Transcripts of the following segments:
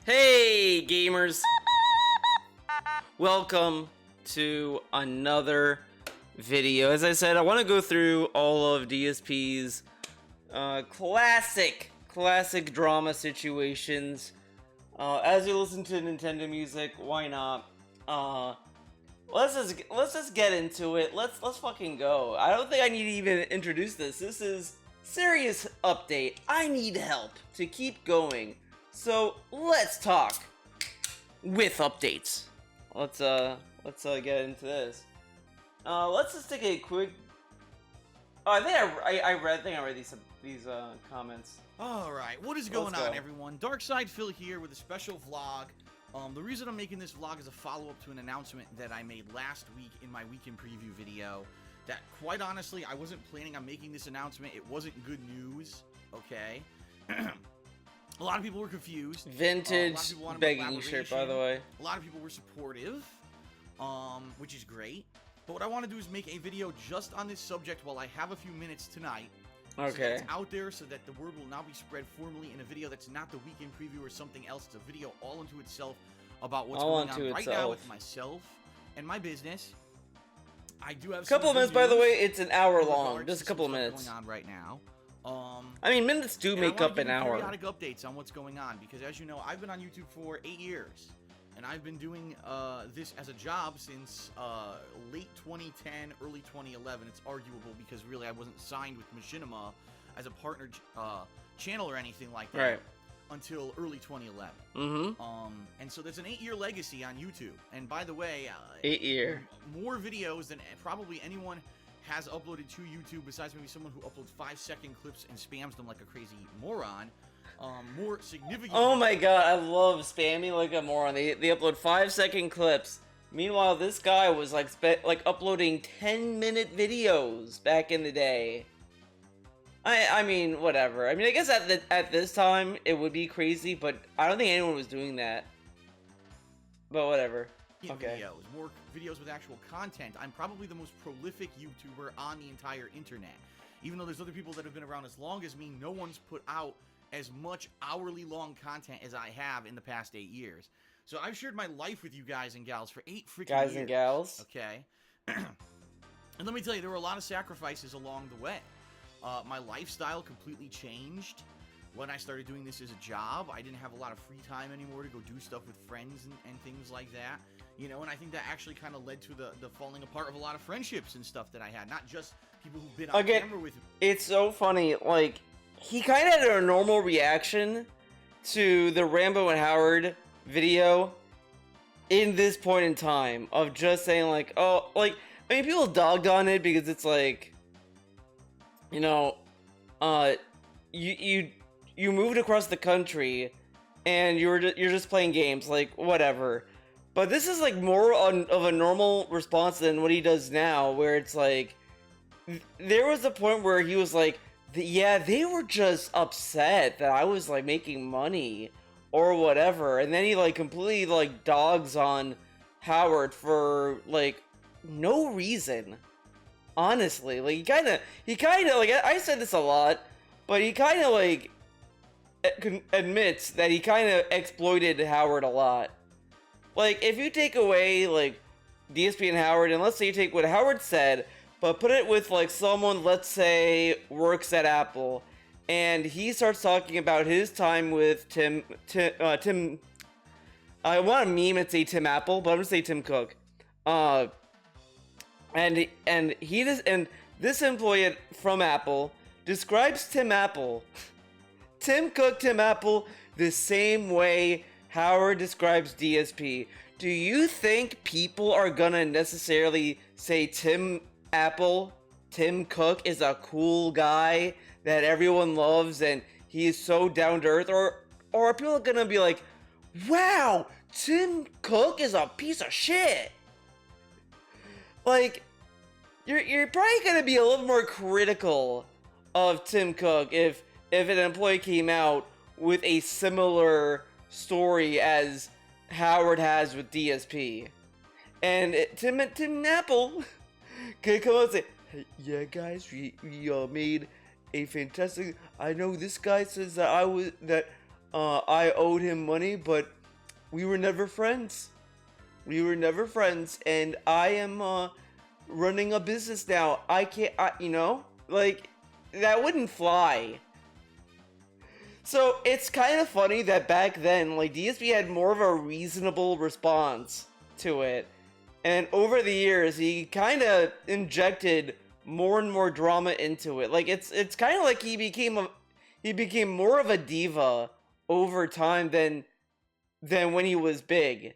Hey gamers! Welcome to another video. As I said, I want to go through all of DSP's classic drama situations. As you listen to Nintendo music, why not? Let's just get into it. Let's fucking go. I don't think I need to even introduce this. This is serious update. I need help to keep going. So let's talk with updates. Let's get into this. Let's just take a quick. Oh, I think I read these comments. All right, what is going on, everyone? Darkside Phil here with a special vlog. The reason I'm making this vlog is a follow-up to an announcement that I made last week in my weekend preview video. That, quite honestly, I wasn't planning on making this announcement. It wasn't good news, okay? A lot of people were confused. Vintage begging shirt, by the way. A lot of people were supportive, which is great. But what I want to do is make a video just on this subject while I have a few minutes tonight. Okay. So that it's out there so that the word will now be spread formally in a video that's not the weekend preview or something else. It's a video all unto itself about what's going on right now with myself and my business. I do have a couple of minutes, by the way. It's an hour long. Just a couple of minutes going on right now. I mean, minutes do make up an hour. Periodic updates on what's going on because, as you know, I've been on YouTube for 8 years, and I've been doing this as a job since late 2010, early 2011. It's arguable because really I wasn't signed with Machinima as a partner channel or anything like that until early 2011. And so there's an 8-year legacy on YouTube. And by the way, 8-year more videos than probably anyone has uploaded to YouTube besides maybe someone who uploads 5-second clips and spams them like a crazy moron. More significant. Oh my god, I love spamming like a moron. They upload 5-second clips. Meanwhile, this guy was like uploading 10-minute videos back in the day. I mean, whatever. I mean, I guess at this time it would be crazy, but I don't think anyone was doing that. But whatever. Okay. More videos with actual content. I'm probably the most prolific YouTuber on the entire internet. Even though there's other people that have been around as long as me, no one's put out as much hourly long content as I have in the past 8 years. So I've shared my life with you guys and gals for 8 freaking years. Guys and gals. Okay. And let me tell you, there were a lot of sacrifices along the way. My lifestyle completely changed when I started doing this as a job. I didn't have a lot of free time anymore to go do stuff with friends and things like that. You know, and I think that actually kind of led to the falling apart of a lot of friendships and stuff that I had. Not just people who've been on camera with me. It's so funny, like, he kind of had a normal reaction to the Rambo and Howard video in this point in time of just saying like, oh, like, I mean, people dogged on it because it's like, you know, you moved across the country and you're just playing games, like, whatever. But this is like more of a normal response than what he does now, where it's like, there was a point where he was like, yeah, they were just upset that I was like making money or whatever, and then he like completely like dogs on Howard for like no reason. Honestly, like he kind of like, I said this a lot, but he kind of like admits that he kind of exploited Howard a lot. Like, if you take away, like, DSP and Howard, and let's say you take what Howard said, but put it with, like, someone, let's say, works at Apple, and he starts talking about his time with Tim, I want to meme and say Tim Apple, but I'm gonna say Tim Cook. And this employee from Apple describes Tim Apple, Tim Cook, Tim Apple, the same way Howard describes DSP. Do you think people are gonna necessarily say Tim Cook is a cool guy that everyone loves and he is so down to earth, or are people gonna be like, wow, Tim Cook is a piece of shit? Like, you're probably gonna be a little more critical of Tim Cook if an employee came out with a similar story as Howard has with DSP. And Tim Apple could come out and say, hey, yeah guys, we made a fantastic, I know this guy says that I owed him money, but we were never friends. We were never friends, and I am running a business now. I can't, you know, like that wouldn't fly. So it's kind of funny that back then, like DSP had more of a reasonable response to it, and over the years he kind of injected more and more drama into it. Like it's kind of like he became more of a diva over time than when he was big.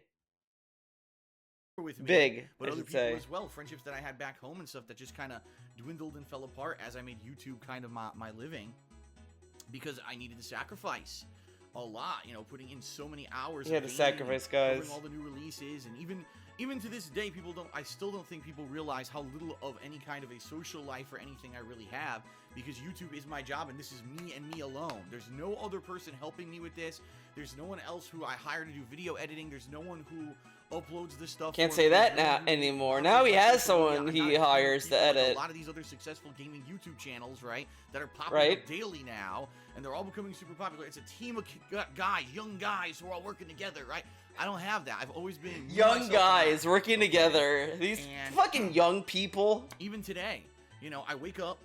With me, Big, but I other should people say. as well. Friendships that I had back home and stuff that just kind of dwindled and fell apart as I made YouTube kind of my living, because I needed to sacrifice a lot, you know, putting in so many hours. You had to sacrifice, guys. Covering all the new releases, and even to this day, I still don't think people realize how little of any kind of a social life or anything I really have, because YouTube is my job and this is me and me alone. There's no other person helping me with this. There's no one else who I hire to do video editing. There's no one who uploads this stuff. Can't say that now anymore. Now he has someone he hires to edit. A lot of these other successful gaming YouTube channels, right, that are popping up daily now, and they're all becoming super popular. It's a team of guys, young guys who are all working together, right? I don't have that. I've always been young guys working together. These fucking young people. Even today, you know, I wake up.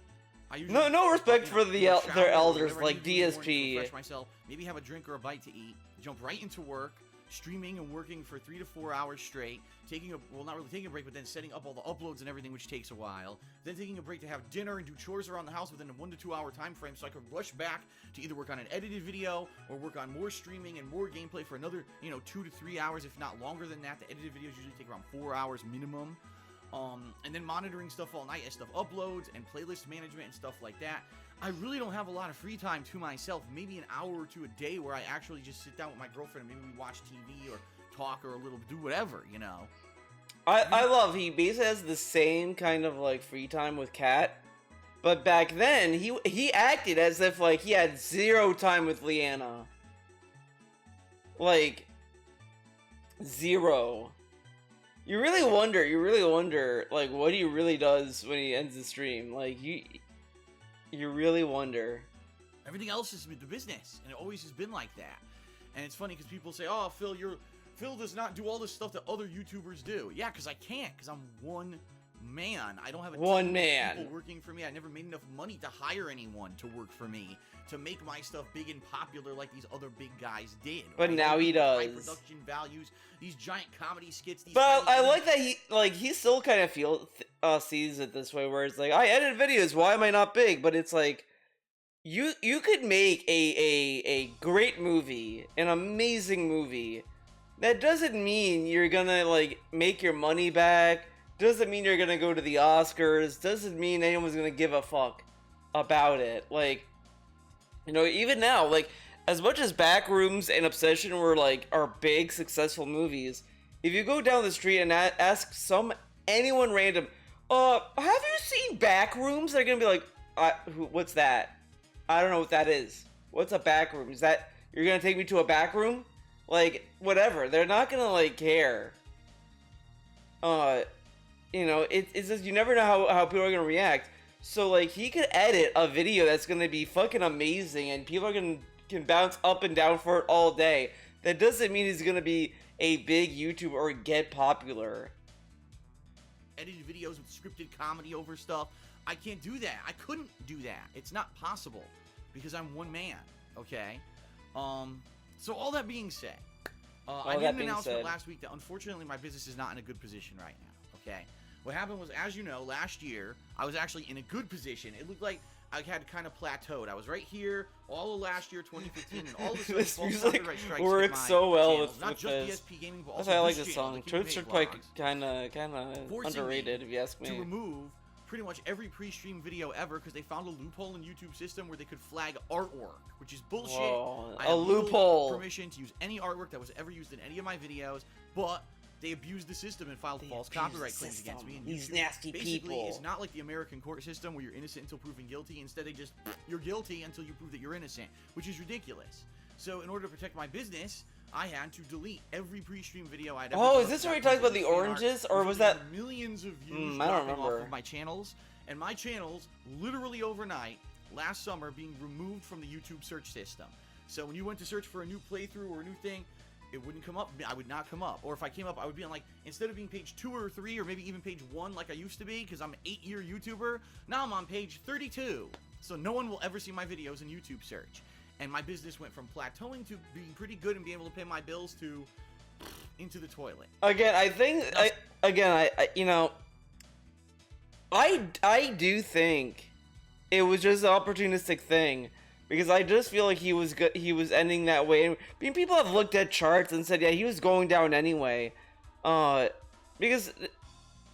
I usually, no respect for their elders like DSP. Refresh myself, maybe have a drink or a bite to eat, jump right into work, streaming and working for 3 to 4 hours straight, not really taking a break, but then setting up all the uploads and everything, which takes a while, then taking a break to have dinner and do chores around the house within a 1 to 2 hour time frame, so I could rush back to either work on an edited video or work on more streaming and more gameplay for another, 2 to 3 hours, if not longer than that. The edited videos usually take around 4 hours minimum. And then monitoring stuff all night as stuff uploads and playlist management and stuff like that. I really don't have a lot of free time to myself, maybe an hour or two a day where I actually just sit down with my girlfriend and maybe we watch TV or talk or do whatever, you know. I love he basically has the same kind of like free time with Kat, but back then he acted as if like he had zero time with Leanna. Like zero. You really wonder like what he really does when he ends the stream. Like you really wonder. Everything else is the business, and it always has been like that. And it's funny because people say, "Oh, Phil does not do all this stuff that other YouTubers do." Yeah, because I can't, because I'm one man. I don't have a team of people working for me. I never made enough money to hire anyone to work for me to make my stuff big and popular like these other big guys did. But now he does. High production values, these giant comedy skits. But I like that he still kind of sees it this way, where it's like, I edit videos. Why am I not big? But it's like, you could make a great movie, an amazing movie. That doesn't mean you're gonna like make your money back. Doesn't mean you're gonna go to the Oscars. Doesn't mean anyone's gonna give a fuck about it. Like, even now, like, as much as Backrooms and Obsession are big, successful movies, if you go down the street and ask anyone random, have you seen Backrooms? They're gonna be like, what's that? I don't know what that is. What's a backroom? Is that, you're gonna take me to a backroom? Like, whatever. They're not gonna, like, care. It's just, you never know how people are gonna react. So, like, he could edit a video that's gonna be fucking amazing, and people can bounce up and down for it all day. That doesn't mean he's gonna be a big YouTuber or get popular. Edited videos with scripted comedy over stuff. I can't do that. I couldn't do that. It's not possible because I'm one man, okay? So all that being said, I made an announcement last week that unfortunately my business is not in a good position right now, okay? What happened was, as you know, last year, I was actually in a good position. It looked like I had kind of plateaued. I was right here all of last year, 2015, and all of a sudden, this music works so well with not just this. DSP Gaming, but That's also why I like this this channel, song. the Truths are Cupid quite Vlogs, kind of underrated, if you ask me. to remove pretty much every pre-stream video ever because they found a loophole in YouTube system where they could flag artwork, which is bullshit. Whoa, I a have loophole. no permission to use any artwork that was ever used in any of my videos, but they abused the system and filed false copyright claims against me. And These YouTube nasty basically, people. it's not like the American court system where you're innocent until proven guilty. Instead, they just, you're guilty until you prove that you're innocent, which is ridiculous. So in order to protect my business, I had to delete every pre-stream video I'd ever done. Oh, is this where he talks about the oranges, or was that millions of views I don't dropping off remember. of my channels, and my channels literally overnight last summer being removed from the YouTube search system. So when you went to search for a new playthrough or a new thing, it wouldn't come up. I would not come up. Or if I came up, I would be on, like, instead of being page 2 or 3 or maybe even page 1 like I used to be, because I'm an 8-year YouTuber, now I'm on page 32. So no one will ever see my videos in YouTube search. And my business went from plateauing to being pretty good and being able to pay my bills to into the toilet. Again, I think I do think it was just an opportunistic thing, because I just feel like he was good. He was ending that way. I mean, people have looked at charts and said, yeah, he was going down anyway. Because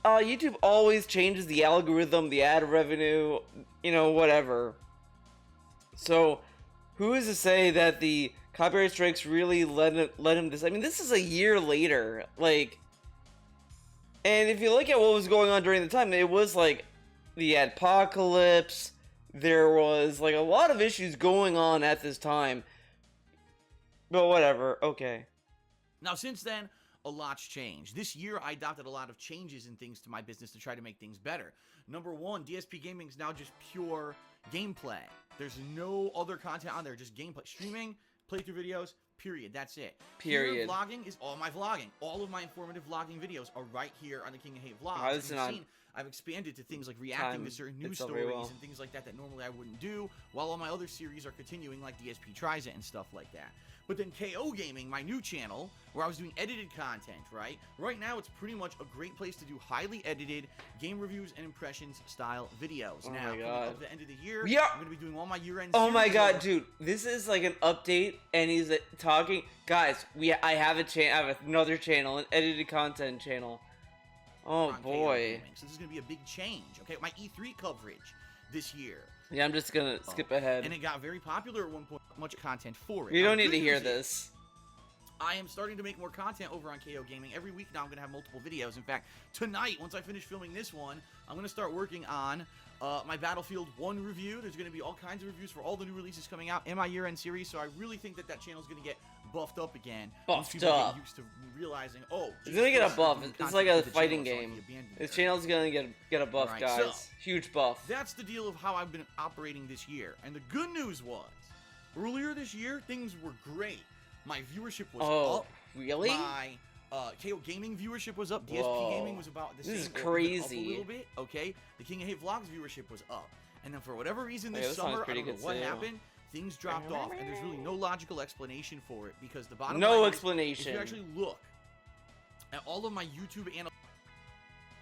YouTube always changes the algorithm, the ad revenue, whatever. So, who is to say that the copyright strikes really led him this? I mean, this is a year later, like. And if you look at what was going on during the time, it was like the adpocalypse. There was like a lot of issues going on at this time. But whatever, okay. Now, since then, a lot's changed. This year, I adopted a lot of changes and things to my business to try to make things better. Number one, DSP Gaming is now just pure gameplay. There's no other content on there, just gameplay. Streaming, playthrough videos, period. That's it. Period. Here, vlogging is all my vlogging. All of my informative vlogging videos are right here on the King of Hate vlogs. As you've seen, I've expanded to things like reacting to certain news stories and things like that that normally I wouldn't do, while all my other series are continuing, like DSP Tries It and stuff like that. But then KO Gaming, my new channel, where I was doing edited content, right? Right now, it's pretty much a great place to do highly edited game reviews and impressions style videos. Now, coming up the end of the year, yeah. I'm going to be doing all my year-end Oh my god, dude. This is like an update, and he's talking. Guys, I have another channel, an edited content channel. Oh boy. So this is going to be a big change, okay? My E3 coverage this year. Yeah, I'm just gonna skip ahead. And it got very popular at one point. Much content for it. You don't need to hear this. I am starting to make more content over on KO Gaming. Every week now I'm going to have multiple videos. In fact, tonight, once I finish filming this one, I'm going to start working on my Battlefield 1 review. There's going to be all kinds of reviews for all the new releases coming out in my year-end series, so I really think that channel is going to get buffed up again. Buffed up. Get used to realizing, oh, it's going to get a buff. It's like a fighting game. This channel's going to get a buff, guys. So, huge buff. That's the deal of how I've been operating this year. And the good news was, earlier this year, things were great. My viewership was up. Really? My KO Gaming viewership was up. DSP Gaming was about the same. This is crazy. Up a little bit, okay? The King of Hate Vlogs viewership was up. And then for whatever reason this summer, I don't know what happened, things dropped off. And there's really no logical explanation for it, because the bottom line is, if you actually look at all of my YouTube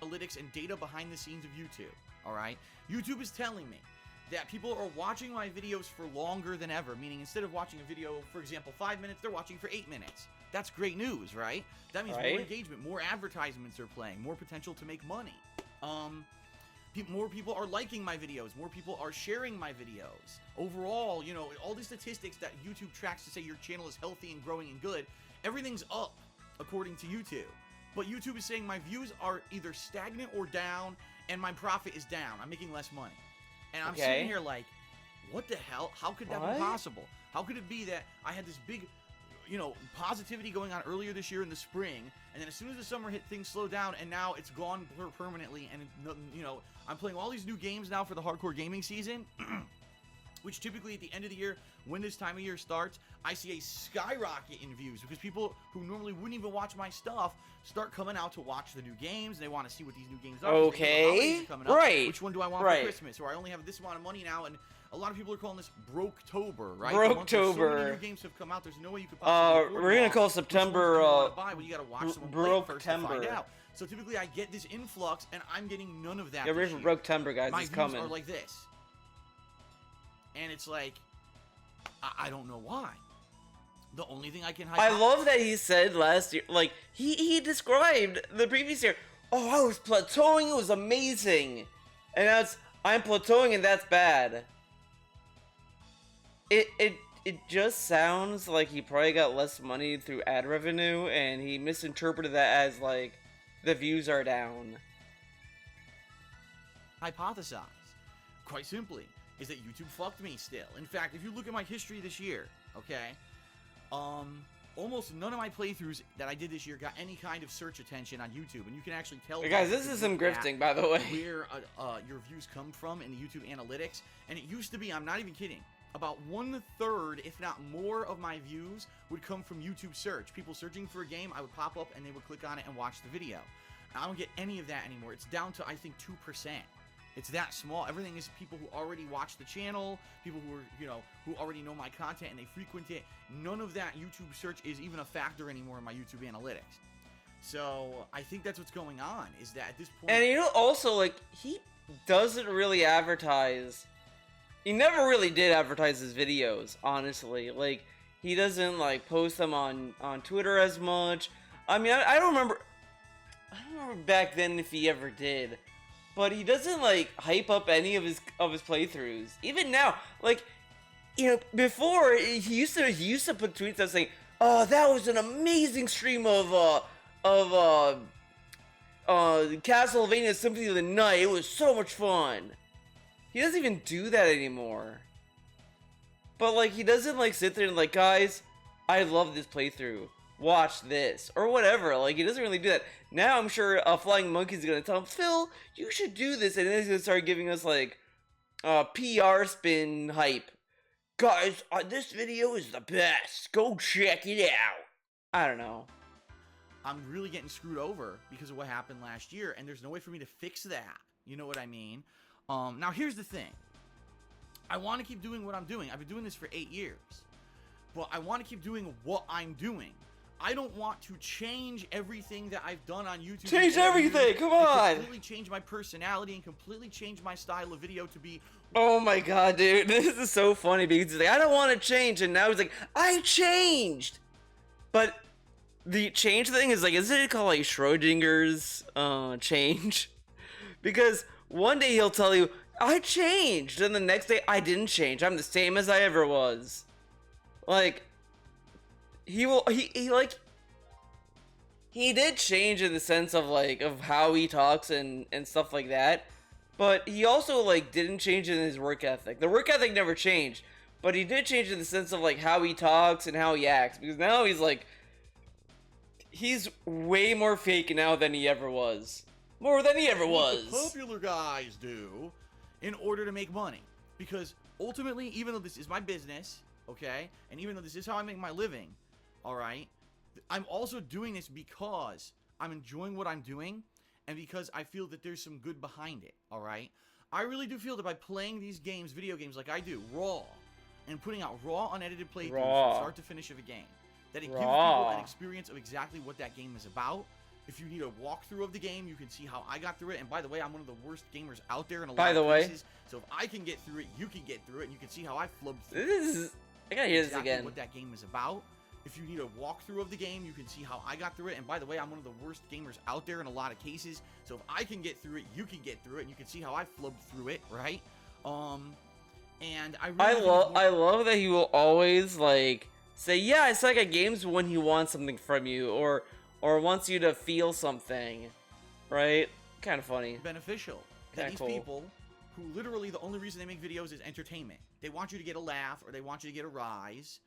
analytics and data behind the scenes of YouTube, all right? YouTube is telling me that people are watching my videos for longer than ever, meaning instead of watching a video, for example, 5 minutes, they're watching for 8 minutes. That's great news, right? That means more engagement, more advertisements are playing, more potential to make money. More people are liking my videos, more people are sharing my videos. Overall, you know, all the statistics that YouTube tracks to say your channel is healthy and growing and good, everything's up, according to YouTube. But YouTube is saying my views are either stagnant or down, and my profit is down. I'm making less money. And I'm sitting here like, what the hell? How could that be possible? How could it be that I had this big, you know, positivity going on earlier this year in the spring, and then as soon as the summer hit, things slowed down, and now it's gone permanently, and, you know, I'm playing all these new games now for the hardcore gaming season, which typically at the end of the year, when this time of year starts, I see a skyrocket in views, because people who normally wouldn't even watch my stuff start coming out to watch the new games, and they want to see what these new games are. Okay, right. Which one do I want for Christmas? Or I only have this amount of money now, and a lot of people are calling this Broketober, right? Broketober. So many new games have come out, there's no way you could possibly we're gonna call September, buy when you gotta watch someone play it first to find out. So typically I get this influx, and I'm getting none of that. Get ready for Broketober, guys. My it's coming. views are like this. And it's like, I don't know why. The only thing I can I love that he said last year, like, he described the previous year, oh, I was plateauing, it was amazing. And now it's, I'm plateauing and that's bad. It just sounds like he probably got less money through ad revenue, and he misinterpreted that as, like, the views are down. Hypothesize, quite simply, is that YouTube fucked me still. In fact, if you look at my history this year, okay, almost none of my playthroughs that I did this year got any kind of search attention on YouTube, and you can actually tell. Hey guys, this is some grifting, by the way. Where your views come from in the YouTube analytics, and it used to be, I'm not even kidding, about 1/3, if not more, of my views would come from YouTube search. People searching for a game, I would pop up and they would click on it and watch the video. I don't get any of that anymore. It's down to, I think, 2%. It's that small. Everything is people who already watch the channel, people who are, you know, who already know my content and they frequent it. None of that YouTube search is even a factor anymore in my YouTube analytics. So I think that's what's going on, is that at this point... And you know, also, like, he doesn't really advertise. He never really did advertise his videos, honestly. Like, he doesn't, like, post them on Twitter as much. I mean, I don't remember back then if he ever did. But he doesn't, like, hype up any of his playthroughs. Even now, like, you know, before, he used to put tweets out saying, "Oh, that was an amazing stream of Castlevania Symphony of the Night. It was so much fun." He doesn't even do that anymore. But, like, he doesn't, like, sit there and, like, "Guys, I love this playthrough. Watch this," or whatever. Like, he doesn't really do that. Now I'm sure Flying Monkey's gonna tell him, "Phil, you should do this," and then he's gonna start giving us, like, PR spin hype. "Guys, this video is the best. Go check it out." I don't know. I'm really getting screwed over because of what happened last year, and there's no way for me to fix that. You know what I mean? Now here's the thing. I want to keep doing what I'm doing. I've been doing this for 8 years, but I want to keep doing what I'm doing. I don't want to change everything that I've done on YouTube. Change everything, come on! Completely change my personality and completely change my style of video to be... Oh my god, dude, this is so funny because he's like, "I don't want to change," and now he's like, "I changed!" But the change thing is like, isn't it called like Schrodinger's change? Because one day he'll tell you, "I changed," and the next day, "I didn't change. I'm the same as I ever was." Like, he did change in the sense of like of how he talks and stuff like that, but he also like didn't change in his work ethic. The work ethic never changed, but he did change in the sense of like how he talks and how he acts, because now he's way more fake now than he ever was. More than he ever was. What the popular guys do in order to make money, because ultimately, even though this is my business, okay, and even though this is how I make my living, all right, I'm also doing this because I'm enjoying what I'm doing and because I feel that there's some good behind it, all right? I really do feel that by playing these games, video games like I do, raw, and putting out raw, unedited playthroughs from start to finish of a game, that it gives people an experience of exactly what that game is about. If you need a walkthrough of the game, you can see how I got through it. And by the way, I'm one of the worst gamers out there in a lot of cases. So if I can get through it, you can get through it, and you can see how I flubbed through it. I gotta hear this again. What that game is about. If you need a walkthrough of the game, you can see how I got through it. And by the way, I'm one of the worst gamers out there in a lot of cases. So if I can get through it, you can get through it, and you can see how I flubbed through it, right? And I love that he will always like say, "Yeah, I suck at games," when he wants something from you or wants you to feel something, right? Kind of funny. Beneficial. That these people who literally the only reason they make videos is entertainment. They want you to get a laugh, or they want you to get a rise,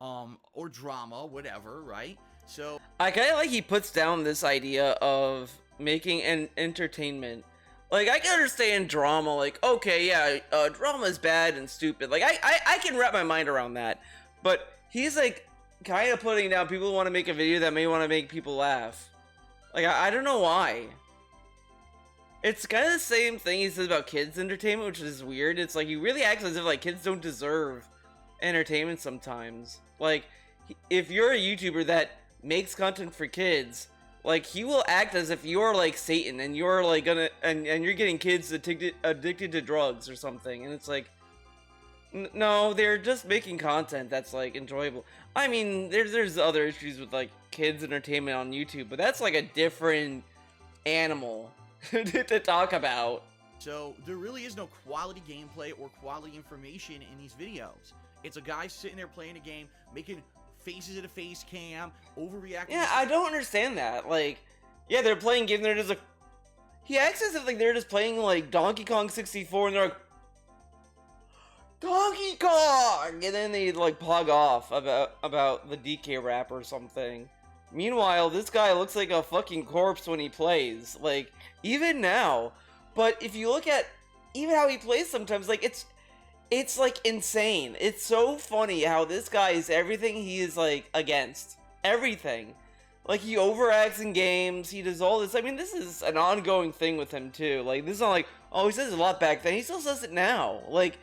or drama, whatever, right? So I kind of like he puts down this idea of making an entertainment. Like, I can understand drama, like, okay, yeah, drama is bad and stupid. Like, I can wrap my mind around that. But he's like kind of putting down people who want to make a video that may want to make people laugh. Like, I don't know why. It's kind of the same thing he says about kids entertainment, which is weird. It's like he really acts as if like kids don't deserve entertainment sometimes. Like, if you're a YouTuber that makes content for kids, like, he will act as if you're like Satan and you're like gonna and you're getting kids addicted to drugs or something, and it's like, no, they're just making content that's like enjoyable. I mean, there's other issues with like kids entertainment on YouTube, but that's like a different animal to talk about. So there really is no quality gameplay or quality information in these videos. It's a guy sitting there playing a game, making faces at a face cam, overreacting. Yeah, I don't understand that. Like, yeah, they're playing games, they're just like, he acts as if like they're just playing like Donkey Kong 64, and they're like, "Donkey Kong!" and then they like pog off about the DK rap or something. Meanwhile, this guy looks like a fucking corpse when he plays, like, even now. But if you look at even how he plays sometimes, like, It's like insane. It's so funny how this guy is everything he is like against. Everything. Like he overacts in games, he does all this. I mean, this is an ongoing thing with him too. Like this is not like, oh, he says it a lot back then. He still says it now. Like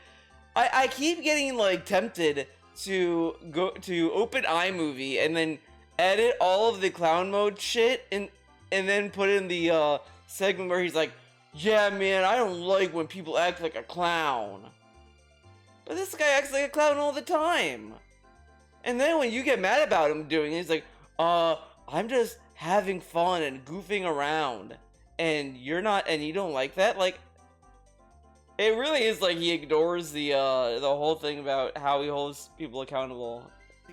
I keep getting like tempted to go to open iMovie and then edit all of the clown mode shit and then put in the segment where he's like, yeah man, I don't like when people act like a clown. But this guy acts like a clown all the time. And then when you get mad about him doing it, he's like, I'm just having fun and goofing around. And you're not, and you don't like that? Like, it really is like he ignores the whole thing about how he holds people accountable.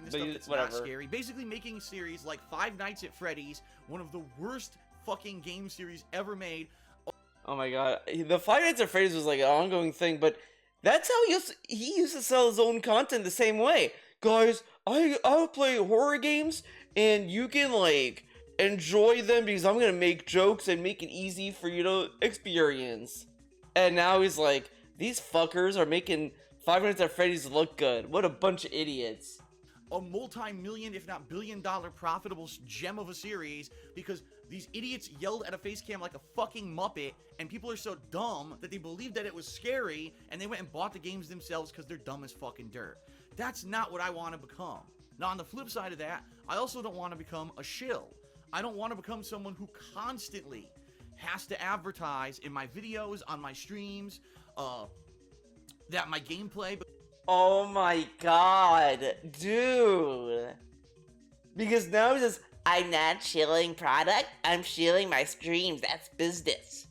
Stuff that's not scary. Basically making a series like Five Nights at Freddy's, one of the worst fucking game series ever made. Oh my god. The Five Nights at Freddy's was like an ongoing thing, but that's how he used to sell his own content the same way. Guys, I'll play horror games and you can like enjoy them because I'm gonna make jokes and make it easy for you to experience. And now he's like, these fuckers are making Five Nights at Freddy's look good. What a bunch of idiots. A multi-million, if not billion-dollar profitable gem of a series because these idiots yelled at a face cam like a fucking Muppet, and people are so dumb that they believed that it was scary, and they went and bought the games themselves because they're dumb as fucking dirt. That's not what I want to become. Now, on the flip side of that, I also don't want to become a shill. I don't want to become someone who constantly has to advertise in my videos, on my streams, that my gameplay... Oh my god, dude. Because now he says, I'm not shilling product, I'm shilling my streams, that's business.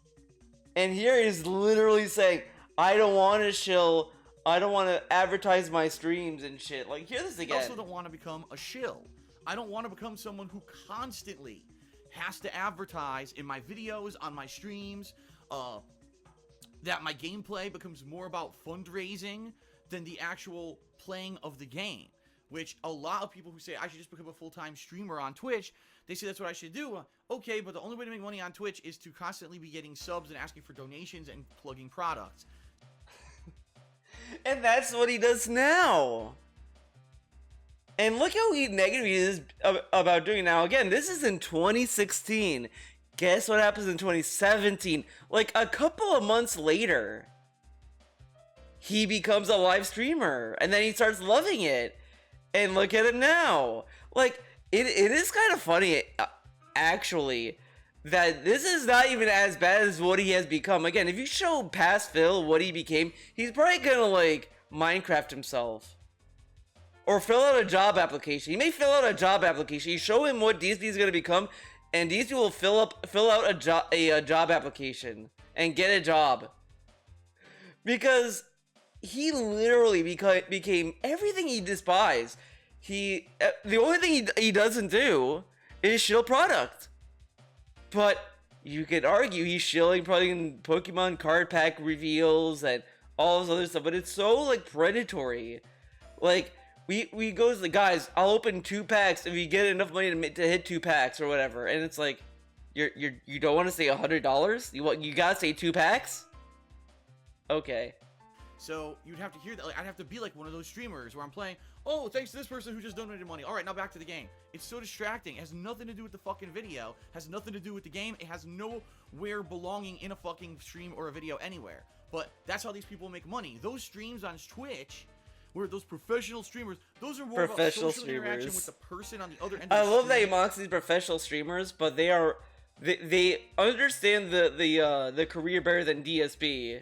And here he's literally saying, I don't want to shill, I don't want to advertise my streams and shit. Like, hear this again. I also don't want to become a shill. I don't want to become someone who constantly has to advertise in my videos, on my streams, that my gameplay becomes more about fundraising than the actual playing of the game, which a lot of people who say I should just become a full-time streamer on Twitch, they say that's what I should do. Okay, but the only way to make money on Twitch is to constantly be getting subs and asking for donations and plugging products. And that's what he does now. And look how negative he is about doing it now. Again, this is in 2016. Guess what happens in 2017? Like a couple of months later, he becomes a live streamer, and then he starts loving it. And look at it now. Like, it is kind of funny, actually, that this is not even as bad as what he has become. Again, if you show past Phil what he became, he's probably gonna, like, Minecraft himself. Or fill out a job application. He may fill out a job application. You show him what DSP is gonna become, and DSP will fill out a job application and get a job. Because he literally became everything he despised. The only thing he doesn't do is shill product. But you could argue he's shilling probably in Pokemon card pack reveals and all this other stuff, but it's so like predatory. Like we goes like, guys, I'll open 2 packs if you get enough money to hit 2 packs or whatever, and it's like you don't want to say $100? You gotta say 2 packs? Okay. So you'd have to hear that. Like, I'd have to be like one of those streamers where I'm playing, oh, thanks to this person who just donated money. All right, now back to the game. It's so distracting. It has nothing to do with the fucking video. Has nothing to do with the game. It has nowhere belonging in a fucking stream or a video anywhere. But that's how these people make money. Those streams on Twitch, where those professional streamers, those are more about social interaction with the person on the other end of the I love stream. that he mocks these professional streamers, but they understand the career better than DSP.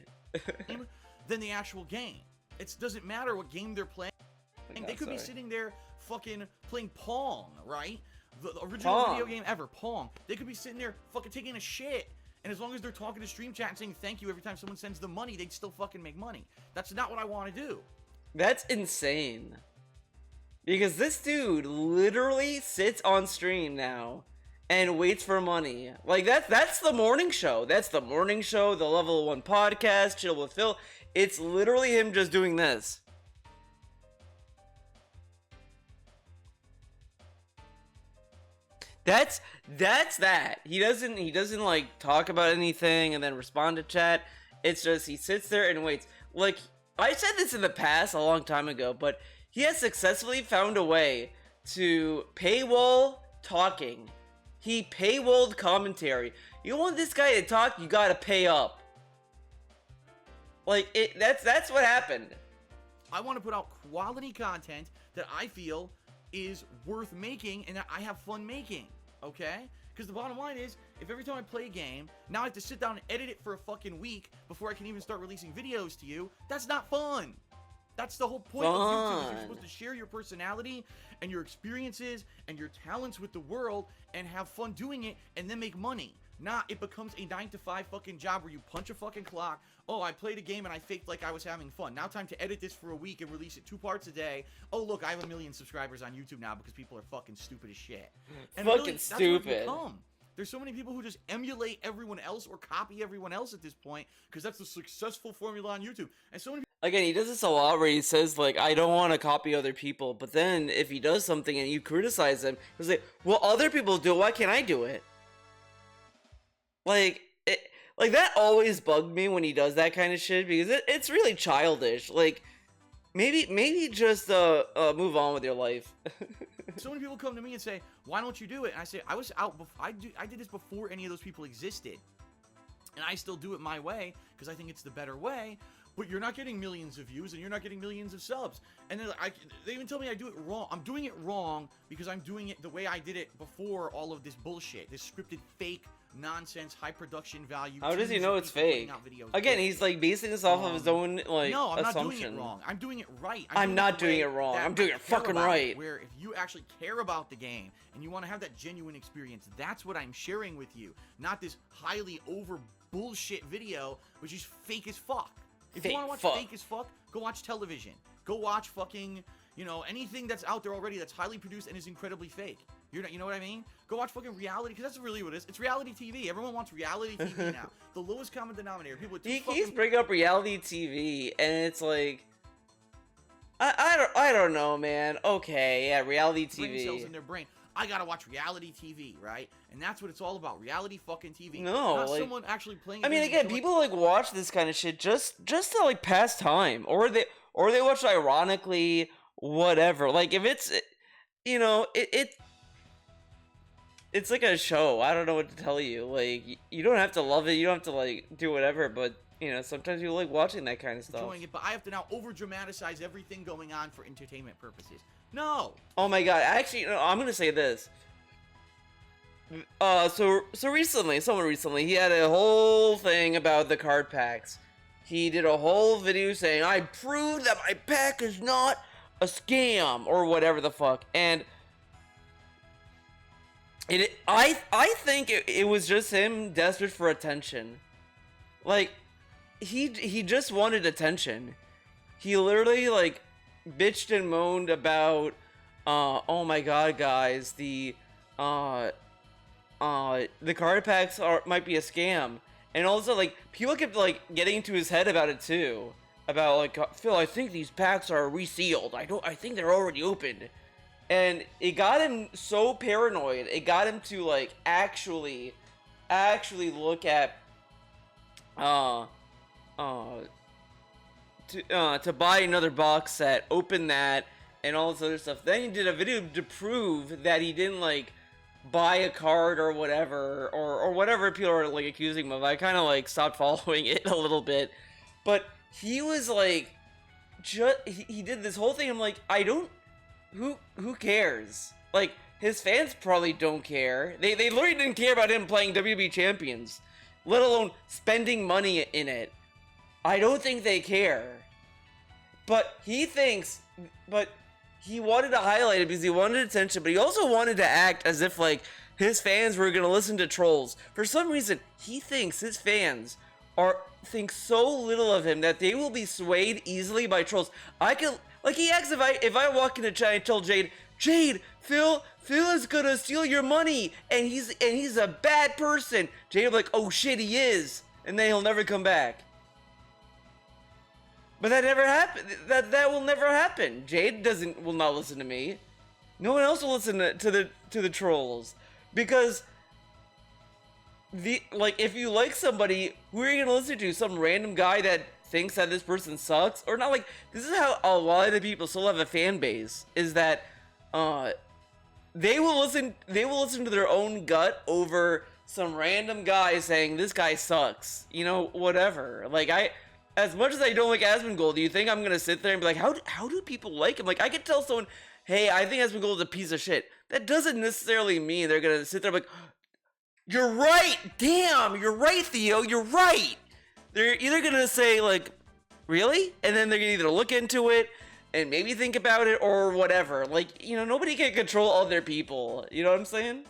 Than the actual game. It doesn't matter what game they're playing. They could be sitting there fucking playing Pong, right? The original video game ever, Pong. They could be sitting there fucking taking a shit. And as long as they're talking to stream chat and saying thank you every time someone sends them money, they'd still fucking make money. That's not what I want to do. That's insane. Because this dude literally sits on stream now and waits for money. Like, that's the morning show. That's the morning show, the Level 1 podcast, Chill with Phil. It's literally him just doing this. That's that. He doesn't like talk about anything and then respond to chat. It's just he sits there and waits. Like, I said this in the past a long time ago, but he has successfully found a way to paywall talking. He paywalled commentary. You want this guy to talk, you gotta pay up. Like, that's what happened. I want to put out quality content that I feel is worth making and that I have fun making, okay? Because the bottom line is, if every time I play a game, now I have to sit down and edit it for a fucking week before I can even start releasing videos to you, that's not fun. That's the whole point of YouTube. Is you're supposed to share your personality and your experiences and your talents with the world and have fun doing it and then make money. Not it becomes a 9-to-5 fucking job where you punch a fucking clock. Oh, I played a game and I faked like I was having fun. Now time to edit this for a week and release it 2 parts a day. Oh, look, I have 1 million subscribers on YouTube now because people are fucking stupid as shit. And Fucking really, that's what stupid. it's become. There's so many people who just emulate everyone else or copy everyone else at this point because that's the successful formula on YouTube. And so many Again, he does this a lot where he says, like, I don't want to copy other people. But then if he does something and you criticize him, he's like, well, other people do it. Why can't I do it? Like, that always bugged me when he does that kind of shit because it's really childish. Like, maybe just move on with your life. So many people come to me and say, why don't you do it? And I say, I was out, I did this before any of those people existed. And I still do it my way because I think it's the better way. But you're not getting millions of views and you're not getting millions of subs. And then they even tell me I do it wrong. I'm doing it wrong because I'm doing it the way I did it before all of this bullshit. This scripted fake nonsense, high production value. How does he know it's fake? Again, he's like basing this off of his own like no, I'm assumption. not doing it wrong. I'm doing it right. I'm not doing it wrong. I'm doing it fucking right. Where if you actually care about the game and you want to have that genuine experience, that's what I'm sharing with you. Not this highly over bullshit video, which is fake as fuck. If you want to watch fake as fuck, go watch television. Go watch fucking, you know, anything that's out there already that's highly produced and is incredibly fake. You know what I mean? Go watch fucking reality, because that's really what it is. It's reality TV. Everyone wants reality TV now. The lowest common denominator. People with he's bringing up reality TV, and it's like, I don't know, man. Okay, yeah, reality TV. Brain cells in their brain. I gotta watch reality TV, right? And that's what it's all about. Reality fucking TV. No, not like, someone actually playing. I mean, again, people like watch this kind of shit just to like pass time, or they watch it ironically, whatever. Like if it's, you know, it's like a show. I don't know what to tell you. Like you don't have to love it. You don't have to like do whatever. But you know, sometimes you like watching that kind of stuff. Enjoying it, but I have to now over dramatize everything going on for entertainment purposes. No. Oh my god! Actually, no, I'm gonna say this. So someone recently, he had a whole thing about the card packs. He did a whole video saying, "I proved that my pack is not a scam," or whatever the fuck. And I think it was just him desperate for attention. Like, he just wanted attention. He literally like bitched and moaned about, oh my god, guys, the card packs might be a scam, and also like people kept like getting into his head about it too, about like, Phil, I think these packs are resealed. I think they're already opened, and it got him so paranoid. It got him to like actually look at to buy another box set, open that, and all this other stuff. Then he did a video to prove that he didn't like buy a card or whatever, or whatever people are like accusing him of. I kind of like stopped following it a little bit, but he was like, he did this whole thing. I'm like, who cares? Like, his fans probably don't care. They literally didn't care about him playing WWE Champions, let alone spending money in it. I don't think they care. But he wanted to highlight it because he wanted attention, but he also wanted to act as if like his fans were gonna listen to trolls. For some reason, he thinks his fans think so little of him that they will be swayed easily by trolls. He asks if I walk into chat and tell Jade, Phil is gonna steal your money and he's a bad person. Jade will be like, oh shit, he is, and then he'll never come back. But that never happened. That will never happen. Jade will not listen to me. No one else will listen to the trolls, because if you like somebody, who are you gonna listen to? Some random guy that thinks that this person sucks, or not, like, this is how a lot of people still have a fan base, is that they will listen to their own gut over some random guy saying this guy sucks, you know, whatever. Like, as much as I don't like Asmongold, do you think I'm gonna sit there and be like, how do people like him? Like, I could tell someone, hey, I think Asmongold is a piece of shit. That doesn't necessarily mean they're gonna sit there like, you're right, damn, you're right, Theo, you're right. They're either gonna say like, really? And then they're gonna either look into it and maybe think about it or whatever. Like, you know, nobody can control other people. You know what I'm saying?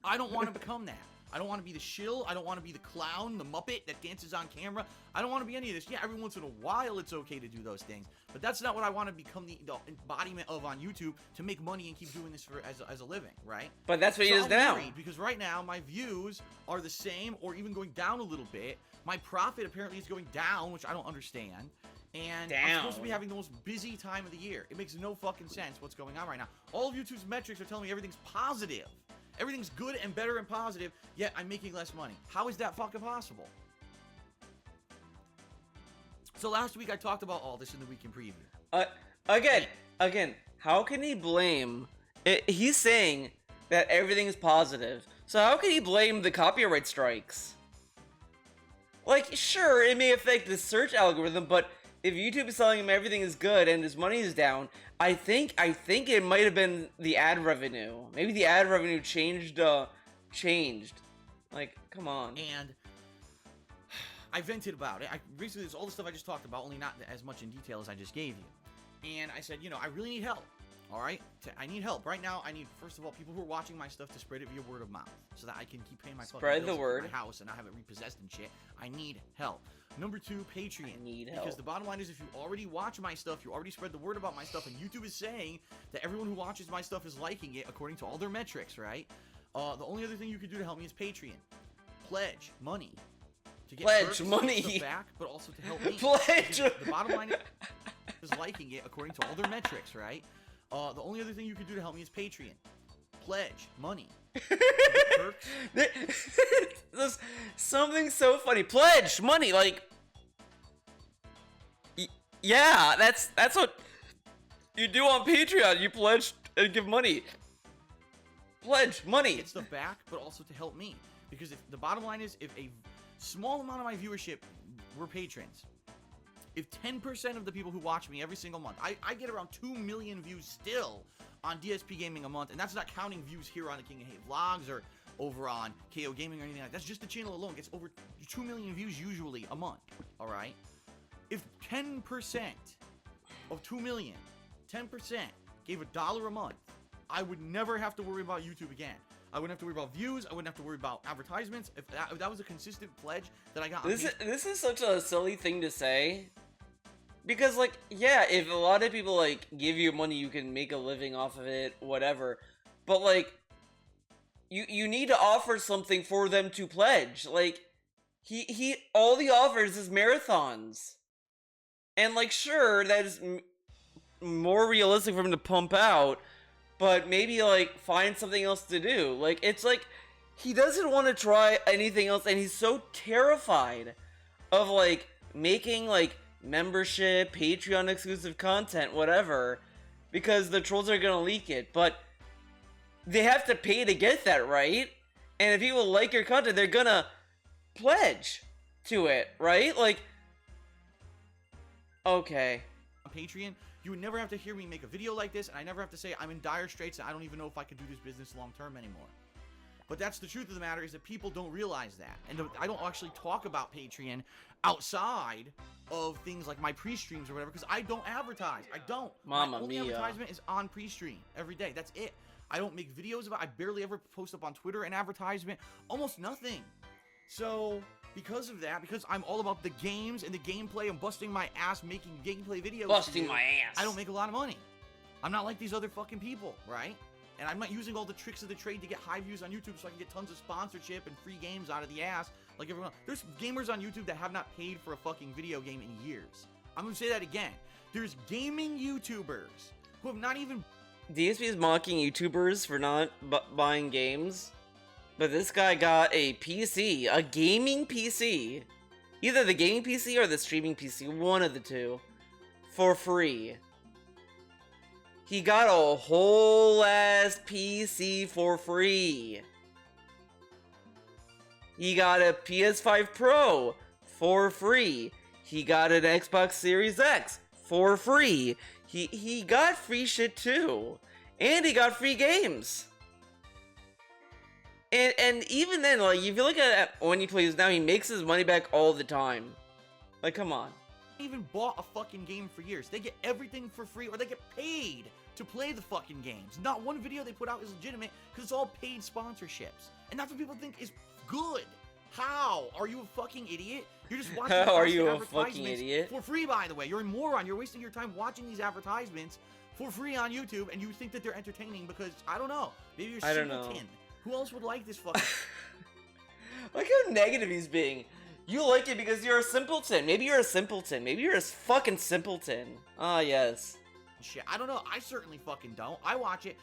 I don't want to become that. I don't want to be the shill. I don't want to be the clown, the Muppet that dances on camera. I don't want to be any of this. Yeah, every once in a while it's okay to do those things, but that's not what I want to become the embodiment of on YouTube to make money and keep doing this for as a living, right? But that's what he is now. Because right now my views are the same or even going down a little bit. My profit apparently is going down, which I don't understand. And I'm supposed to be having the most busy time of the year. It makes no fucking sense what's going on right now. All of YouTube's metrics are telling me everything's positive. Everything's good and better and positive, yet I'm making less money. How is that fucking possible? So last week I talked about all this in the Week in Preview. Again, how can he blame it? He's saying that everything's positive. So how can he blame the copyright strikes? Like, sure, it may affect the search algorithm, but if YouTube is telling him everything is good and his money is down, I think it might have been the ad revenue. Maybe the ad revenue changed. Like, come on. And I vented about it. Basically, it's all the stuff I just talked about, only not as much in detail as I just gave you. And I said, you know, I really need help. All right? I need help. Right now, I need, first of all, people who are watching my stuff to spread it via word of mouth so that I can keep paying my fucking bills for my house and not have it repossessed and shit. I need help. Number 2, Patreon. I need help. Because the bottom line is, if you already watch my stuff, you already spread the word about my stuff, and YouTube is saying that everyone who watches my stuff is liking it according to all their metrics, right? The only other thing you could do to help me is Patreon. Pledge money. To get money back, but also to help me. Pledge! The bottom line is liking it according to all their metrics, right? The only other thing you could do to help me is Patreon. Pledge money. There's something so funny. Pledge money, like, yeah, that's what you do on Patreon. You pledge and give money. Pledge money. It's the back, but also to help me. Because if the bottom line is, if a small amount of my viewership were patrons, if 10% of the people who watch me every single month, I get around 2 million views still on DSP Gaming a month, and that's not counting views here on the King of Hate vlogs or over on KO Gaming or anything like that. That's just the channel alone. It gets over 2 million views usually a month, all right? If 10% of 2 million, 10% gave $1 a month, I would never have to worry about YouTube again. I wouldn't have to worry about views. I wouldn't have to worry about advertisements. If that was a consistent pledge that I got. This is such a silly thing to say. Because, like, yeah, if a lot of people, like, give you money, you can make a living off of it, whatever. But, like, you need to offer something for them to pledge. Like, he all he offers is marathons. And, like, sure, that is more realistic for him to pump out, but maybe, like, find something else to do. Like, it's like, he doesn't want to try anything else, and he's so terrified of, like, making, like, membership, Patreon exclusive content, whatever, because the trolls are gonna leak it. But they have to pay to get that, right? And if people like your content, they're gonna pledge to it, right? Like, okay. On Patreon, you would never have to hear me make a video like this, and I never have to say I'm in dire straits and I don't even know if I can do this business long term anymore. But that's the truth of the matter, is that people don't realize that. And I don't actually talk about Patreon outside of things like my pre-streams or whatever, because I don't advertise. I don't. Mamma my only mia. advertisement is on pre-stream every day. That's it. I don't make videos about it. I barely ever post up on Twitter an advertisement. Almost nothing. So, because of that, because I'm all about the games and the gameplay and busting my ass making gameplay videos. Busting my ass. I don't make a lot of money. I'm not like these other fucking people, right? And I'm not using all the tricks of the trade to get high views on YouTube so I can get tons of sponsorship and free games out of the ass like everyone else. There's gamers on YouTube that have not paid for a fucking video game in years. I'm gonna say that again. There's gaming YouTubers who have not even... DSP is mocking YouTubers for not buying games, but this guy got a PC, a gaming PC, either the gaming PC or the streaming PC, one of the two, for free. He got a whole ass PC for free. He got a PS5 Pro for free. He got an Xbox Series X for free. He got free shit too. And he got free games. And even then, like, if you look at when he plays now, he makes his money back all the time. Like, come on. Even bought a fucking game for years. They get everything for free, or they get paid to play the fucking games. Not one video they put out is legitimate, because it's all paid sponsorships. And that's what people think is good. How? Are you a fucking idiot? You're just watching How are you a advertisements fucking idiot? for free, by the way. You're a moron. You're wasting your time watching these advertisements for free on YouTube, and you think that they're entertaining because, I don't know, maybe you're simpleton. Who else would like this fucking... Look how negative he's being. You like it because you're a simpleton. Maybe you're a simpleton. Maybe you're a fucking simpleton. Ah, yes. Shit, I don't know. I certainly fucking don't. I watch it.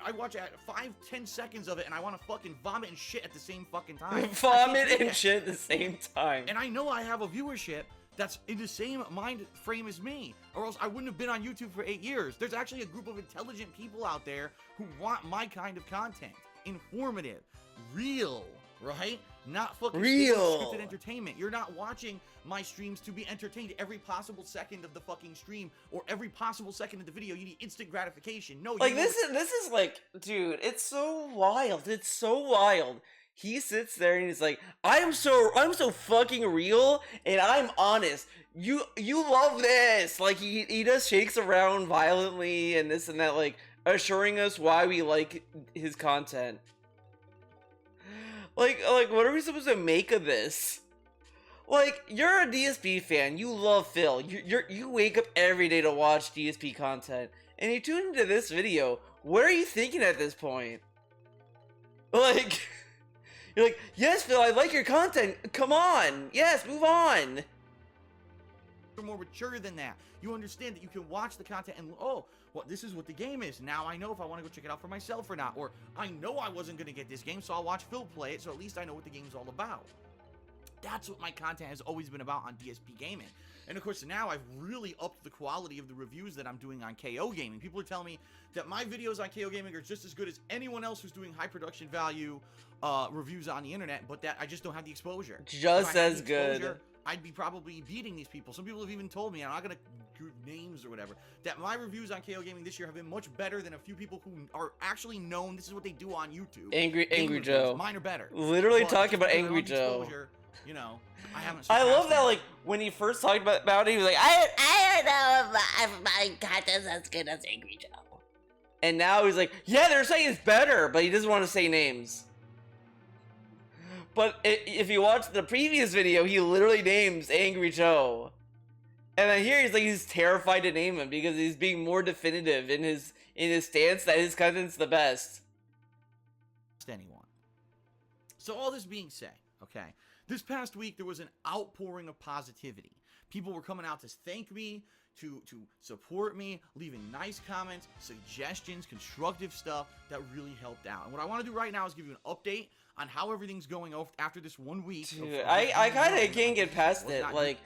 I watch 5-10 seconds of it, and I want to fucking vomit and shit at the same fucking time. Vomit and shit at the same time. And I know I have a viewership that's in the same mind frame as me, or else I wouldn't have been on YouTube for 8 years. There's actually a group of intelligent people out there who want my kind of content. Informative, real, right? Not fucking real scripted entertainment. You're not watching my streams to be entertained every possible second of the fucking stream or every possible second of the video. You need instant gratification. No, like this is like, dude, it's so wild. It's so wild. He sits there and he's like, I'm so fucking real and I'm honest. You love this. Like he just shakes around violently and this and that, like assuring us why we like his content. Like what are we supposed to make of this? Like, you're a DSP fan, you love Phil, you wake up every day to watch DSP content, and you tune into this video. What are you thinking at this point? Like, you're like, yes, Phil, I like your content. Come on, yes, move on. You're more mature than that. You understand that you can watch the content and, oh, well, this is what the game is. Now I know if I want to go check it out for myself or not. Or I know I wasn't going to get this game, so I'll watch Phil play it, so at least I know what the game's all about. That's what my content has always been about on DSP Gaming. And of course, now I've really upped the quality of the reviews that I'm doing on KO Gaming. People are telling me that my videos on KO Gaming are just as good as anyone else who's doing high production value reviews on the internet, but that I just don't have the exposure. Just as good. I'd be probably beating these people. Some people have even told me, I'm not going to give names or whatever, that my reviews on KO Gaming this year have been much better than a few people who are actually known. This is what they do on YouTube. Angry Joe. Mine are better. Literally talking about Angry Joe. You know, I haven't. I love that, like, when he first talked about it, he was like, I don't know if my content's as good as Angry Joe. And now he's like, yeah, they're saying it's better, but he doesn't want to say names. But if you watch the previous video, he literally names Angry Joe. And then here he's like, he's terrified to name him because he's being more definitive in his stance that his content's the best. Anyone. So all this being said, okay, this past week there was an outpouring of positivity. People were coming out to thank me, to support me, leaving nice comments, suggestions, constructive stuff that really helped out. And what I want to do right now is give you an update on how everything's going after this 1 week. Dude, I kind of can't get past it. Like,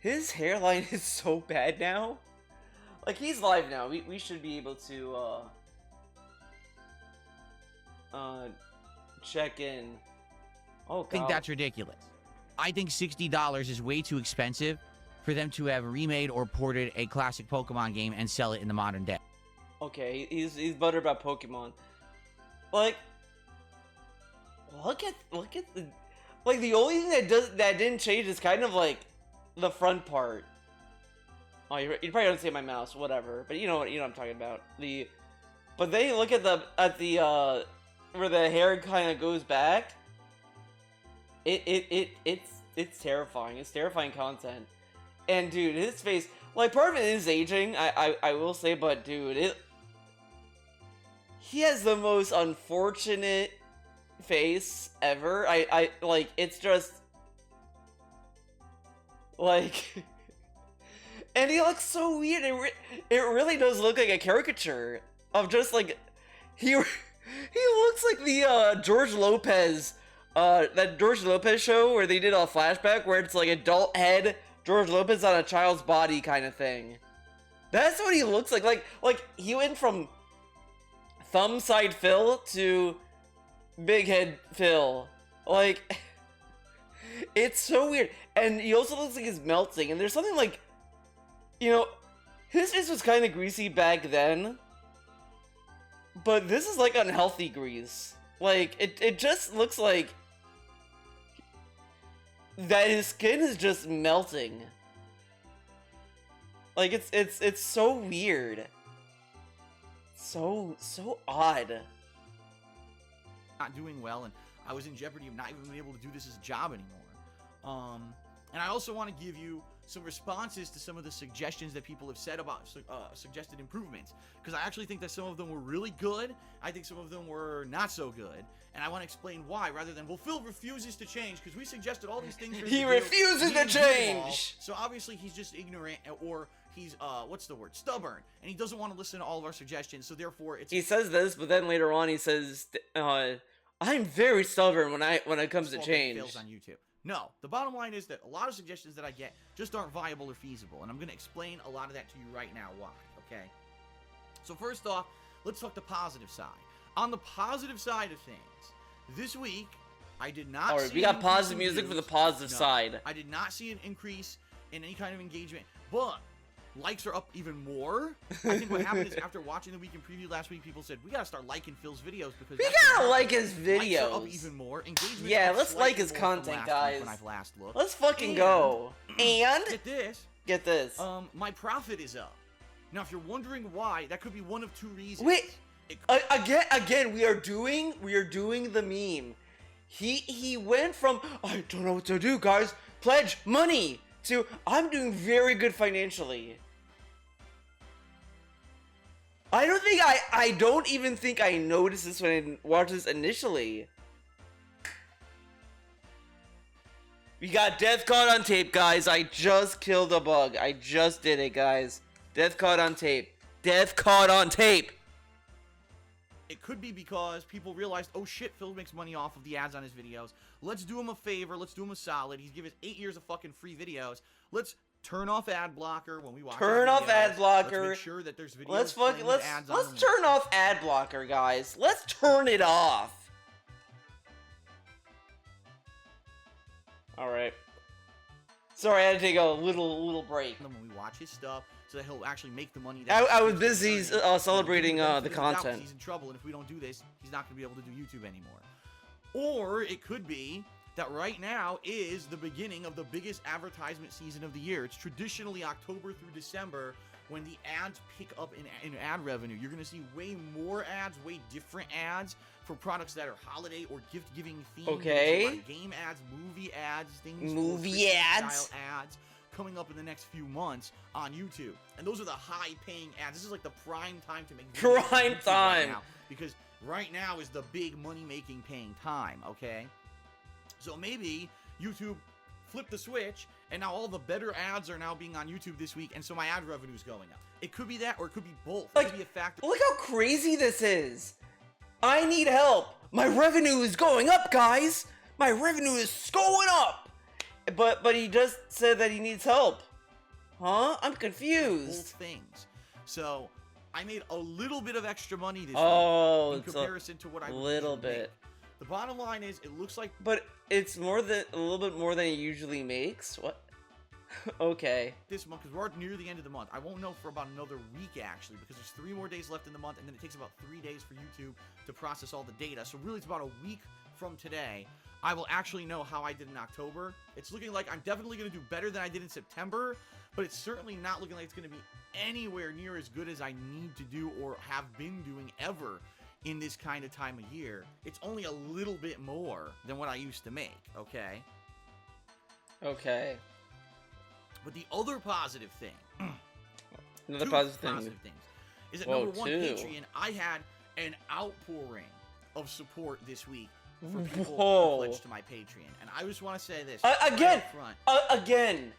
his hairline is so bad now. Like, he's live now. We should be able to check in. Oh, God. I think that's ridiculous. I think $60 is way too expensive for them to have remade or ported a classic Pokemon game and sell it in the modern day. Okay, he's buttered about Pokemon. Like, look at the, like, the only thing that didn't change is kind of like the front part. Oh, you probably don't see my mouse, whatever. But you know what I'm talking about. But then you look at the where the hair kind of goes back. It's terrifying. It's terrifying content. And dude, his face, like, part of it is aging, I will say, but dude, he has the most unfortunate face ever. I like, it's just like and he looks so weird. It really does look like a caricature of just like he looks like the George Lopez that George Lopez show where they did a flashback where it's like adult head George Lopez on a child's body kind of thing. That's what he looks like. Like he went from thumb side Phil to big head Phil. Like, it's so weird. And he also looks like he's melting. And there's something like, you know, his face was kind of greasy back then. But this is like unhealthy grease. Like, it just looks like that his skin is just melting. Like, it's so weird. So odd. Not doing well, and I was in jeopardy of not even being able to do this as a job anymore. And I also want to give you some responses to some of the suggestions that people have said about suggested improvements, because I actually think that some of them were really good. I think some of them were not so good, and I want to explain why, rather than, well, Phil refuses to change because we suggested all these things. He refuses to change. So obviously he's just ignorant, or he's what's the word, stubborn, and he doesn't want to listen to all of our suggestions. So therefore, it's he says this, but then later on he says, "I'm very stubborn when it comes to change." Fails on YouTube. No, the bottom line is that a lot of suggestions that I get just aren't viable or feasible, and I'm going to explain a lot of that to you right now why, okay? So first off, let's talk the positive side. On the positive side of things, this week, I did not Alright, see we got positive music for the positive side. I did not see an increase in any kind of engagement, but likes are up even more. I think what happened is after watching the weekend preview last week, people said, we gotta start liking Phil's videos because we gotta like his videos. Likes are up even more. Engagement, yeah, let's like his content, guys. When I've last looked. Let's fucking go. And get this. My profit is up. Now, if you're wondering why, that could be one of two reasons. Wait, again, we are doing the meme. He went from I don't know what to do, guys. Pledge money to I'm doing very good financially. I don't even think I noticed this when I watched this initially. We got death caught on tape, guys. I just killed a bug. I just did it, guys. Death caught on tape. Death caught on tape. It could be because people realized, oh shit, Phil makes money off of the ads on his videos. Let's do him a favor. Let's do him a solid. He's given us 8 years of fucking free videos. Let's turn off ad blocker when we watch. Turn off ad blocker. Let's make sure that there's videos. Let's turn off ad blocker, guys. Let's turn it off. All right. Sorry, I had to take a little break. When we watch his stuff, so that he'll actually make the money. I was busy celebrating the content. He's in trouble, and if we don't do this, he's not going to be able to do YouTube anymore. Or it could be that right now is the beginning of the biggest advertisement season of the year. It's traditionally October through December when the ads pick up in ad revenue. You're going to see way more ads, way different ads for products that are holiday or gift-giving themed. Okay. Game ads, movie ads, things. Movie ads. Style ads coming up in the next few months on YouTube. And those are the high-paying ads. This is like the prime time to make videos prime time. right now, because right now is the big money-making paying time, okay? So maybe YouTube flipped the switch, and now all the better ads are now being on YouTube this week, and so my ad revenue is going up. It could be that, or it could be both. It could be a factor. Look how crazy this is. I need help. My revenue is going up, guys. My revenue is going up. But he just said that he needs help. Huh? I'm confused. Both things. So I made a little bit of extra money this week in comparison to what I would little bit. Make. The bottom line is, it looks like. But it's a little bit more than he usually makes. What? Okay. This month, because we're near the end of the month. I won't know for about another week, actually, because there's 3 more days left in the month, and then it takes about 3 days for YouTube to process all the data. So really, it's about a week from today. I will actually know how I did in October. It's looking like I'm definitely going to do better than I did in September, but it's certainly not looking like it's going to be anywhere near as good as I need to do or have been doing ever in this kind of time of year. It's only a little bit more than what I used to make, okay? Okay. But the other positive thing, another two positive things, is that number one, Patreon, I had an outpouring of support this week for people who pledged to my Patreon. And I just want to say this. Again,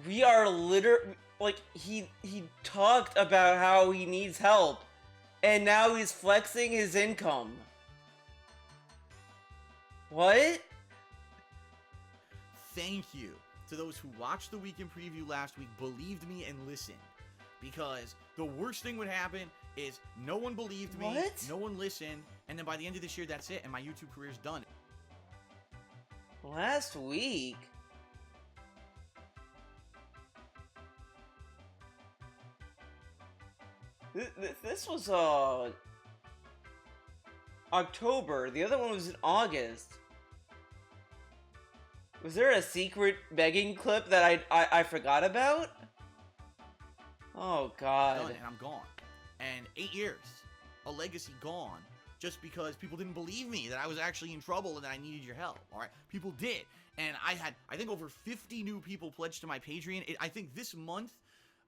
we are literally, like, he talked about how he needs help, and now he's flexing his income. What? Thank you to those who watched the weekend preview last week, believed me, and listened. Because the worst thing would happen is no one believed me, What? no one listened, and then by the end of this year, that's it, and my YouTube career's done. Last week? This was, October. The other one was in August. Was there a secret begging clip that I forgot about? Oh, God. Done, and I'm gone. And 8 years, a legacy gone, just because people didn't believe me that I was actually in trouble and that I needed your help. All right, people did, and I think over 50 new people pledged to my Patreon. I think this month,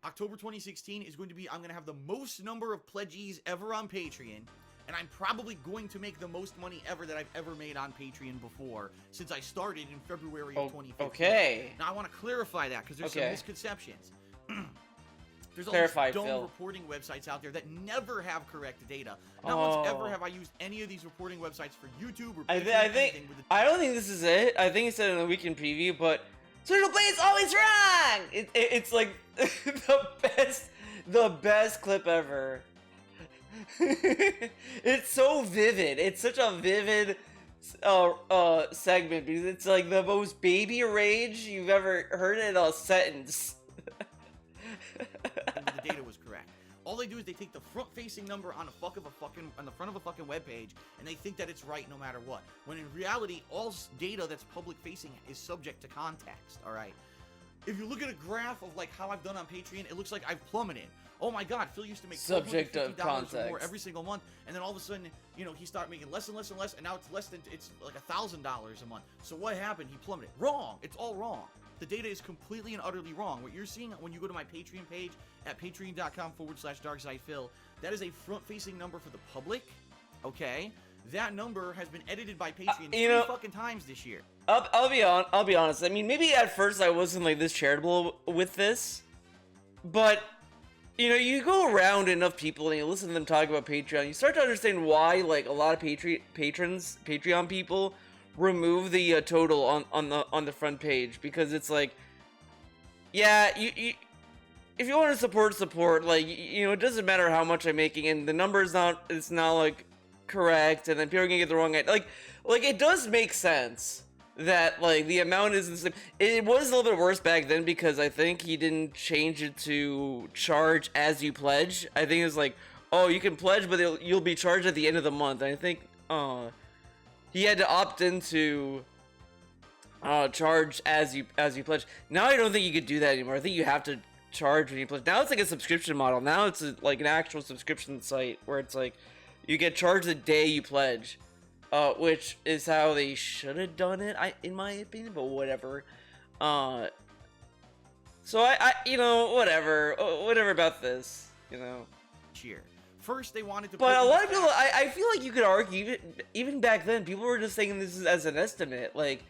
October 2016, is going to be, I'm going to have the most number of pledgees ever on Patreon, and I'm probably going to make the most money ever that I've ever made on Patreon before, since I started in February of 2015. Okay. Now I want to clarify that because there's some misconceptions. There's all Clarify, these dumb Phil. reporting websites out there that never have correct data. Not once ever have I used any of these reporting websites for YouTube or I anything think with I don't think this is it. I think he said in the weekend preview, but Social Blade's always wrong. It's like the best clip ever. It's so vivid. It's such a vivid segment because it's like the most baby rage you've ever heard in a sentence. the data was correct. All they do is they take the front-facing number on on the front of a fucking web page, and they think that it's right no matter what. When in reality, all data that's public-facing is subject to context. All right. If you look at a graph of like how I've done on Patreon, it looks like I've plummeted. Oh my God, Phil used to make Subject of $150 or more context. every single month, and then all of a sudden, you know, he started making less and less and less, and now it's like $1,000 a month. So what happened? He plummeted. Wrong. It's all wrong. The data is completely and utterly wrong. What you're seeing when you go to my Patreon page at patreon.com/DarkSidePhil, that is a front-facing number for the public, okay? That number has been edited by Patreon three fucking times this year. I'll be honest. I mean, maybe at first I wasn't like this charitable with this, but you know, you go around enough people and you listen to them talk about Patreon, you start to understand why like a lot of Patreon people remove the total on the front page, because it's like, yeah, you if you want to support, like, you know, it doesn't matter how much I'm making and the number is not like correct, and then people are gonna get the wrong like it does make sense that like the amount is the same. It was a little bit worse back then because I think he didn't change it to charge as you pledge. I think it was like, oh, you can pledge, but you'll be charged at the end of the month. And I think he had to opt into charge as you pledge. Now I don't think you could do that anymore. I think you have to charge when you pledge. Now it's like a subscription model. Now it's like an actual subscription site where it's like you get charged the day you pledge, which is how they should have done it, in my opinion. But whatever. So I you know, whatever about this, you know. Cheer. First, they wanted to. But a lot of people, I feel like you could argue, even back then, people were just saying this is as an estimate. Like,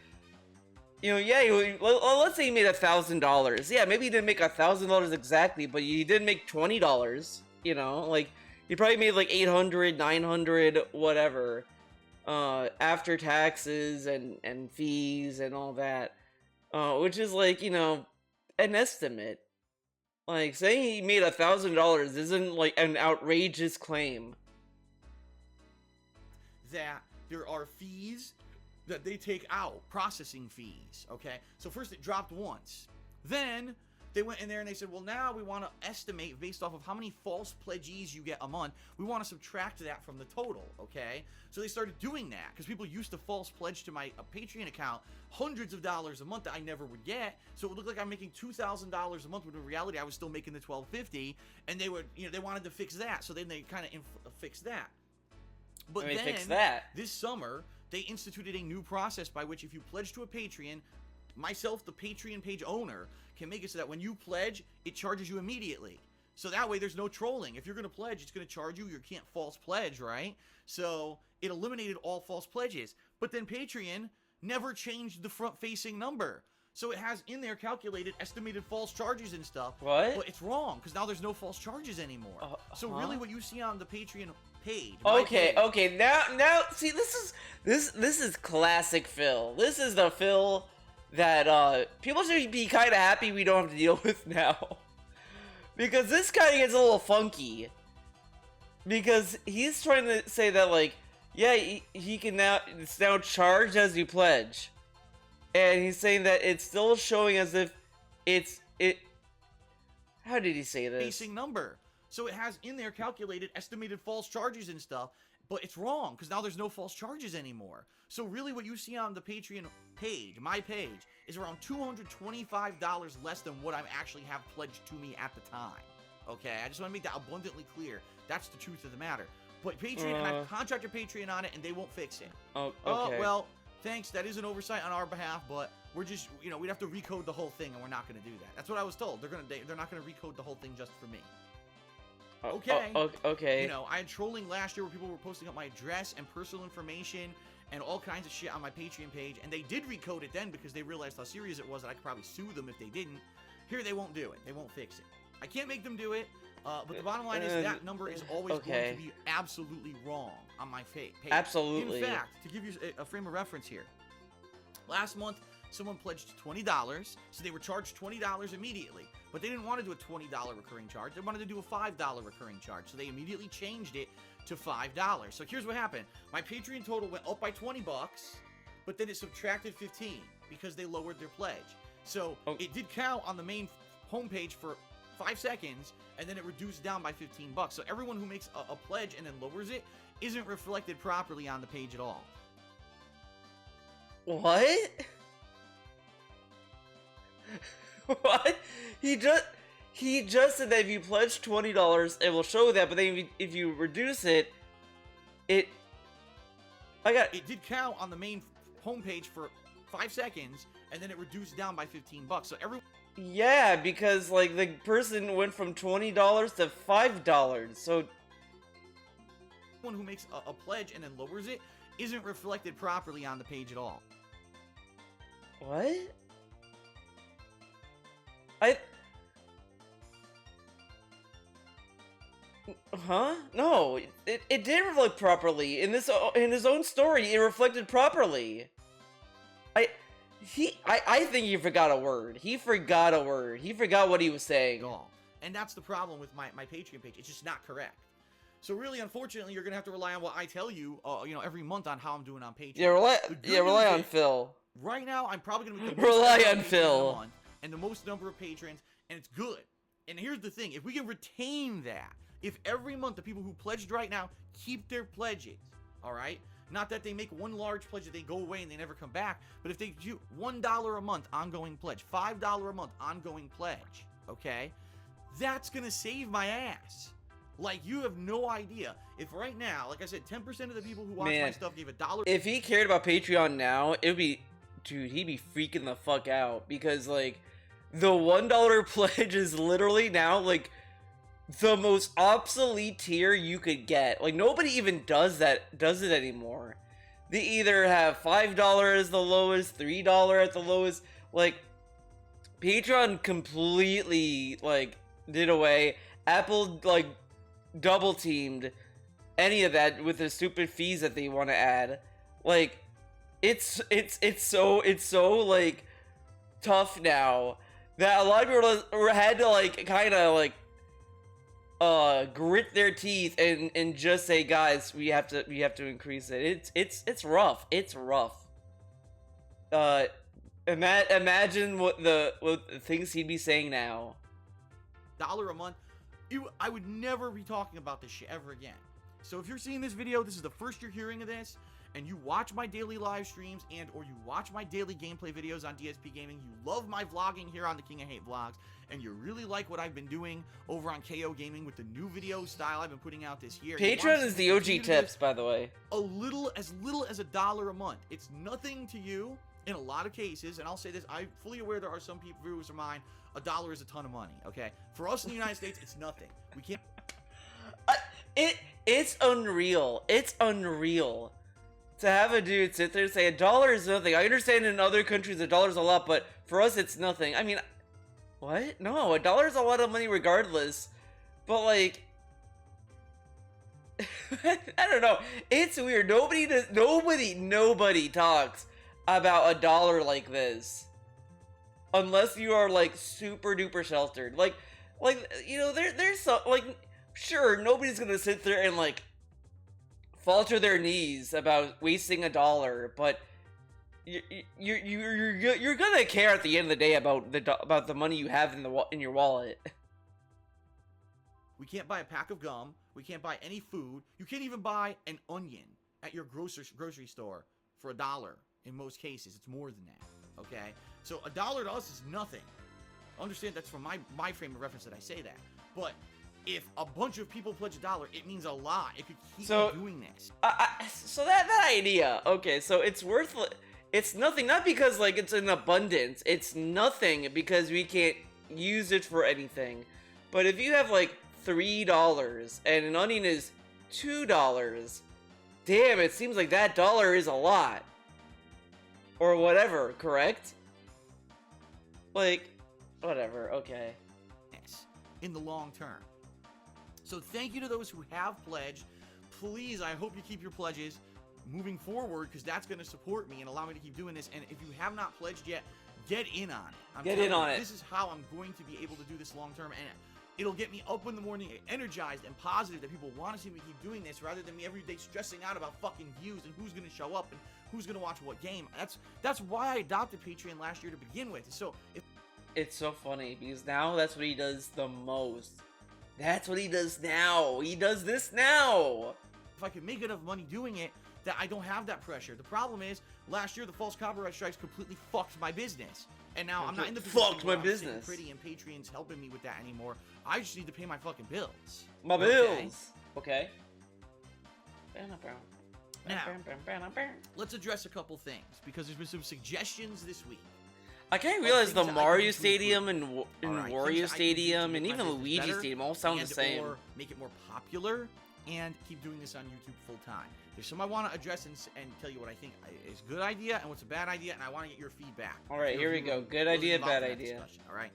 you know, yeah, let's say you made $1,000. Yeah, maybe you didn't make $1,000 exactly, but you did make $20. You know, like you probably made like 800, 900, whatever, after taxes and fees and all that, which is like, you know, an estimate. Like, saying he made $1,000 isn't like an outrageous claim. That there are fees that they take out, processing fees, okay? So first it dropped once. Then they went in there and they said, well, now we want to estimate based off of how many false pledgees you get a month. We want to subtract that from the total, okay? So they started doing that because people used to false pledge to my Patreon account hundreds of dollars a month that I never would get. So it would look like I'm making $2,000 a month, when in reality I was still making the $1,250, and they would, you know, they wanted to fix that. So then they kind of fixed that. But then fix that. This summer they instituted a new process by which if you pledge to a Patreon, myself, the Patreon page owner, can make it so that when you pledge, it charges you immediately. So that way there's no trolling. If you're going to pledge, it's going to charge you. You can't false pledge, right? So it eliminated all false pledges. But then Patreon never changed the front-facing number. So it has in there calculated estimated false charges and stuff. What? But it's wrong because now there's no false charges anymore. So really what you see on the Patreon page. My Okay, page. okay. Now, see, this is classic Phil. This is the Phil that people should be kind of happy we don't have to deal with now, because this kind of gets a little funky. Because he's trying to say that, like, yeah, he can now, it's now charged as you pledge, and he's saying that it's still showing as if it. How did he say this? Basing number. So it has in there calculated estimated false charges and stuff, but it's wrong because now there's no false charges anymore. So really what you see on the Patreon page, my page, is around $225 less than what I actually have pledged to me at the time. Okay, I just want to make that abundantly clear. That's the truth of the matter. But Patreon, and I've contracted Patreon on it, and they won't fix it. Oh, okay. Well, thanks. That is an oversight on our behalf, but we're just, we'd have to recode the whole thing, and we're not going to do that. That's what I was told. They're not going to recode the whole thing just for me. Okay. Okay. I had trolling last year where people were posting up my address and personal information and all kinds of shit on my Patreon page, and they did recode it then because they realized how serious it was that I could probably sue them if they didn't. Here, they won't do it. They won't fix it. I can't make them do it, but the bottom line is that number is always going to be absolutely wrong on my page. Absolutely. In fact, to give you a frame of reference here, last month, someone pledged $20, so they were charged $20 immediately. But they didn't want to do a $20 recurring charge. They wanted to do a $5 recurring charge, so they immediately changed it to $5. So here's what happened. My Patreon total went up by 20 bucks, but then it subtracted 15 because they lowered their pledge. So it did count on the main homepage for 5 seconds, and then it reduced down by 15 bucks. So everyone who makes a pledge and then lowers it isn't reflected properly on the page at all. What? What? He just said that if you pledge $20, it will show that, but then if you reduce it, it did count on the main homepage for 5 seconds, and then it reduced down by 15 bucks. So yeah, because like the person went from $20 to $5, so everyone who makes a pledge and then lowers it isn't reflected properly on the page at all. What? Huh? No, it did reflect properly. In his own story, it reflected properly. I think he forgot a word. He forgot a word. He forgot what he was saying. And that's the problem with my Patreon page. It's just not correct. So really, unfortunately, you're gonna have to rely on what I tell you, every month on how I'm doing on Patreon. Rely on Phil. Right now, I'm probably gonna make the rely on Phil and the most number of patrons, and it's good. And here's the thing: if we can retain that, if every month the people who pledged right now keep their pledges, all right. Not that they make one large pledge that they go away and they never come back, but if they do $1 a month ongoing pledge, $5 a month ongoing pledge, okay, that's gonna save my ass. Like, you have no idea. If right now, like I said, 10% of the people who watch my stuff gave $1. If he cared about Patreon now, it would be, dude, he'd be freaking the fuck out, because like the $1 pledge is literally now like the most obsolete tier you could get. Like, nobody even does it anymore. They either have $5 as the lowest, $3 at the lowest. Like, Patreon completely like did away. Apple like double teamed any of that with the stupid fees that they want to add. Like, it's so like tough now that a lot of people had to like kind of like grit their teeth and just say, guys, we have to increase it. It's rough. It's rough. Imagine what the things he'd be saying now. $1 a month, I would never be talking about this shit ever again. So if you're seeing this video, this is the first you're hearing of this, and you watch my daily live streams or you watch my daily gameplay videos on DSP Gaming, you love my vlogging here on the King of Hate Vlogs, and you really like what I've been doing over on KO Gaming with the new video style I've been putting out this year. Patreon is the OG tips, by the way. As little as $1 a month. It's nothing to you in a lot of cases, and I'll say this, I'm fully aware there are some people, viewers of mine, $1 is a ton of money, okay? For us in the United States, it's nothing. We can't... It's unreal. It's unreal to have a dude sit there and say $1 is nothing. I understand in other countries $1 is a lot, but for us it's nothing. I mean, what? No, $1 is a lot of money regardless. But like, I don't know. It's weird. Nobody talks about a dollar like this. Unless you are like super duper sheltered. Like there's some sure, nobody's gonna sit there and like falter their knees about wasting a dollar, but you're gonna care at the end of the day about the money you have in your wallet. We can't buy a pack of gum. We can't buy any food. You can't even buy an onion at your grocery store for $1. In most cases, it's more than that. Okay, so $1 to us is nothing. Understand that's from my frame of reference that I say that. But if a bunch of people pledge $1, it means a lot. It could keep you doing this. So that idea, okay, so it's worth. It's nothing, not because like it's in abundance. It's nothing because we can't use it for anything. But if you have like $3 and an onion is $2, damn, it seems like that dollar is a lot. Or whatever, correct? Like, whatever, okay. Yes, in the long term. So thank you to those who have pledged. Please, I hope you keep your pledges moving forward, because that's going to support me and allow me to keep doing this. And if you have not pledged yet, get in on it. Get in on it. This is how I'm going to be able to do this long term, and it'll get me up in the morning energized and positive that people want to see me keep doing this, rather than me every day stressing out about fucking views and who's going to show up and who's going to watch what game. That's why I adopted Patreon last year to begin with. So it's so funny because now that's what he does the most. That's what he does now. He does this now. If I can make enough money doing it, that I don't have that pressure. The problem is, last year the false copyright strikes completely fucked my business, and now I'm not in the position fucked my where I'm business. sitting pretty and Patreon's helping me with that anymore. I just need to pay my fucking bills. My bills. Okay. Now, let's address a couple things, because there's been some suggestions this week. I can't realize the things that I Mario can Stadium and Alright, Wario things I can do to Stadium make and my even business Luigi better Stadium all sound the same. Or make it more popular and keep doing this on YouTube full time. There's some I want to address and tell you what I think is a good idea and what's a bad idea, and I want to get your feedback. All right, here we go. Good idea, bad idea. All right.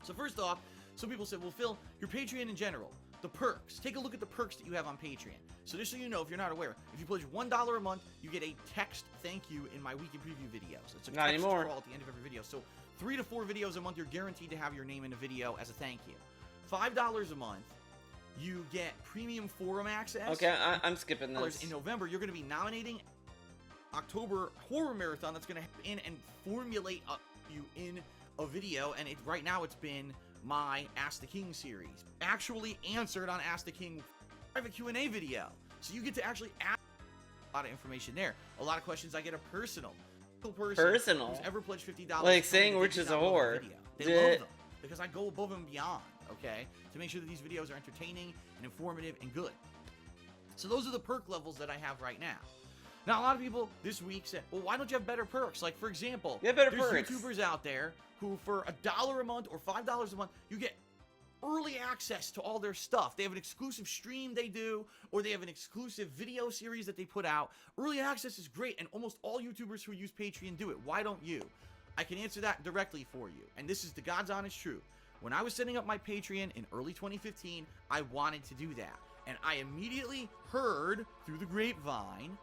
So first off, some people said, well, Phil, your Patreon in general, the perks. Take a look at the perks that you have on Patreon. So just so you know, if you're not aware, if you pledge $1 a month, you get a text thank you in my weekly preview videos. It's a Not text anymore. crawl at the end of every video. So 3 to 4 videos a month, you're guaranteed to have your name in a video as a thank you. $5 a month, you get premium forum access. Okay, I'm skipping this. In November, you're going to be nominating October Horror Marathon that's going to happen and formulate you in a video. And right now it's been my Ask the King series. Actually answered on Ask the King private Q&A video. So you get to actually ask a lot of information there. A lot of questions I get are personal. Personal? Who's ever pledged $50. Like saying which is a whore. They love them because I go above and beyond, okay, to make sure that these videos are entertaining and informative and good. So those are the perk levels that I have right now. Now, a lot of people this week said, well, why don't you have better perks? Like, for example, Yeah, better there's perks. YouTubers out there who, for $1 a month or $5 a month, you get early access to all their stuff. They have an exclusive stream they do, or they have an exclusive video series that they put out. Early access is great, and almost all YouTubers who use Patreon do it. Why don't you? I can answer that directly for you, and this is the God's honest truth. When I was setting up my Patreon in early 2015, I wanted to do that, and I immediately heard through the grapevine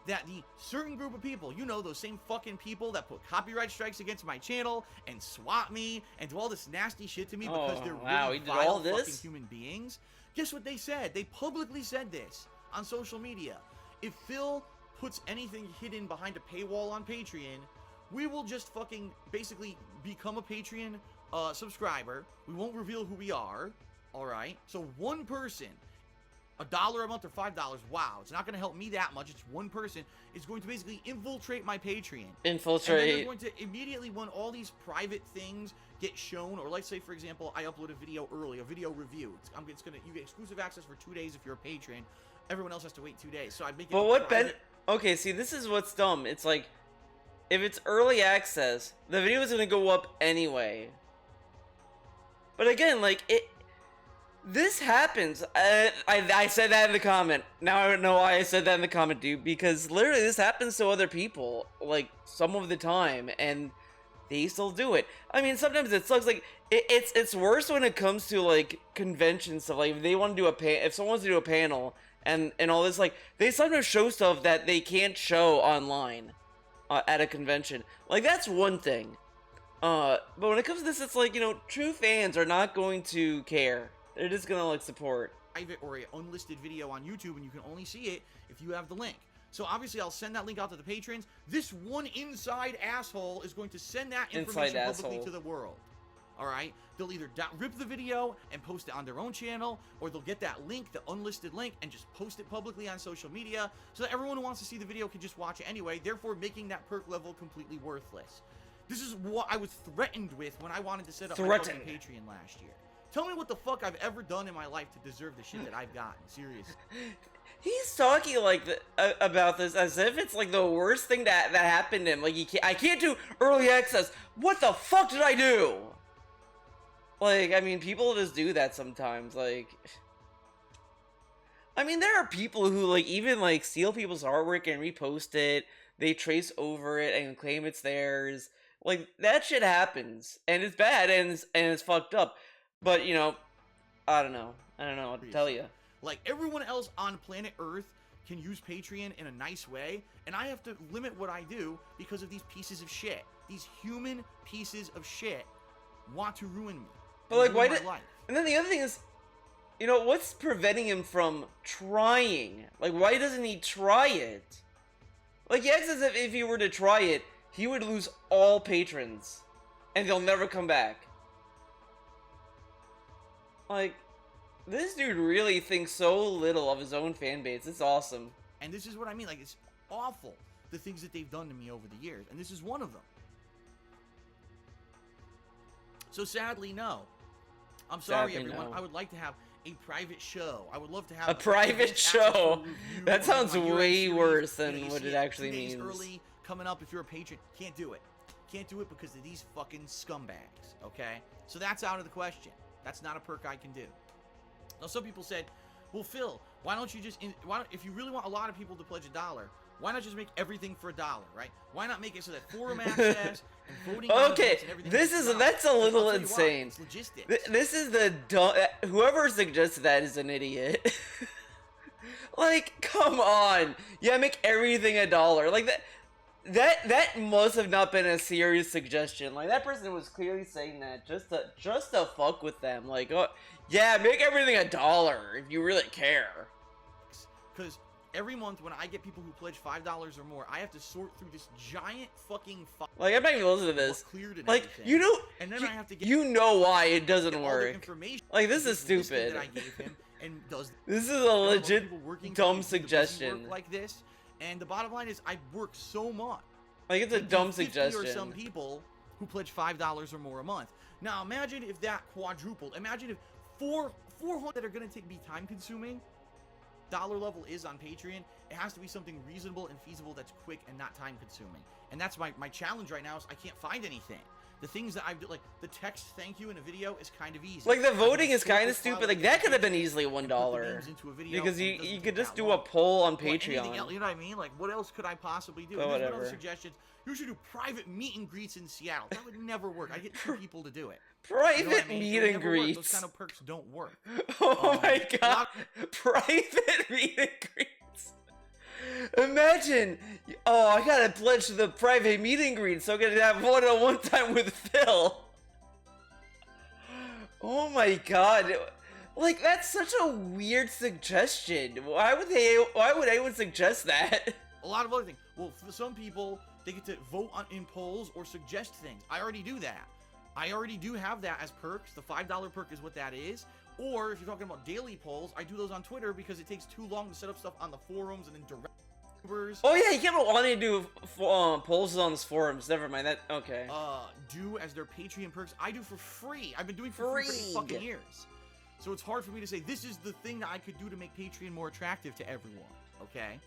that the certain group of people, you know, those same fucking people that put copyright strikes against my channel and swat me and do all this nasty shit to me because they're wow, really he did vile all this? fucking human beings. Guess what they said? They publicly said this on social media. If Phil puts anything hidden behind a paywall on Patreon, we will just fucking basically become a Patreon subscriber. We won't reveal who we are. All right. So one person, $1 a month or $5, wow, it's not going to help me that much. It's one person. It's going to basically infiltrate my Patreon. And then they're going to immediately, when all these private things get shown, or let's say, for example, I upload a video early, a video review. You get exclusive access for 2 days if you're a patron. Everyone else has to wait 2 days. So I make it. But what okay, see, this is what's dumb. It's like, if it's early access, the video is gonna go up anyway. But again, like this happens. I said that in the comment. Now I don't know why I said that in the comment, dude. Because literally, this happens to other people, like some of the time, and they still do it. I mean, sometimes it sucks. Like it's worse when it comes to like convention stuff. Like if they want to do if someone wants to do a panel and all this. Like, they sometimes show stuff that they can't show online at a convention. Like, that's one thing. But when it comes to this, it's like, you know, true fans are not going to care. They're just gonna, like, support. Private or a unlisted video on YouTube, and you can only see it if you have the link. So obviously I'll send that link out to the patrons. This one inside asshole is going to send that information publicly to the world. Alright? They'll either rip the video and post it on their own channel, or they'll get that link, the unlisted link, and just post it publicly on social media, so that everyone who wants to see the video can just watch it anyway, therefore making that perk level completely worthless. This is what I was threatened with when I wanted to set up my fucking Patreon last year. Tell me what the fuck I've ever done in my life to deserve the shit that I've gotten. Seriously. He's talking like about this as if it's like the worst thing that happened to him. Like, I can't do early access. What the fuck did I do? Like, I mean, people just do that sometimes. Like, I mean, there are people who like even like steal people's artwork and repost it. They trace over it and claim it's theirs. Like, that shit happens, and it's bad, and it's fucked up. But, you know, I don't know what to tell you. Like, everyone else on planet Earth can use Patreon in a nice way, and I have to limit what I do because of these pieces of shit. These human pieces of shit want to ruin me. But, like, why did... And then the other thing is, you know, what's preventing him from trying? Like, why doesn't he try it? Like, he acts as if he were to try it, he would lose all patrons, and they'll never come back. Like, this dude really thinks so little of his own fan base. It's awesome. And this is what I mean. Like, it's awful, the things that they've done to me over the years. And this is one of them. So sadly, no. I'm sorry, everyone. No. I would like to have a private show. I would love to have a private show. That sounds way worse than what it actually means. Early, coming up if you're a patron. Can't do it. Can't do it because of these fucking scumbags, okay? So that's out of the question. That's not a perk I can do. Now, some people said, well, Phil, why don't you just, if you really want a lot of people to pledge $1, why not just make everything for $1, right? Why not make it so that forum access and voting okay, that's a little insane. It's logistics. This is the whoever suggested that is an idiot. Like, come on. Yeah, make everything $1. Like, that must have not been a serious suggestion. Like, that person was clearly saying that just to fuck with them. Like, oh, yeah, make everything $1 if you really care. Because every month when I get people who pledge $5 or more, I have to sort through this giant fucking file. Like, I'm not even listening to this. Like, everything. you know, and then I have to get you know why it doesn't work. Like, this is stupid. That I gave him and does this is a legit dumb suggestion. Like this. And the bottom line is, I work so much. Like, it's a dumb suggestion. There are some people who pledge $5 or more a month. Now, imagine if that quadrupled. Imagine if 400 that are going to be time-consuming. Dollar level is on Patreon. It has to be something reasonable and feasible that's quick and not time-consuming. And that's my challenge right now is I can't find anything. The things that I've done, like the text thank you in a video is kind of easy. Like, the voting is kind of stupid. Like, that could have been easily $1. Because you could just do a poll on Patreon. Else, you know what I mean? Like, what else could I possibly do? But whatever. Other suggestions. You should do private meet and greets in Seattle. That would never work. I get 2 people to do it. Private meet and greets. Those kind of perks don't work. Oh my god. Private meet and greets. Imagine, oh, I gotta pledge to the private meet and greet, so I'm gonna have one-on-one time with Phil. Oh my god. Like, that's such a weird suggestion. Why would anyone suggest that? A lot of other things. Well, for some people, they get to vote in polls or suggest things. I already do that. I already do have that as perks. The $5 perk is what that is. Or if you're talking about daily polls, I do those on Twitter because it takes too long to set up stuff on the forums and then direct. Oh yeah, you kept wanting to do polls on these forums. Never mind that. Okay. Do as their Patreon perks. I do for free. I've been doing for free for fucking years. So it's hard for me to say this is the thing that I could do to make Patreon more attractive to everyone. Okay.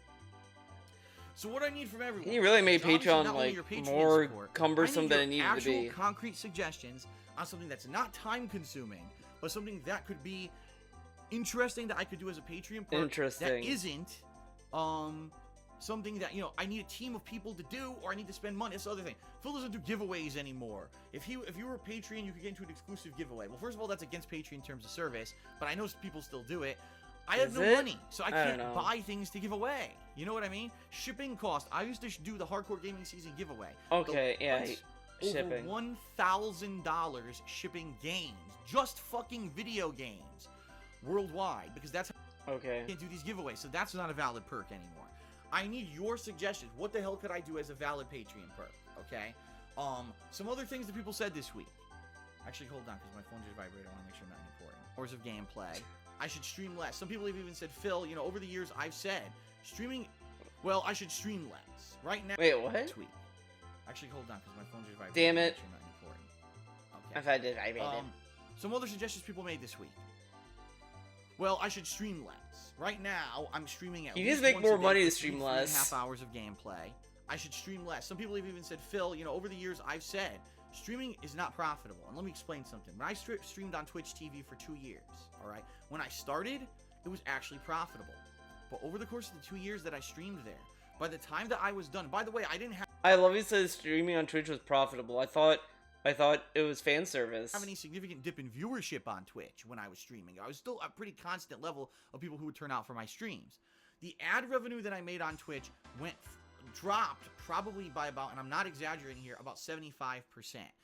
So what I need from everyone. He really made Patreon like more cumbersome than it needed to be. Actual concrete suggestions on something that's not time consuming, but something that could be interesting that I could do as a Patreon perk. Interesting. That isn't something that, you know, I need a team of people to do, or I need to spend money. That's the other thing. Phil doesn't do giveaways anymore. If you were a Patreon, you could get into an exclusive giveaway. Well, first of all, that's against Patreon terms of service, but I know people still do it. I have Is no it? money, so I I don't can't know. buy things to give away. You know what I mean? Shipping cost. I used to do the Hardcore Gaming Season giveaway. Okay, yeah, It's shipping. over $1,000 shipping games, just fucking video games, worldwide, because that's how Okay. I can't do these giveaways. So that's not a valid perk anymore. I need your suggestions. What the hell could I do as a valid Patreon perk? Okay. Some other things that people said this week. Actually, hold on, because my phone just vibrated. I want to make sure I'm not recording. Hours of gameplay. I should stream less. Some people have even said, Phil, you know, over the years I've said streaming. Well, I should stream less. Right now. Wait, what? Tweet. Actually, hold on, because my phone just vibrated. Damn I it. wanna make sure I'm not recording. If I did, I made it. Some other suggestions people made this week. Well, I should stream less. Right now, I'm streaming at You least just make once more a day money for to stream 3.5 less. hours of gameplay. I should stream less. Some people have even said, Phil, you know, over the years I've said streaming is not profitable. And let me explain something. When I streamed on Twitch TV for 2 years, all right, when I started, it was actually profitable. But over the course of the 2 years that I streamed there, by the time that I was done, by the way, I didn't I love you said streaming on Twitch was profitable. I thought it was fan service. have any significant dip in viewership on Twitch when I was streaming. I was still a pretty constant level of people who would turn out for my streams. The ad revenue that I made on Twitch dropped probably by about, and I'm not exaggerating here, about 75%.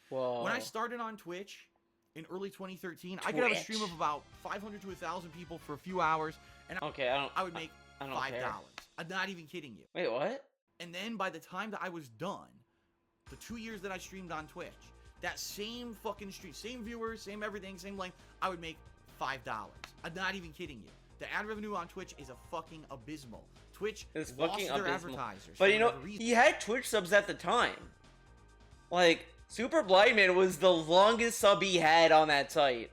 Whoa. When I started on Twitch in early 2013, I could have a stream of about 500 to 1,000 people for a few hours, and Okay, I would make I don't $5. care. I'm not even kidding you. Wait, what? And then by the time that I was done, the 2 years that I streamed on Twitch, that same fucking stream, same viewers, same everything, same length, I would make $5. I'm not even kidding you. The ad revenue on Twitch is a fucking abysmal. Twitch It's lost fucking their abysmal. advertisers. But for you know, whatever reason. he had Twitch subs at the time. Like, Super Blind Man was the longest sub he had on that site.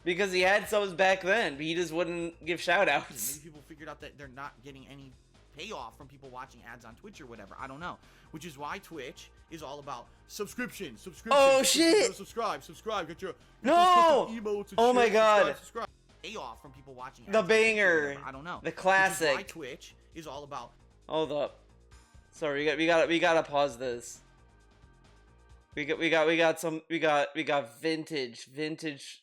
Because he had subs back then, but he just wouldn't give shoutouts. Maybe people figured out that they're not getting any payoff from people watching ads on Twitch or whatever. I don't know. Which is why Twitch is all about subscription. Oh, shit! Subscribe. Get your No! those emotes and Oh shit. my God. Subscribe. Payoff from people watching ads The on Twitch or banger. whatever. I don't know. The Which is why classic. Twitch is all about Hold up. Sorry, we gotta pause this. We got vintage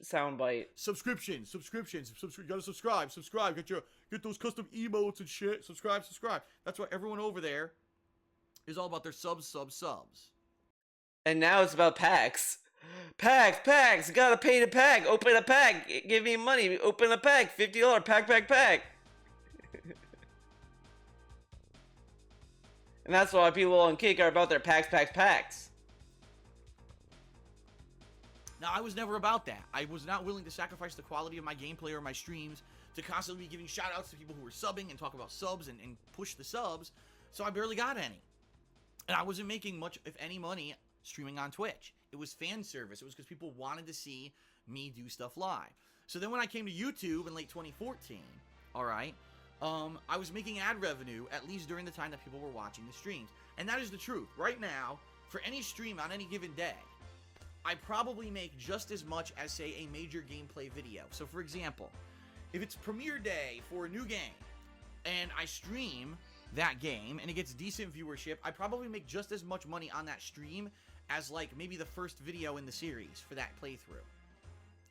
soundbite. subscriptions. You gotta subscribe. Get those custom emotes and shit. Subscribe. That's why everyone over there is all about their subs. And now it's about packs. Packs, gotta pay the pack. Open a pack. Give me money. Open a pack. $50 pack. And that's why people on Kick are about their packs. Now, I was never about that. I was not willing to sacrifice the quality of my gameplay or my streams to constantly be giving shout-outs to people who were subbing and talk about subs and push the subs, so I barely got any. And I wasn't making much, if any, money streaming on Twitch. It was fan service. It was because people wanted to see me do stuff live. So then when I came to YouTube in late 2014, alright, I was making ad revenue at least during the time that people were watching the streams. And that is the truth. Right now, for any stream on any given day, I probably make just as much as, say, a major gameplay video. So, for example, if it's premiere day for a new game, and I stream that game, and it gets decent viewership, I probably make just as much money on that stream as, like, maybe the first video in the series for that playthrough.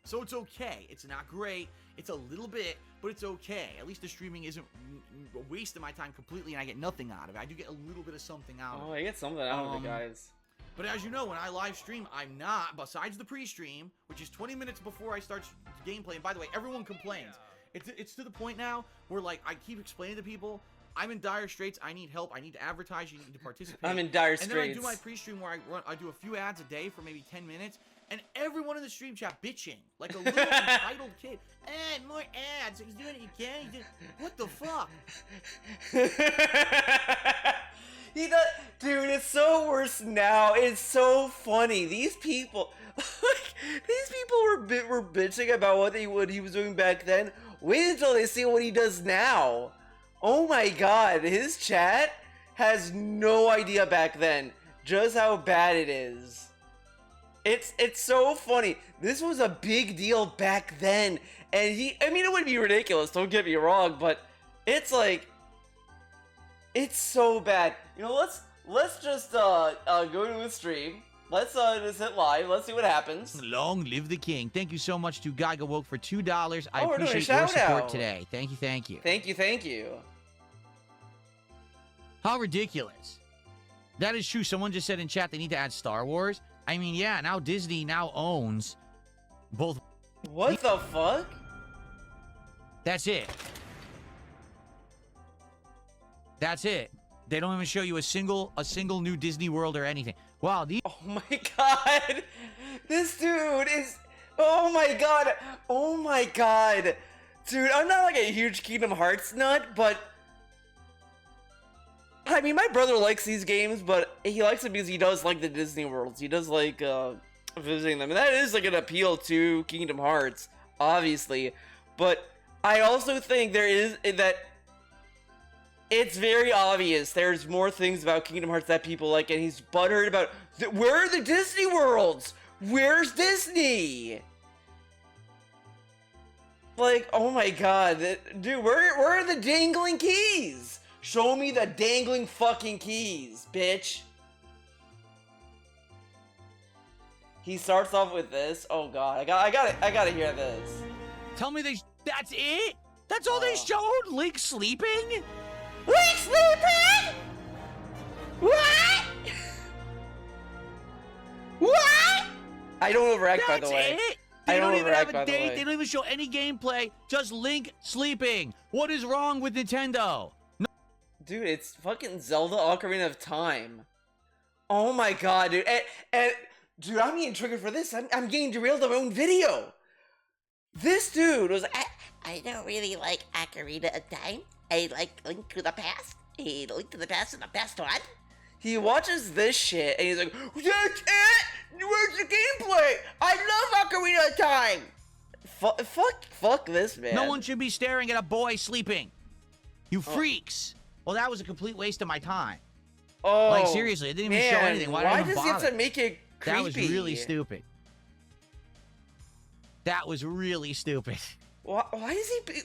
So it's okay. It's not great. It's a little bit, but it's okay. At least the streaming isn't a waste of my time completely, and I get nothing out of it. I do get a little bit of something out of it. Oh, I get something out of it, guys. But as you know, when I live stream, I'm not, besides the pre-stream, which is 20 minutes before I start gameplay. And by the way, everyone complains. It's to the point now where, like, I keep explaining to people, I'm in dire straits. I need help. I need to advertise. You need to participate. I'm in dire And then I straits. do my pre-stream where I do a few ads a day for maybe 10 minutes. And everyone in the stream chat bitching like a little entitled kid. More ads. He's doing it again. What the fuck? He does, dude. It's so worse now. It's so funny. These people, were bitching about what he was doing back then. Wait until they see what he does now. Oh my god, his chat has no idea back then just how bad it is. It's so funny. This was a big deal back then, and I mean, it would be ridiculous. Don't get me wrong, but it's like. It's so bad. You know, let's just go to a stream. Let's just hit live. Let's see what happens. Long live the king. Thank you so much to Geiga Woke for $2. I Oh, we're doing a appreciate your support shout-out. today. Thank you, thank you. Thank you, thank you. How ridiculous. That is true. Someone just said in chat they need to add Star Wars. I mean, yeah, now Disney now owns both. What the fuck? That's it. That's it. They don't even show you a single new Disney World or anything. Wow, these Oh my god. This dude is... Oh my god. Oh my god. Dude, I'm not like a huge Kingdom Hearts nut, but... I mean, my brother likes these games, but he likes them because he does like the Disney worlds. He does like visiting them. And that is like an appeal to Kingdom Hearts, obviously. But I also think there is that it's very obvious there's more things about Kingdom Hearts that people like, and he's butthurt about where are the Disney worlds? Where's Disney? Like, oh my god, dude, where are the dangling keys? Show me the dangling fucking keys, bitch. He starts off with this. Oh god, I gotta hear this. tell me that's it? That's all they showed? Link sleeping? Link sleeping? What? What? I don't overreact, by the That's way. it? I They don't don't even overreact, have by a the date. way. They don't even show any gameplay. Just Link sleeping. What is wrong with Nintendo? Dude, it's fucking Zelda Ocarina of Time. Oh my god, dude. And dude, I'm getting triggered for this. I'm getting derailed on my own video. This dude was... I don't really like Ocarina of Time. I like Link to the Past. Hey, Link to the Past is the best one. He watches this shit and he's like, that's it? Where's the gameplay? I love Ocarina of Time. Fuck this, man. No one should be staring at a boy sleeping. You freaks. Well, that was a complete waste of my time. Oh, Like, seriously, it didn't even show man, anything. Why did I Why even does he have bother? to make it creepy? That was really stupid. That was really stupid. Why does he be,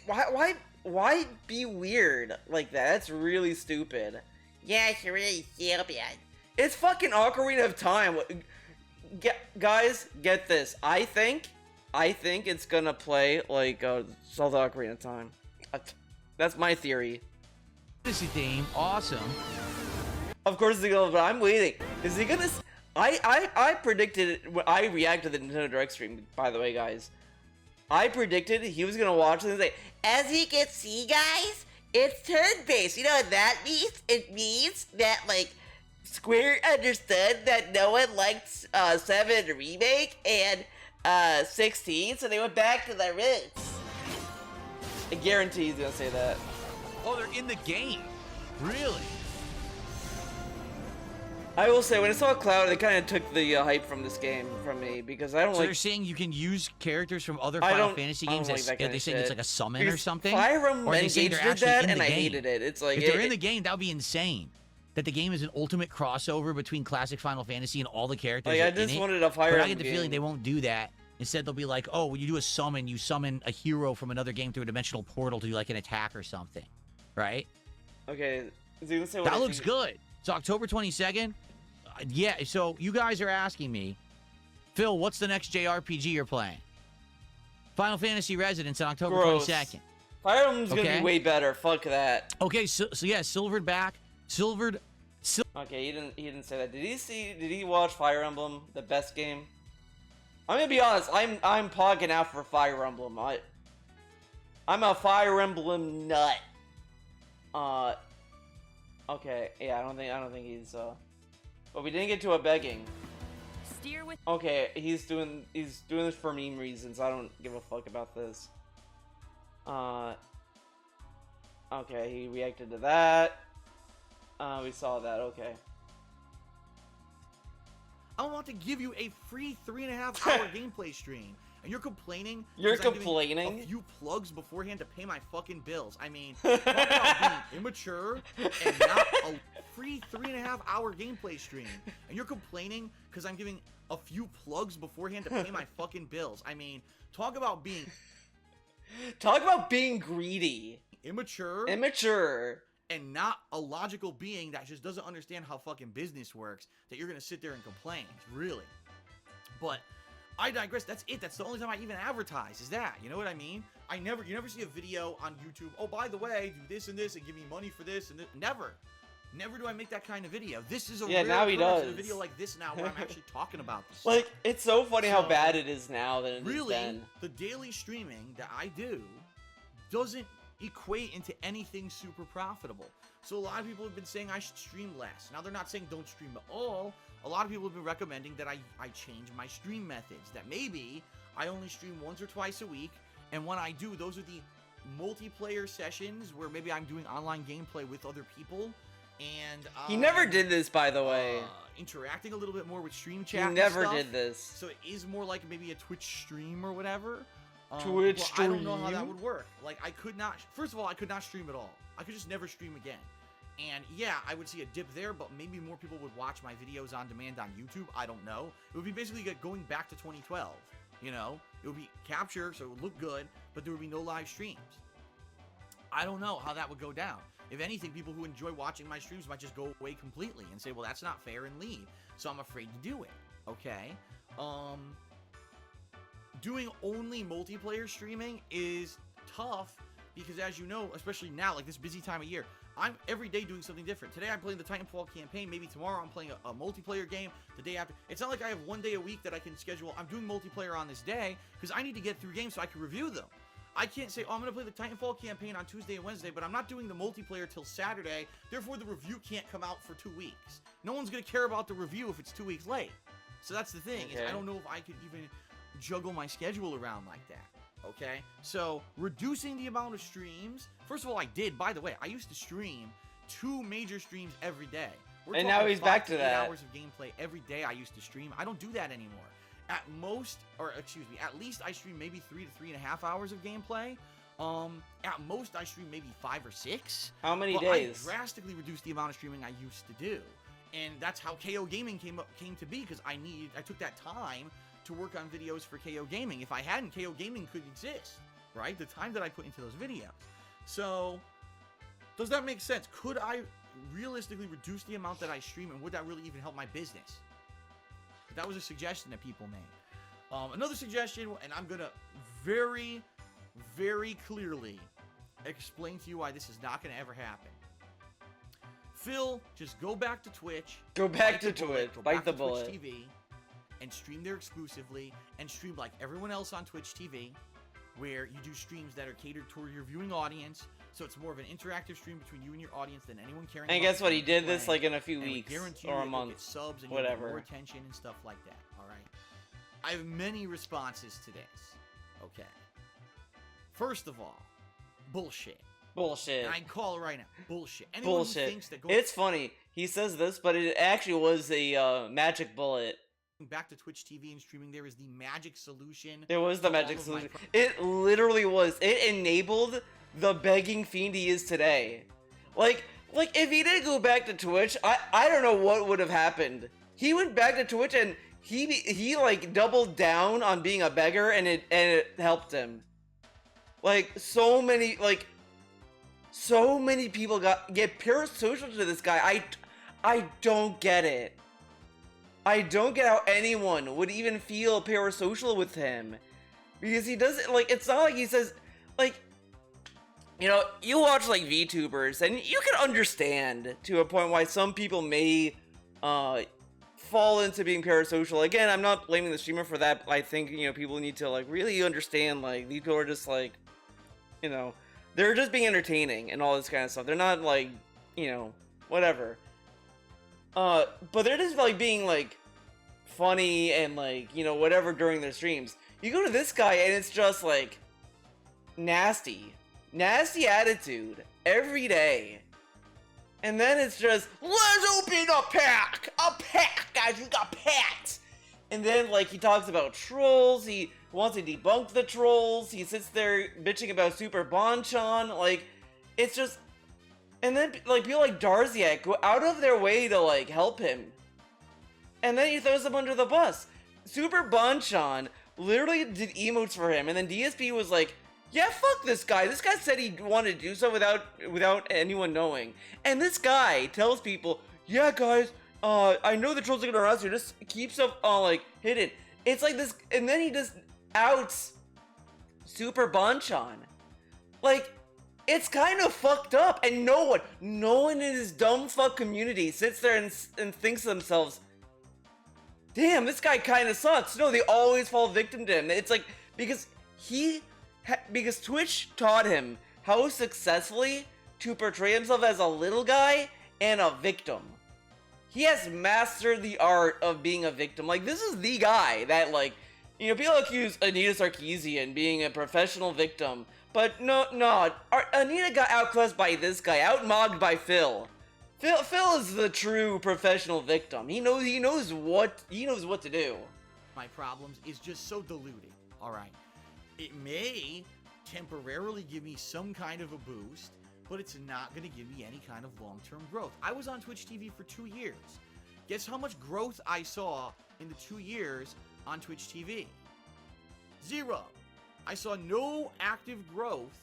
why be weird like that? That's really stupid. Yeah, it's really stupid. It's fucking Ocarina of Time. Guys, get this. I think it's gonna play like Zelda Ocarina of Time. That's my theory. Fantasy theme, awesome. Of course he's gonna, but I'm waiting. Is he gonna? I predicted it when I reacted to the Nintendo Direct stream. By the way, guys, I predicted he was gonna watch it and say, As you can see, guys, it's turn-based. You know what that means? It means that, like, Square understood that no one liked 7 Remake and 16, so they went back to their roots. I guarantee he's gonna say that. Oh, they're in the game. Really? I will say, when I saw Cloud, it kind of took the hype from this game from me because I don't So they're like. saying you can use characters from other I Final don't- Fantasy I don't games. like that kind They of saying it's shit. like a summon or Because something. Fire Emblem Or are they saying Engage they're did actually that, in and the I game? hated it. It's like If they're in the game, that would be insane. That the game is an ultimate crossover between classic Final Fantasy and all the characters Like, are I in just it. wanted a Fire But I Emblem get the feeling game. they won't do that. Instead, they'll be like, oh, when you do a summon, you summon a hero from another game through a dimensional portal to do like an attack or something, right? Okay, is he gonna say what I That looks think- good. It's October 22nd. Yeah, so you guys are asking me, Phil, what's the next JRPG you're playing? Final Fantasy Residence on October Gross. 22nd. Fire Emblem's gonna Okay. be way better. Fuck that. Okay, so yeah, Silvered back. Okay, he didn't say that. Did he watch Fire Emblem, the best game? I'm gonna be honest. I'm pogging out for Fire Emblem. I'm a Fire Emblem nut. Okay, yeah, I don't think he's but we didn't get to a begging. Steer with Okay, he's doing this for meme reasons. I don't give a fuck about this. Okay, he reacted to that. We saw that. Okay. I want to give you a free 3.5-hour gameplay stream, and you're complaining. You're 'cause I'm giving complaining? a few plugs beforehand to pay my fucking bills. I mean, talk about being immature and not a free 3.5-hour gameplay stream, and you're complaining because I'm giving a few plugs beforehand to pay my fucking bills. I mean, talk about being Talk about being greedy. immature. Immature. and not a logical being that just doesn't understand how fucking business works, that you're gonna sit there and complain, really. But I digress. That's it. That's the only time I even advertise, is that. You know what I mean? You never see a video on YouTube, oh, by the way, do this and this and give me money for this and this. Never. Never do I make that kind of video. This is a rare now he occurrence in does. a video like this now where I'm actually talking about this. Like, it's so funny how So, bad it is now than it is really, then. the daily streaming that I do doesn't equate into anything super profitable. So a lot of people have been saying I should stream less. Now, they're not saying don't stream at all. A lot of people have been recommending that I change my stream methods, that maybe I only stream once or twice a week, and when I do, those are the multiplayer sessions where maybe I'm doing online gameplay with other people, and He never did this, by the way. interacting a little bit more with stream He chat. never and stuff. did this. So it is more like maybe a Twitch stream or whatever. Twitch but I don't know how that stream? would work. Like, I could not. First of all, I could not stream at all. I could just never stream again. And yeah, I would see a dip there, but maybe more people would watch my videos on demand on YouTube. I don't know. It would be basically going back to 2012. You know, it would be capture, so it would look good, but there would be no live streams. I don't know how that would go down. If anything, people who enjoy watching my streams might just go away completely and say, well, that's not fair, and leave. So I'm afraid to do it. Okay. Doing only multiplayer streaming is tough because, as you know, especially now, like this busy time of year, I'm every day doing something different. Today I'm playing the Titanfall campaign. Maybe tomorrow I'm playing a multiplayer game. The day after, it's not like I have one day a week that I can schedule. I'm doing multiplayer on this day because I need to get through games so I can review them. I can't say, oh, I'm going to play the Titanfall campaign on Tuesday and Wednesday, but I'm not doing the multiplayer till Saturday. Therefore, the review can't come out for 2 weeks. No one's going to care about the review if it's 2 weeks late. So that's the thing. Is I don't know if I could even juggle my schedule around like that. Okay? So, reducing the amount of streams. First of all, I did. By the way, I used to stream 2 major streams every day. We're And talking now he's 5 back to to 8 that. hours of gameplay every day I used to stream. I don't do that anymore. At most, or excuse me, at least I stream maybe 3 to 3.5 hours of gameplay. At most I stream maybe 5 or 6. How many But days? I drastically reduced the amount of streaming I used to do. And that's how KO Gaming came to be, because I took that time to work on videos for KO Gaming. If I hadn't, KO Gaming couldn't exist, right? The time that I put into those videos. So, does that make sense? Could I realistically reduce the amount that I stream, and would that really even help my business? That was a suggestion that people made. Another suggestion, and I'm gonna very, very clearly explain to you why this is not gonna ever happen. Phil, just go back to Twitch. Go back bite to the bullet, Twitch. go Bite back the to bullet. Twitch TV, and stream there exclusively, and stream like everyone else on Twitch TV, where you do streams that are catered toward your viewing audience. So it's more of an interactive stream between you and your audience than anyone caring. And about guess what? He what did you're this playing. like in a few And we weeks guarantee or you a that you'll get month. subs and you'll get Whatever. more attention and stuff like that. All right. I have many responses to this. Okay. First of all, bullshit. Bullshit. And I can call it right now. Bullshit. Anyone who Bullshit. thinks that going It's funny. He says this, but it actually was a magic bullet. back to Twitch TV and streaming there is the magic solution. It was the to all magic of my solution. It literally was. It enabled the begging fiend he is today. Like if he didn't go back to Twitch, I don't know what would have happened. He went back to Twitch and he like doubled down on being a beggar, and it helped him. Like so many people get parasocial to this guy. I don't get it. I don't get how anyone would even feel parasocial with him, because he doesn't, like, it's not like he says, like, you know, you watch like VTubers and you can understand to a point why some people may fall into being parasocial. Again, I'm not blaming the streamer for that. I think, you know, people need to like really understand, like, these people are just like, you know, they're just being entertaining and all this kind of stuff. They're not like, you know, whatever. But they're just like being like funny and like, you know, whatever during their streams. You go to this guy and it's just like nasty attitude every day. And then it's just, let's open a pack, guys, we got packs. And then like he talks about trolls, he wants to debunk the trolls, he sits there bitching about Super Bonchon, like, it's just, and then like people like Darziak go out of their way to like help him. And then he throws them under the bus. Super Bonchon literally did emotes for him, and then DSP was like, Yeah, fuck this guy. This guy said he wanted to do so without anyone knowing. And this guy tells people, yeah, guys, I know the trolls are gonna harass you. Just keep stuff like hidden. It's like this, and then he just outs Super Bonchon. Like, it's kind of fucked up, and no one in his dumb fuck community sits there and thinks to themselves, damn, this guy kind of sucks. No, they always fall victim to him. It's like, because because Twitch taught him how successfully to portray himself as a little guy and a victim. He has mastered the art of being a victim. Like, this is the guy that, like, you know, people accuse Anita Sarkeesian being a professional victim, but no, Anita got outclassed by this guy, outmogged by Phil. Phil is the true professional victim. He knows what to do. My problems is just so diluted. All right, it may temporarily give me some kind of a boost, but it's not going to give me any kind of long-term growth. I was on Twitch TV for 2 years. Guess how much growth I saw in the 2 years on Twitch TV? 0. I saw no active growth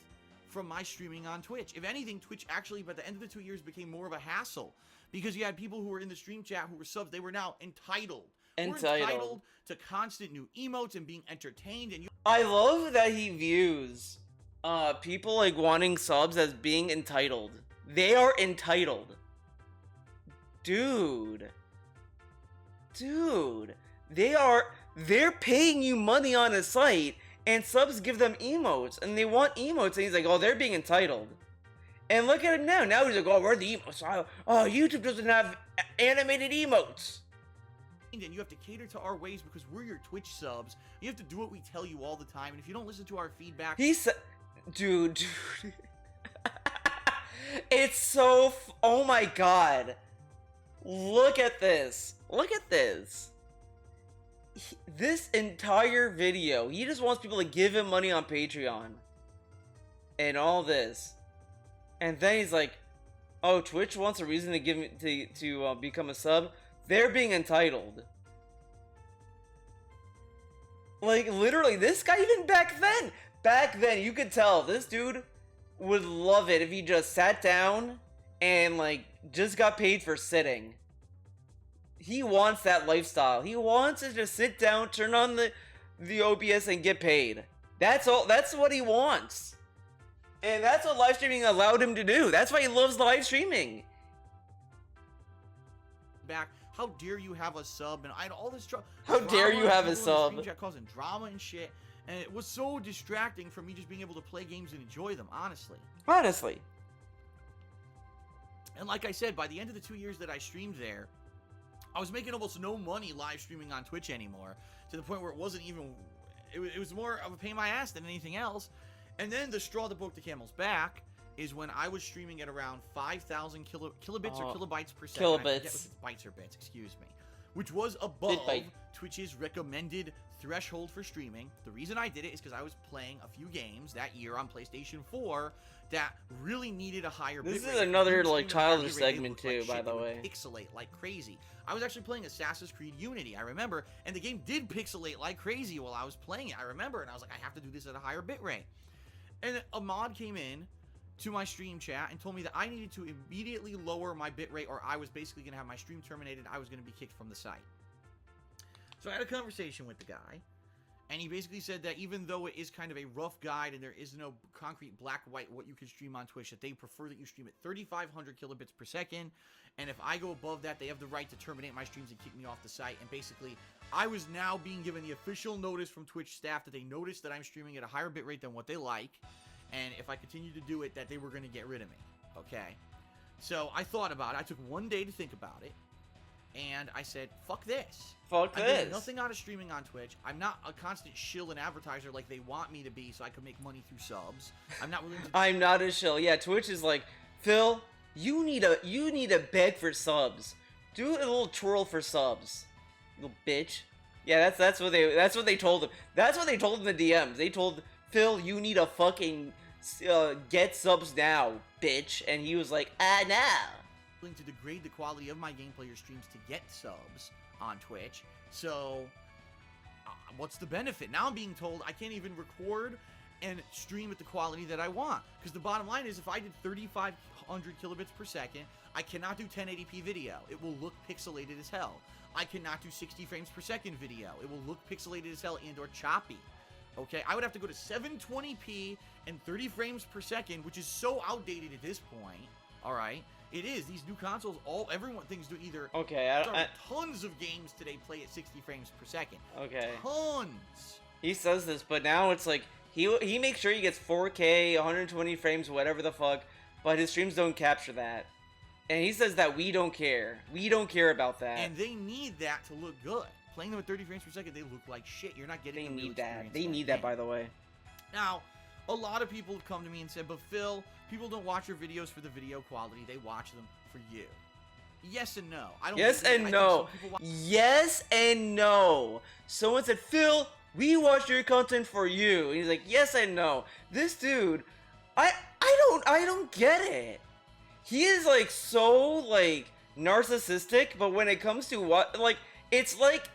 from my streaming on Twitch. If anything, Twitch actually, by the end of the 2 years, became more of a hassle because you had people who were in the stream chat who were subs. They were now entitled. We're entitled to constant new emotes and being entertained. And I love that he views people like wanting subs as being entitled. They are entitled. Dude, they're paying you money on a site, and subs give them emotes, and they want emotes, and he's like, oh, they're being entitled. And look at him now. Now he's like, oh, where are the emotes? Oh, YouTube doesn't have animated emotes. And you have to cater to our ways because we're your Twitch subs. You have to do what we tell you all the time, and if you don't listen to our feedback... He said... Dude. It's so... Oh my god. Look at this. Look at this. This entire video, he just wants people to give him money on Patreon. And all this. And then he's like, oh, Twitch wants a reason to give me to become a sub. They're being entitled. Like, literally, this guy, even back then, you could tell this dude would love it if he just sat down and, like, just got paid for sitting. He wants that lifestyle. He wants to just sit down, turn on the OBS, and get paid. That's all. That's what he wants. And that's what live streaming allowed him to do. That's why he loves live streaming. Back, how dare you have a sub, and I had all this How dare you have a sub? Causing drama and shit, and it was so distracting from me just being able to play games and enjoy them, honestly. Honestly. And like I said, by the end of the 2 years that I streamed there, I was making almost no money live streaming on Twitch anymore, to the point where it wasn't even, it was more of a pain in my ass than anything else. And then the straw that broke the camel's back is when I was streaming at around 5,000 kilobits or kilobytes per second. Kilobits. I forget if it's bytes or bits, excuse me. Which was above Twitch's recommended threshold for streaming. The reason I did it is because I was playing a few games that year on PlayStation 4 that really needed a higher bitrate. This is another, like, childish segment too, by the way. Pixelate like crazy. I was actually playing Assassin's Creed Unity, I remember, and the game did pixelate like crazy while I was playing it, I remember, and I was like, I have to do this at a higher bitrate. And a mod came in to my stream chat and told me that I needed to immediately lower my bitrate or I was basically going to have my stream terminated. I was going to be kicked from the site. So I had a conversation with the guy, and he basically said that even though it is kind of a rough guide and there is no concrete black-white what you can stream on Twitch, that they prefer that you stream at 3,500 kilobits per second, and if I go above that, they have the right to terminate my streams and kick me off the site. And basically, I was now being given the official notice from Twitch staff that they noticed that I'm streaming at a higher bitrate than what they like, and if I continue to do it, that they were going to get rid of me. Okay? So I thought about it. I took 1 day to think about it, and I said, fuck this. Fuck I'm this. getting nothing out of streaming on Twitch. I'm not a constant shill and advertiser like they want me to be so I can make money through subs. I'm not willing to... I'm not a shill. Yeah, Twitch is like, Phil, you need to beg for subs. Do a little twirl for subs. Little bitch. Yeah, that's what they told him. That's what they told him in the DMs. They told Phil, you need to fucking get subs now, bitch. And he was like, no. Willing to degrade the quality of my gameplay or streams to get subs on Twitch. So, what's the benefit? Now I'm being told I can't even record and stream at the quality that I want. Because the bottom line is, if I did 3,500 kilobits per second, I cannot do 1080p video. It will look pixelated as hell. I cannot do 60 frames per second video. It will look pixelated as hell and or choppy. Okay, I would have to go to 720p and 30 frames per second, which is so outdated at this point. All right, it is. These new consoles, everyone thinks do either. Okay, tons of games today play at 60 frames per second. Okay. Tons. He says this, but now it's like he makes sure he gets 4K, 120 frames, whatever the fuck, but his streams don't capture that. And he says that we don't care. We don't care about that. And they need that to look good. Playing them at 30 frames per second, they look like shit. You're not getting. They need that. They need that, by the way. Now, a lot of people have come to me and said, "But Phil, people don't watch your videos for the video quality. They watch them for you." Yes and no. I don't. Yes and no. Yes and no. Someone said, "Phil, we watch your content for you." And he's like, "Yes and no." This dude, I don't get it. He is like so like narcissistic, but when it comes to what, like, it's like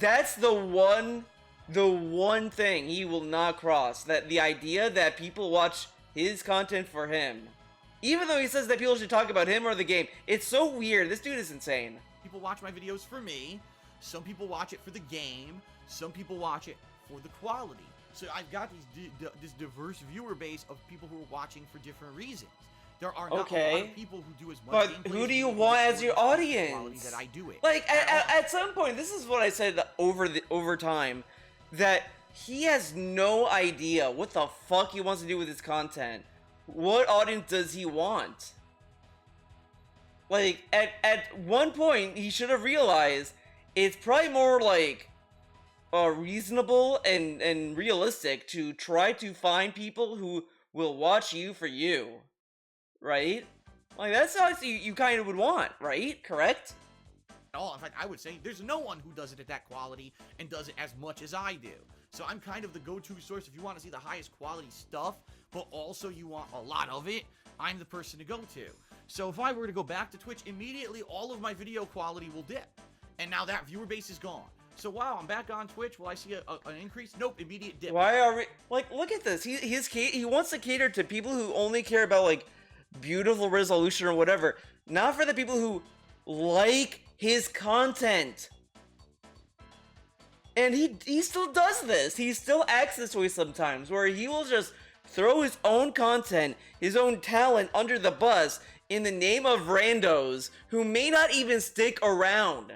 that's the one thing he will not cross, that the idea that people watch his content for him, even though he says that people should talk about him or the game. It's so weird. This dude is insane. People watch my videos for me. Some people watch it for the game. Some people watch it for the quality. So I've got this diverse viewer base of people who are watching for different reasons. There are not a lot of people who do as much. But who do you want as your audience? That I do it. Like at some point, this is what I said over time, that he has no idea what the fuck he wants to do with his content. What audience does he want? Like at one point, he should have realized it's probably more like reasonable and realistic to try to find people who will watch you for you. Right? Like, that's how you kind of would want, right? Correct? In fact, I would say there's no one who does it at that quality and does it as much as I do. So I'm kind of the go-to source if you want to see the highest quality stuff, but also you want a lot of it. I'm the person to go to. So if I were to go back to Twitch, immediately all of my video quality will dip. And now that viewer base is gone. So wow, I'm back on Twitch. Will I see an increase? Nope, immediate dip. Why are we... Like, look at this. He wants to cater to people who only care about, like, beautiful resolution or whatever, not for the people who like his content. And he still does this. He still acts this way sometimes, where he will just throw his own content, his own talent under the bus in the name of randos who may not even stick around.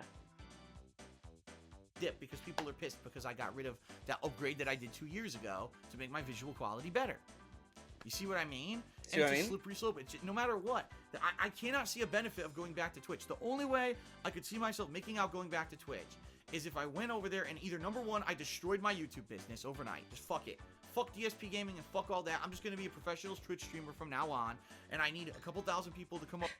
Dip because people are pissed because I got rid of that upgrade that I did 2 years ago to make my visual quality better. You see what I mean? See what I mean? It's a slippery slope. It's no matter what. I cannot see a benefit of going back to Twitch. The only way I could see myself making out going back to Twitch is if I went over there and either, number one, I destroyed my YouTube business overnight. Just fuck it. Fuck DSP Gaming and fuck all that. I'm just going to be a professional Twitch streamer from now on, and I need a couple thousand people to come up.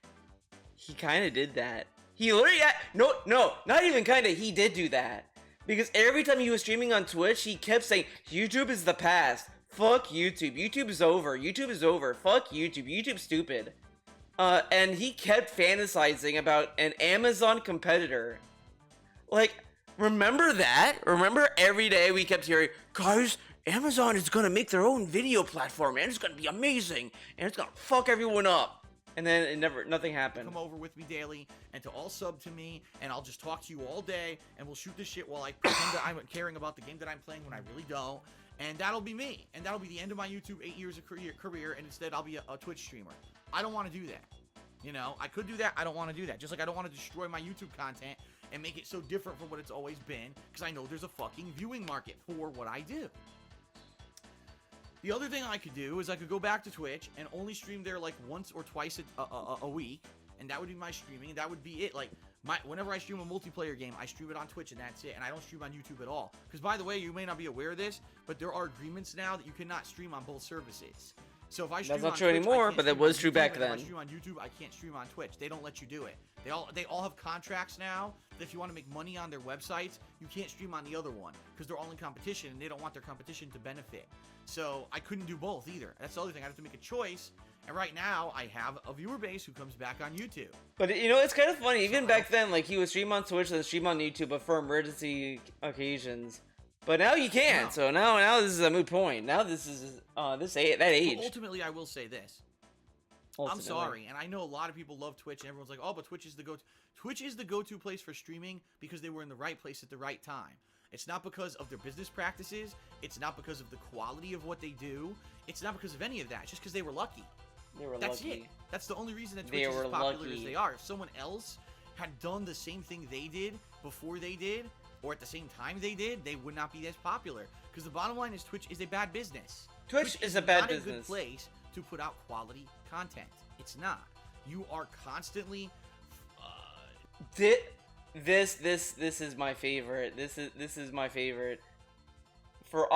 He kind of did that. He literally... No, not even kind of. He did do that. Because every time he was streaming on Twitch, he kept saying, YouTube is the past. Fuck YouTube. YouTube is over. YouTube is over. Fuck YouTube. YouTube's stupid. And he kept fantasizing about an Amazon competitor. Like, remember that? Remember every day we kept hearing, guys, Amazon is gonna make their own video platform, and it's gonna be amazing, and it's gonna fuck everyone up. And then nothing happened. Come over with me daily, and to all sub to me, and I'll just talk to you all day, and we'll shoot this shit while I pretend that I'm caring about the game that I'm playing when I really don't. And that'll be me. And that'll be the end of my YouTube 8 years of career, and instead I'll be a Twitch streamer. I don't want to do that. You know, I could do that. I don't want to do that. Just like I don't want to destroy my YouTube content and make it so different from what it's always been, because I know there's a fucking viewing market for what I do. The other thing I could do is I could go back to Twitch and only stream there like once or twice a week, and that would be my streaming, and that would be it. Like, whenever I stream a multiplayer game, I stream it on Twitch, and that's it, and I don't stream on YouTube at all. Because, by the way, you may not be aware of this, but there are agreements now that you cannot stream on both services. So if I stream That's not on true Twitch, anymore, but that was true back then. If I stream on YouTube, I can't stream on Twitch. They don't let you do it. They all have contracts now that if you want to make money on their websites, you can't stream on the other one because they're all in competition, and they don't want their competition to benefit. So I couldn't do both either. That's the other thing. I have to make a choice. And right now, I have a viewer base who comes back on YouTube. But, you know, it's kind of funny. Even back then, like, he would stream on Twitch and stream on YouTube, but for emergency occasions. But now you can't. No. So now this is a moot point. Now this is that age. But ultimately, I will say this. I'm Ultimately. sorry, and I know a lot of people love Twitch, and everyone's like, "Oh, but Twitch is the go-to." Twitch is the go-to place for streaming because they were in the right place at the right time. It's not because of their business practices. It's not because of the quality of what they do. It's not because of any of that. It's just because they were lucky. They were That's lucky. it. That's the only reason that They Twitch is were as popular lucky. as they are. If someone else had done the same thing they did before they did, or at the same time they did, they would not be as popular. Because the bottom line is Twitch is a bad business. Twitch is a bad not a business. good place to put out quality content. It's not. You are constantly. This is my favorite. This is my favorite. For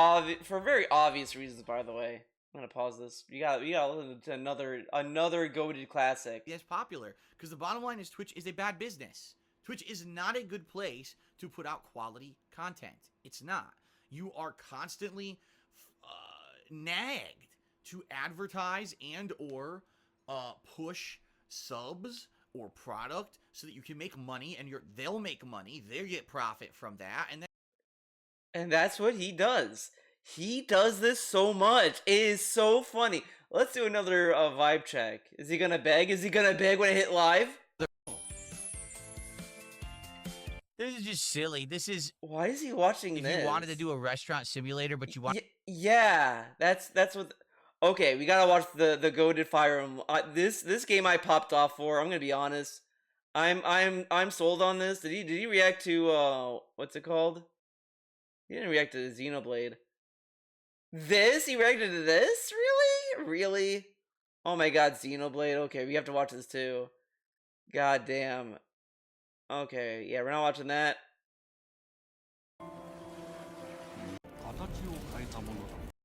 very obvious reasons, by the way. I'm gonna pause this. You gotta listen to another goated classic. As popular, because the bottom line is Twitch is a bad business. Twitch is not a good place to put out quality content. It's not. You are constantly nagged to advertise and or push subs or product so that you can make money, and they'll make money. They get profit from that, And that's what he does. He does this so much. It is so funny. Let's do another vibe check. Is he gonna beg? Is he gonna beg when I hit live? This is just silly. This is Why is he watching if this? you wanted to do a restaurant simulator, but you want Yeah, that's what. Okay, we gotta watch the goated Fire Emblem. This game I popped off for. I'm gonna be honest. I'm sold on this. Did he react to what's it called? He didn't react to Xenoblade. This? He reacted to this? Really? Oh my god, Xenoblade. Okay, we have to watch this too. God damn. Okay, yeah, we're not watching that.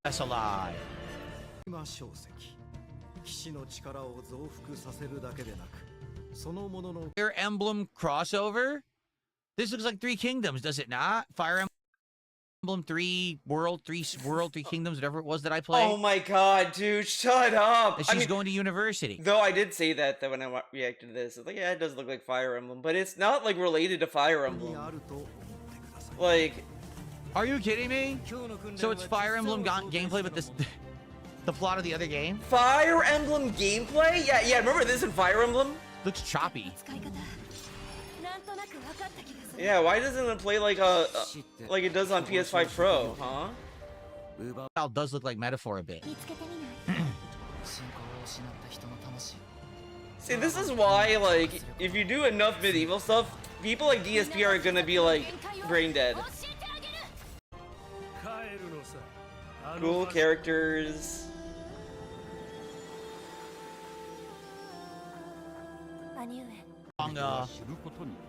us alive. 今小石騎士の力を増幅させるだけでなくそのものの Fire Emblem crossover? This looks like Three Kingdoms, does it not? Fire Emblem 3 World, 3 Kingdoms, whatever it was that I played. Oh my god, dude, shut up! And she's going to university. Though I did say that when I reacted to this. It's like, yeah, it does look like Fire Emblem, but it's not like related to Fire に Emblem. あると思ってください Like, Are you kidding me? 今日の訓練 So は it's Fire Emblem 実践を gameplay, but this the plot of the other game Fire Emblem gameplay? Yeah, remember this in Fire Emblem? looks choppy. 使い方なんとなく分かった気がする Yeah, why doesn't it play like like it does on PS5 Pro, huh? 奪う Style does look like Metaphor a bit. 見つけてみない信仰を失った人の魂を See, this is why, like, if you do enough medieval stuff, people like DSP are gonna be like brain dead. 教えてあげる帰るのさあの Cool characters. 兄上 Long,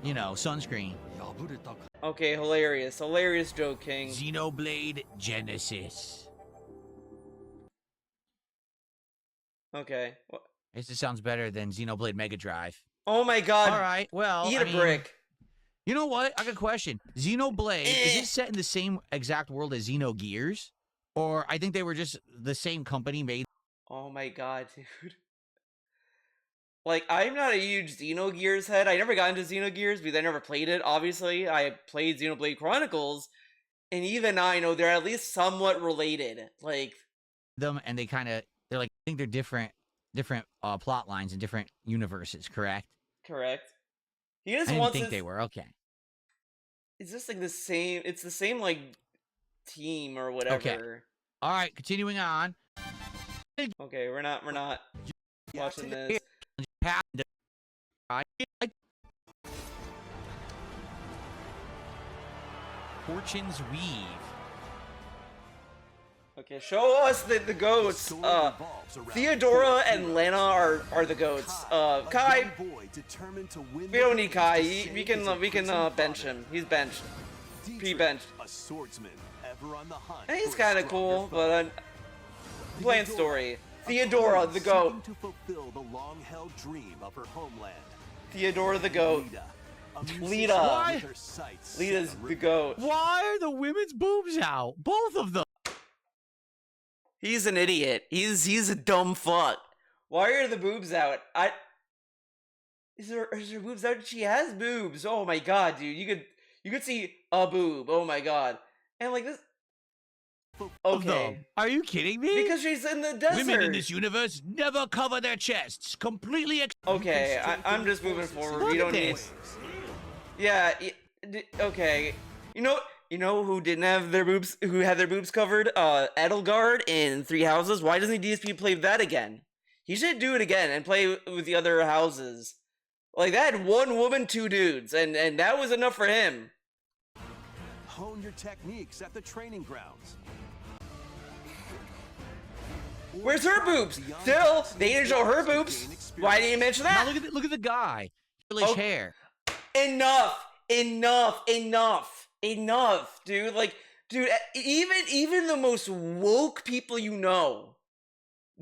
you know, sunscreen. 破れたか Okay, hilarious joke, King. Xenoblade Genesis. Okay. This just sounds better than Xenoblade Mega Drive. Oh my god. All right, well, Eat I a mean, brick. You know what? I got a question. Xenoblade, is it set in the same exact world as Xenogears? Or I think they were just the same company made. Oh my god, dude. Like, I'm not a huge Xenogears head. I never got into Xenogears because I never played it, obviously. I played Xenoblade Chronicles, and even I know they're at least somewhat related. Like, them and they're like, I think they're different plot lines in different universes, correct? correct. He I just didn't wants think his- they were. Okay. It's just like it's the same, like, team or whatever. All right, continuing on. Okay, we're not watching this. Fortune's Weave. Okay, show us the goats. Theodora and Lena are the goats. Kai, we don't need Kai. We can bench him. He's benched. Pre-benched. A swordsman ever on the hunt. And he's for kind of stronger cool, foe. but plain story. Theodora the goat. Seeking to fulfill the long-held dream of her homeland. Theodora the goat. Lita, a musician Lita. Why? with her sights Lita's set the rip- goat. Why are the women's boobs out? Both of them. He's an idiot. He's a dumb fuck. Why are the boobs out? Is her boobs out? She has boobs. Oh my god, dude. You could see a boob. Oh my god. And like this, Of them. Okay. Are you kidding me? Because she's in the desert. Women in this universe never cover their chests. Completely Okay, I'm just moving forward. Look We at don't need. this. Yeah. Okay. You know who didn't have their boobs? Who had their boobs covered? Edelgard in Three Houses. Why doesn't DSP play that again? He should do it again and play with the other houses. Like that had one woman, two dudes, and that was enough for him. Hone your techniques at the training grounds. Where's her boobs? Still, they didn't show her boobs. Why didn't you mention Now that? look at the guy. Oh. Hair. Enough, dude. Like, dude, even the most woke people you know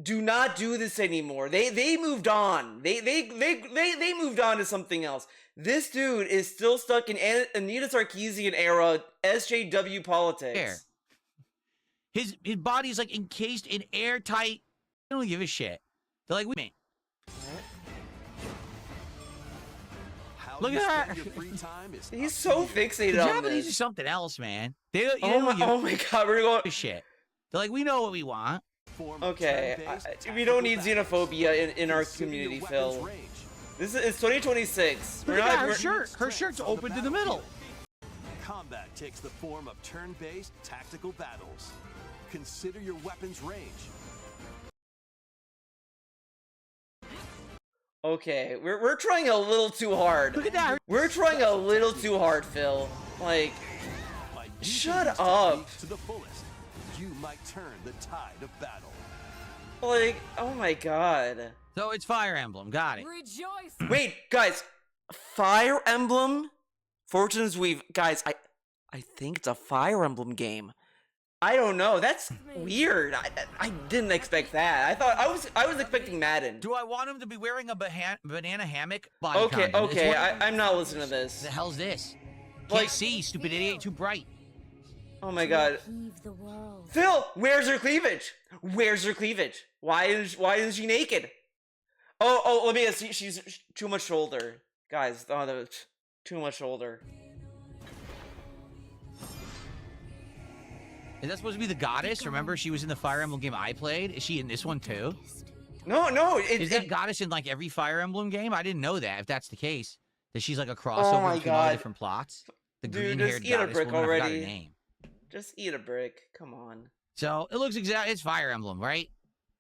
do not do this anymore. They moved on. They moved on to something else. This dude is still stuck in Anita Sarkeesian era SJW politics. Hair. His body's like encased in airtight. They don't give a shit. They're like, wait a How Look you at spend her. your free time is He's up so to you. fixated The on Japanese this. is something else, man. They Oh don't give my god, we're going. a shit. They're like, we know what we want. Form of Okay, turn-based we don't need tactical xenophobia in our Consider your community, weapons Phil. range. This is it's 2026. Look We're at that, not. her we're- shirt. Her shirt's open to the middle. Combat takes the form of turn-based tactical battles. Consider your weapons range. Okay, we're trying a little too hard. Look at that. We're trying a little too hard, Phil. Like, By using Shut these up. techniques to the fullest, you might turn the tide of battle. oh my god. So it's Fire Emblem. Got it. Rejoice! Wait, guys, Fire Emblem, Fortune's Weave, guys. I think it's a Fire Emblem game. I don't know. That's weird. I didn't expect that. I thought I was expecting Madden. Do I want him to be wearing a banana hammock? Body Okay, condom? It's okay. one of- I'm not listening to this. The hell's this? Can't Like- see, stupid idiot. Too bright. Oh my god. Heave the world. Phil, where's her cleavage? Where's her cleavage? Why is she naked? Oh, let me guess. She's too much shoulder, guys. Oh, that was too much shoulder. Is that supposed to be the goddess? Remember, she was in the Fire Emblem game I played. Is she in this one too? No. Is that goddess in like every Fire Emblem game? I didn't know that. If that's the case, that she's like a crossover my between all the God. different plots. The Dude, green-haired just eat a goddess brick woman. I forgot her already. name. Just eat a brick. Come on. So it looks exact. It's Fire Emblem, right?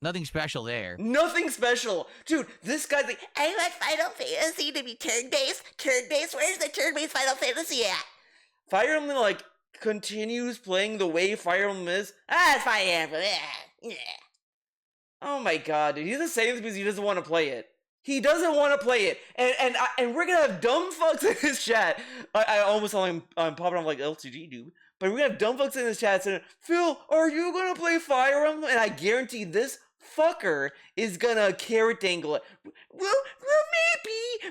Nothing special there. Nothing special, dude. This guy's like, I want Final Fantasy to be turn-based. Turn-based? Where's the turn-based Final Fantasy at? Fire Emblem like continues playing the way Fire Emblem is. Ah, it's Fire Emblem. Yeah. Oh my god, dude. He's just saying this because he doesn't want to play it. He doesn't want to play it, and we're gonna have dumb fucks in this chat. I almost sound like I'm popping off like LTG dude, but we're gonna have dumb fucks in this chat saying, "Phil, are you gonna play Fire Emblem?" And I guarantee this fucker is gonna carrot dangle it. Well,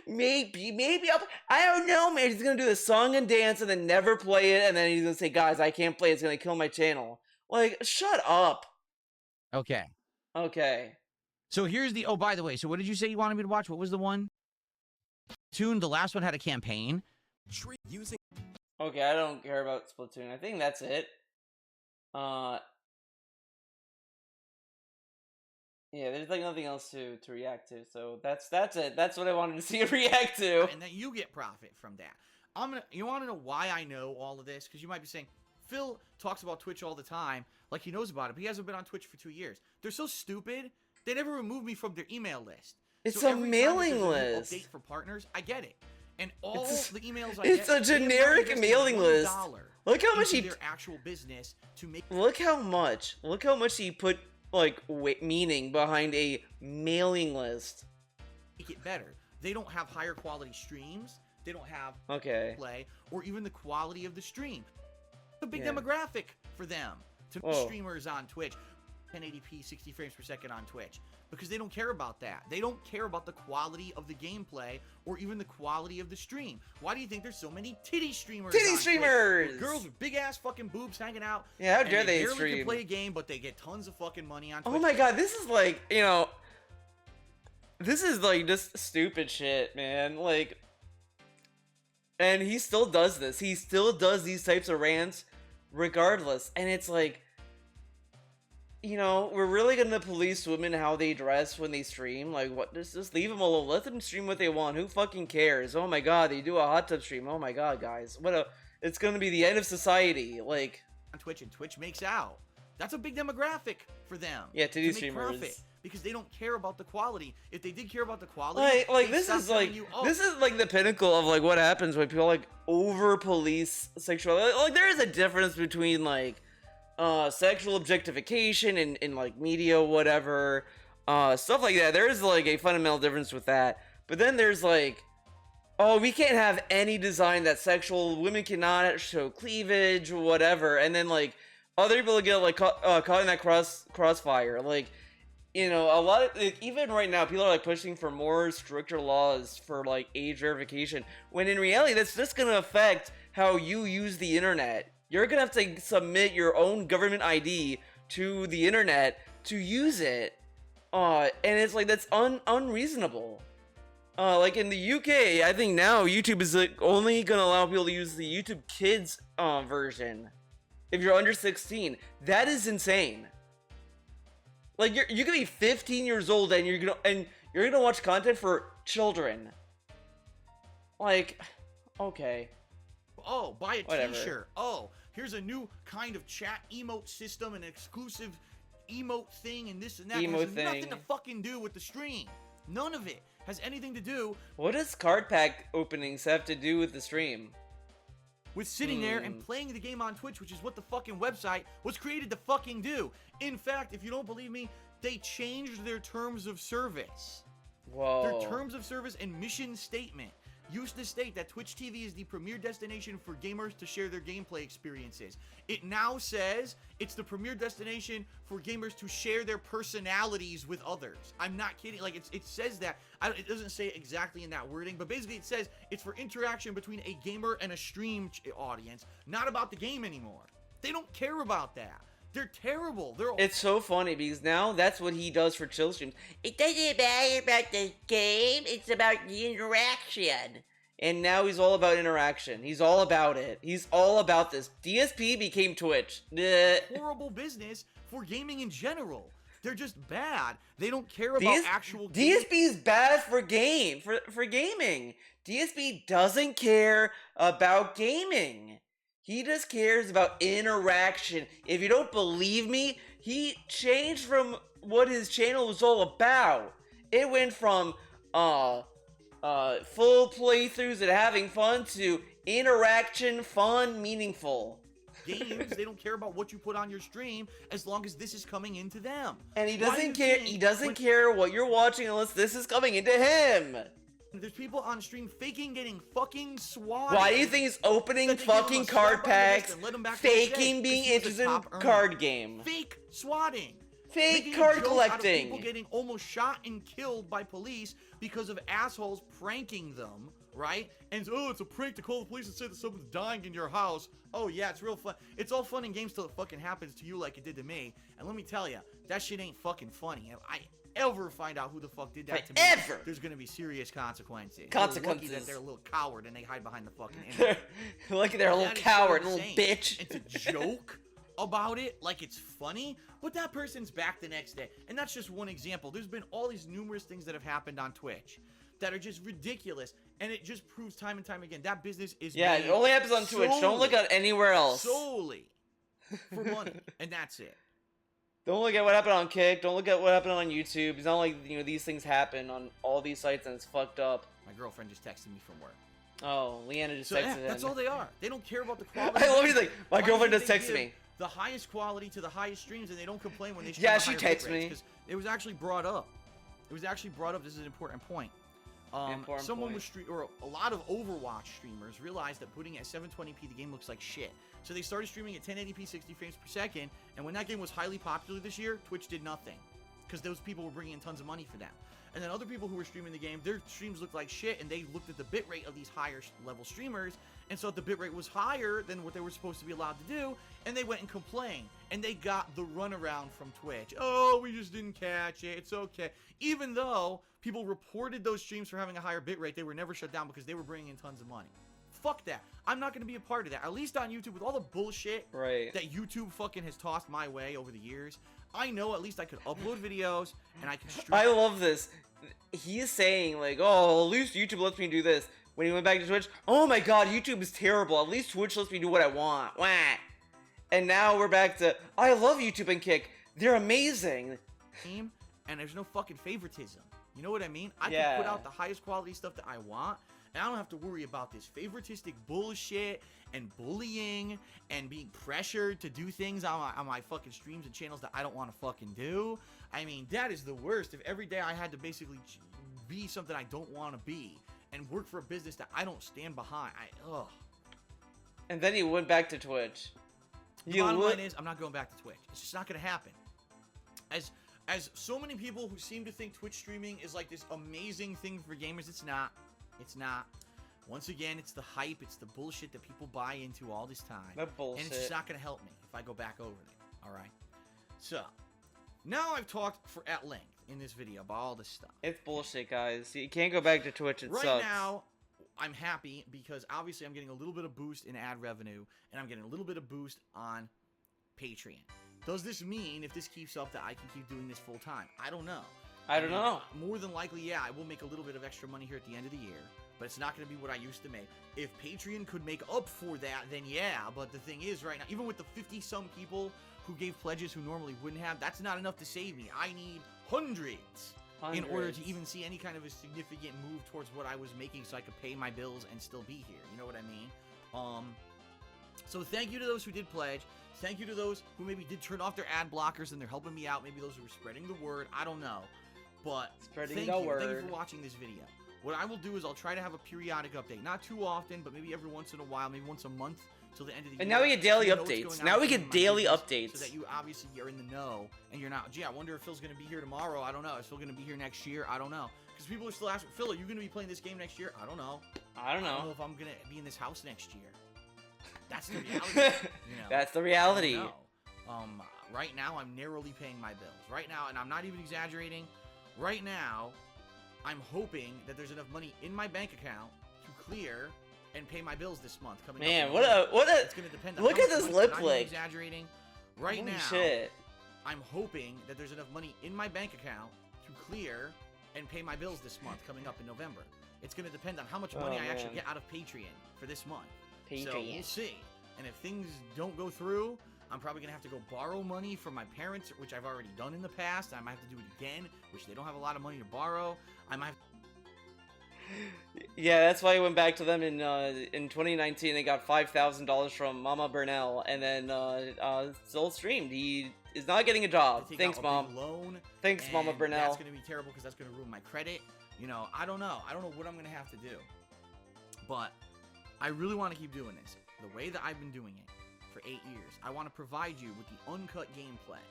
maybe. I don't know, man. He's gonna do the song and dance and then never play it, and then he's gonna say, "Guys, I can't play. It's gonna kill my channel." Like, shut up. Okay. Okay. So here's the. Oh, by the way. So what did you say you wanted me to watch? What was the one? Tune. The last one had a campaign. Using Okay, I don't care about Splatoon. I think that's it. Yeah, there's like nothing else to react to. So that's it. That's what I wanted to see it react to. And then you get profit from that. You want to know why I know all of this? Because you might be saying, Phil talks about Twitch all the time, like he knows about it, but he hasn't been on Twitch for 2 years. They're so stupid, they never removed me from their email list. It's So a every time mailing there's a new list. Update for partners, I get it. And all It's- the emails I it's get, a they have not generic invested mailing list. $1 Look how much into he their actual business to make look how much he put like meaning behind a mailing list. it better. They don't have higher quality streams. They don't have Okay. play or even the quality of the stream. It's a big Yeah. demographic for them to Whoa. streamers on Twitch, 1080p, 60 frames per second on Twitch, because they don't care about that. They don't care about the quality of the gameplay or even the quality of the stream. Why do you think there's so many titty streamers? Titty on Twitch? streamers! Girls with big ass fucking boobs hanging out. Yeah, how and dare they barely stream? can play a game, but they get tons of fucking money on Twitch. Oh my god, this is like, this is like just stupid shit, man. Like, and he still does this. He still does these types of rants regardless. And it's like, you know, we're really gonna police women how they dress when they stream. Like, what? Just leave them alone. Let them stream what they want. Who fucking cares? Oh my god, they do a hot tub stream. Oh my god, guys, what a! It's gonna be the end of society. Like, on Twitch, and Twitch makes out. That's a big demographic for them. Yeah, to do make streamers. profit, because they don't care about the quality. If they did care about the quality, like they'd this stop is telling like you, oh, this is like the pinnacle of like what happens when people like over police sexuality. Like, there is a difference between like sexual objectification in like media, whatever, stuff like that. There is like a fundamental difference with that. But then there's like, oh, we can't have any design that's sexual. Women cannot show cleavage, whatever. And then like other people get like caught in that crossfire. Like, you know, a lot of like, even right now, people are like pushing for more stricter laws for like age verification. When in reality, that's just gonna affect how you use the internet. You're gonna have to submit your own government ID to the internet to use it, and it's like that's unreasonable. Like in the UK, I think now YouTube is like only gonna allow people to use the YouTube Kids version if you're under 16. That is insane. Like you can be 15 years old and you're gonna watch content for children. Like, okay. oh, buy a Whatever. t-shirt. Oh, here's a new kind of chat emote system, an exclusive emote thing, and this and that. Emote It has nothing thing. to fucking do with the stream. None of it has anything to do What does card pack openings have to do with the stream? with sitting there and playing the game on Twitch, which is what the fucking website was created to fucking do. In fact, if you don't believe me, they changed their terms of service. Whoa. Their terms of service and mission statement used to state that Twitch TV is the premier destination for gamers to share their gameplay experiences. It now says it's the premier destination for gamers to share their personalities with others. I'm not kidding. Like, it says that. It doesn't say it exactly in that wording, but basically it says it's for interaction between a gamer and a stream audience, not about the game anymore. They don't care about that. They're terrible. It's so funny because now that's what he does for chill streams. It doesn't matter about the game, it's about the interaction. And now he's all about interaction. He's all about it. He's all about this. DSP became Twitch. horrible business for gaming in general. They're just bad. They don't care about actual DSP is bad for gaming. DSP doesn't care about gaming. He just cares about interaction. If you don't believe me, he changed from what his channel was all about. It went from full playthroughs and having fun to interaction, fun, meaningful. games. They don't care about what you put on your stream as long as this is coming into them. And he Why do doesn't you care. think He doesn't when care what you're watching unless this is coming into him. There's people on stream faking getting fucking swatted. Why do you think he's opening That they give him fucking a card slap on the wrist packs, and let him back the next day, faking 'cause being he was a interested in top earner. card game, Fake swatting. fake Making a card joke out of collecting? people getting almost shot and killed by police because of assholes pranking them, right? And oh, it's a prank to call the police and say that someone's dying in your house. Oh yeah, it's real fun. It's all fun and games till it fucking happens to you like it did to me. And let me tell you, that shit ain't fucking funny. If I ever find out who the fuck did that to me, Ever. there's gonna be serious consequences. Consequences. They're lucky that they're a little coward and they hide behind the fucking internet. Look at their little That is coward, so little insane. bitch. And to joke about it like it's funny, but that person's back the next day. And that's just one example. There's been all these numerous things that have happened on Twitch that are just ridiculous, and it just proves time and time again that business is Yeah, made it only happens on Twitch. Don't look at anywhere else. solely for money, and that's it. Don't look at what happened on Kick. Don't look at what happened on YouTube. It's not like, you know, these things happen on all these sites and it's fucked up. My girlfriend just texted me from work. Oh, Leanna just So texted yeah, him. that's all they are. They don't care about the quality. I love you. Like, my Why do girlfriend you just think texted they me. give the highest quality to the highest streams, and they don't complain when they stream Yeah, at she higher texts bit rates, me. 'cause it was actually brought up. It was actually brought up. This is an important point. Important Someone point. was or a lot of Overwatch streamers realized that putting it at 720p the game looks like shit. So they started streaming at 1080p 60 frames per second, and when that game was highly popular this year, Twitch did nothing because those people were bringing in tons of money for them. And then other people who were streaming the game, their streams looked like shit, and they looked at the bitrate of these higher level streamers and saw that the bitrate was higher than what they were supposed to be allowed to do, and they went and complained, and they got the runaround from Twitch. Oh, we just didn't catch it. It's okay. Even though people reported those streams for having a higher bitrate, they were never shut down because they were bringing in tons of money. fuck that. I'm not gonna be a part of that. At least on YouTube, with all the bullshit Right. that YouTube fucking has tossed my way over the years, I know at least I could upload videos and I can stream. I love this. He's saying like, oh, at least YouTube lets me do this. When he went back to Twitch, oh my god, YouTube is terrible. At least Twitch lets me do what I want. Wah. And now we're back to, I love YouTube and Kick. They're amazing. Team, and there's no fucking favoritism. You know what I mean? I Yeah. can put out the highest quality stuff that I want, and I don't have to worry about this favoritistic bullshit and bullying and being pressured to do things on my fucking streams and channels that I don't want to fucking do. I mean, that is the worst. If every day I had to basically be something I don't want to be and work for a business that I don't stand behind, ugh. And then he went back to Twitch. The bottom line is, I'm not going back to Twitch. It's just not going to happen. As so many people who seem to think Twitch streaming is like this amazing thing for gamers, it's not. It's not. Once again, it's the hype, it's the bullshit that people buy into all this time. That bullshit. And it's just not going to help me if I go back over there. All right? So, now I've talked for at length in this video about all this stuff. It's bullshit, guys. You can't go back to Twitch. It Right sucks. now, I'm happy because obviously I'm getting a little bit of boost in ad revenue, and I'm getting a little bit of boost on Patreon. Does this mean, if this keeps up, that I can keep doing this full time? I don't know. I don't know. More than likely, yeah, I will make a little bit of extra money here at the end of the year, but it's not going to be what I used to make. If Patreon could make up for that, then yeah, but the thing is, right now, even with the 50-some people who gave pledges who normally wouldn't have, that's not enough to save me. I need hundreds in order to even see any kind of a significant move towards what I was making so I could pay my bills and still be here. You know what I mean? So thank you to those who did pledge. Thank you to those who maybe did turn off their ad blockers and they're helping me out. Maybe those who are spreading the word. I don't know. But Spreading thank the you. word. Thank you for watching this video. What I will do is I'll try to have a periodic update. Not too often, but maybe every once in a while. Maybe once a month till the end of the year. And now we get daily so you know what's updates. going on Now we in get my daily business, updates. So that you obviously are in the know and you're not, gee, I wonder if Phil's going to be here tomorrow. I don't know. Is Phil going to be here next year? I don't know. Because people are still asking, Phil, are you going to be playing this game next year? I don't know. I don't I don't know know. if I'm going to be in this house next year. That's the reality. You know? That's the reality. I don't know. Right now, I'm narrowly paying my bills. Right now, and I'm not even exaggerating, right now, I'm hoping that there's enough money in my bank account to clear and pay my bills this month. Coming Man, up what a It's going to depend on look how at much this money, lip I'm not even lick. exaggerating. Right Holy now, shit. I'm hoping that there's enough money in my bank account to clear and pay my bills this month coming up in November. It's going to depend on how much money Oh, I actually man. get out of Patreon for this month. So Patreon. we'll see. And if things don't go through, I'm probably going to have to go borrow money from my parents, which I've already done in the past. I might have to do it again, which they don't have a lot of money to borrow. I might have Yeah, that's why I went back to them in 2019. They got $5,000 from Mama Burnell, and then still streamed. He is not getting a to job. take Thanks, out a Mom. big loan. Thanks, Mama and Burnell. That's going to be terrible because that's going to ruin my credit. You know, I don't know. I don't know what I'm going to have to do. But I really want to keep doing this. The way that I've been doing it for 8 years. I want to provide you with the uncut gameplay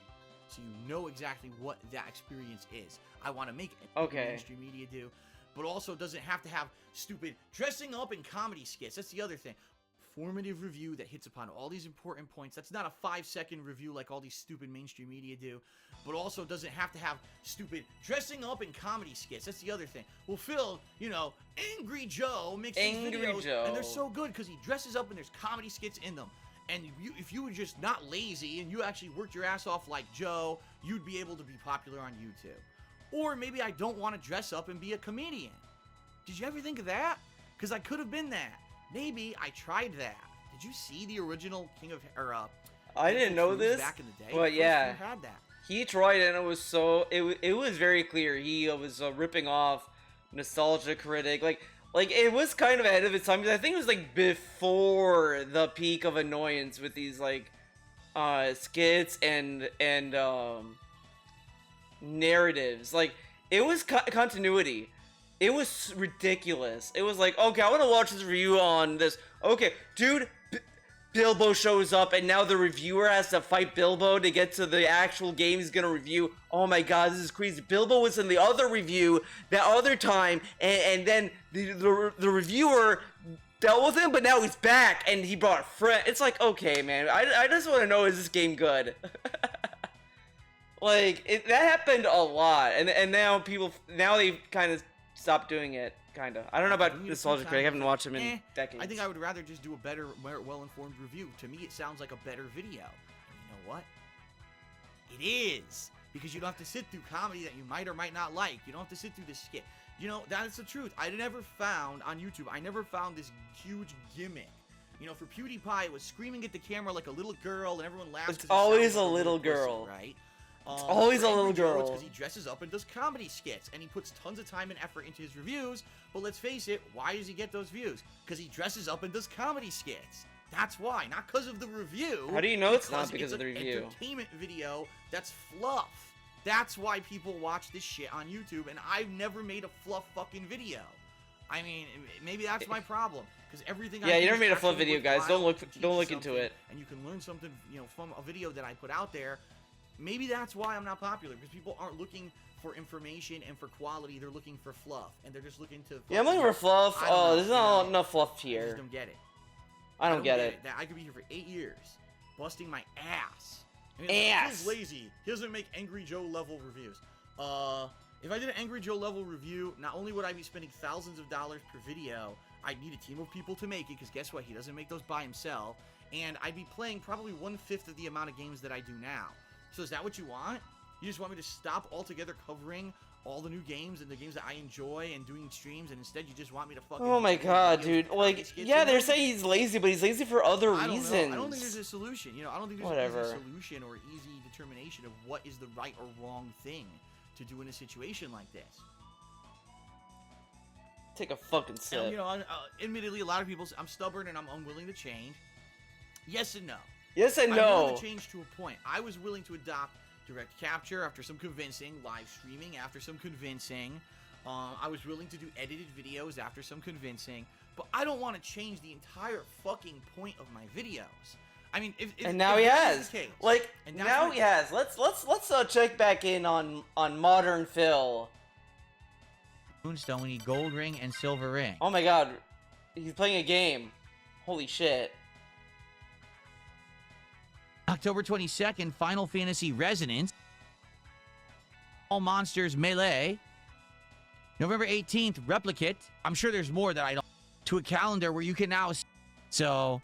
so you know exactly what that experience is. I want to make it Okay. mainstream media do, but also doesn't have to have stupid dressing up in comedy skits. That's the other thing. Formative review that hits upon all these important points. That's not a 5-second review like all these stupid mainstream media do, but also doesn't have to have stupid dressing up in comedy skits. That's the other thing. Well, Phil, you know, Angry Joe makes these Angry videos, Joe. and they're so good because he dresses up and there's comedy skits in them. And if you were just not lazy and you actually worked your ass off like Joe, you'd be able to be popular on YouTube. Or maybe I don't want to dress up and be a comedian. Did you ever think of that? Because I could have been that. Maybe I tried that. Did you see the original King of I didn't know Cruise this, back in the day? but First yeah. who had that. He tried it, and it was so it was very clear. He was ripping off Nostalgia Critic, like it was kind of ahead of its time. Because I think it was like before the peak of annoyance with these like skits and narratives. Like it was continuity. It was ridiculous. It was like, okay, I want to watch this review on this. Okay, dude. Bilbo shows up, and now the reviewer has to fight Bilbo to get to the actual game he's gonna review. Oh my god, this is crazy. Bilbo was in the other review that other time, and then the reviewer dealt with him, but now he's back, and he brought a friend. It's like, okay, man, I just want to know, is this game good? Like, that happened a lot, and now they've kind of stopped doing it. Kinda. I don't know Doing about it a Nostalgia few Critic. I haven't times, watched him in eh, decades. I think I would rather just do a better, more well-informed review. To me, it sounds like a better video. And you know what? It is. Because you don't have to sit through comedy that you might or might not like. You don't have to sit through this skit. You know, that's the truth. I never found, on YouTube, I never found this huge gimmick. You know, for PewDiePie, it was screaming at the camera like a little girl, and everyone laughs. It's 'cause he sounds always like a little pussy, girl. right? always for a little Angry Joe, It's girl. because he dresses up and does comedy skits, and he puts tons of time and effort into his reviews. But let's face it, why does he get those views? Because he dresses up and does comedy skits. That's why, not because of the review. How do you know it's not because of the an review? entertainment video that's fluff. That's why people watch this shit on YouTube, and I've never made a fluff fucking video. I mean, maybe that's my problem, because everything. Yeah, I you do never is made a fluff actually video, guys. worthwhile Don't to teach look you into something, it. And you can learn something, you know, from a video that I put out there. Maybe that's why I'm not popular, because people aren't looking for information and for quality. They're looking for fluff, and they're just looking to. Yeah, I'm looking for fluff. I don't know, There's you not know, enough fluff I just here. don't get it. I don't get it. That I could be here for 8 years, busting my ass. I mean, Ass. He's lazy. He doesn't make Angry Joe level reviews. If I did an Angry Joe level review, not only would I be spending thousands of dollars per video, I'd need a team of people to make it, because guess what? He doesn't make those by himself. And I'd be playing probably 1/5 of the amount of games that I do now. So is that what you want? You just want me to stop altogether covering all the new games and the games that I enjoy and doing streams, and instead you just want me to fucking... Oh my do god, videos dude. with Like, comedy skits yeah, in they're them? saying he's lazy, but he's lazy for other I don't reasons. know. I don't think there's a solution. You know, I don't think there's Whatever. an easy solution or easy determination of what is the right or wrong thing to do in a situation like this. Take a fucking And, sip. you know, admittedly, a lot of people say I'm stubborn and I'm unwilling to change. Yes and no. Yes and I'm willing no. to change to a point. I was willing to adopt direct capture after some convincing, live streaming after some convincing. I was willing to do edited videos after some convincing, but I don't want to change the entire fucking point of my videos. I mean, if And now if he that is has. the case, Like, and that's now my- he has. Let's check back in on Modern Phil. Moonstone, we need gold ring and silver ring. Oh my god, he's playing a game. Holy shit. October 22nd, Final Fantasy Resonance. All Monsters Melee. November 18th, Replicate. I'm sure there's more that I don't. To a calendar where you can now. So,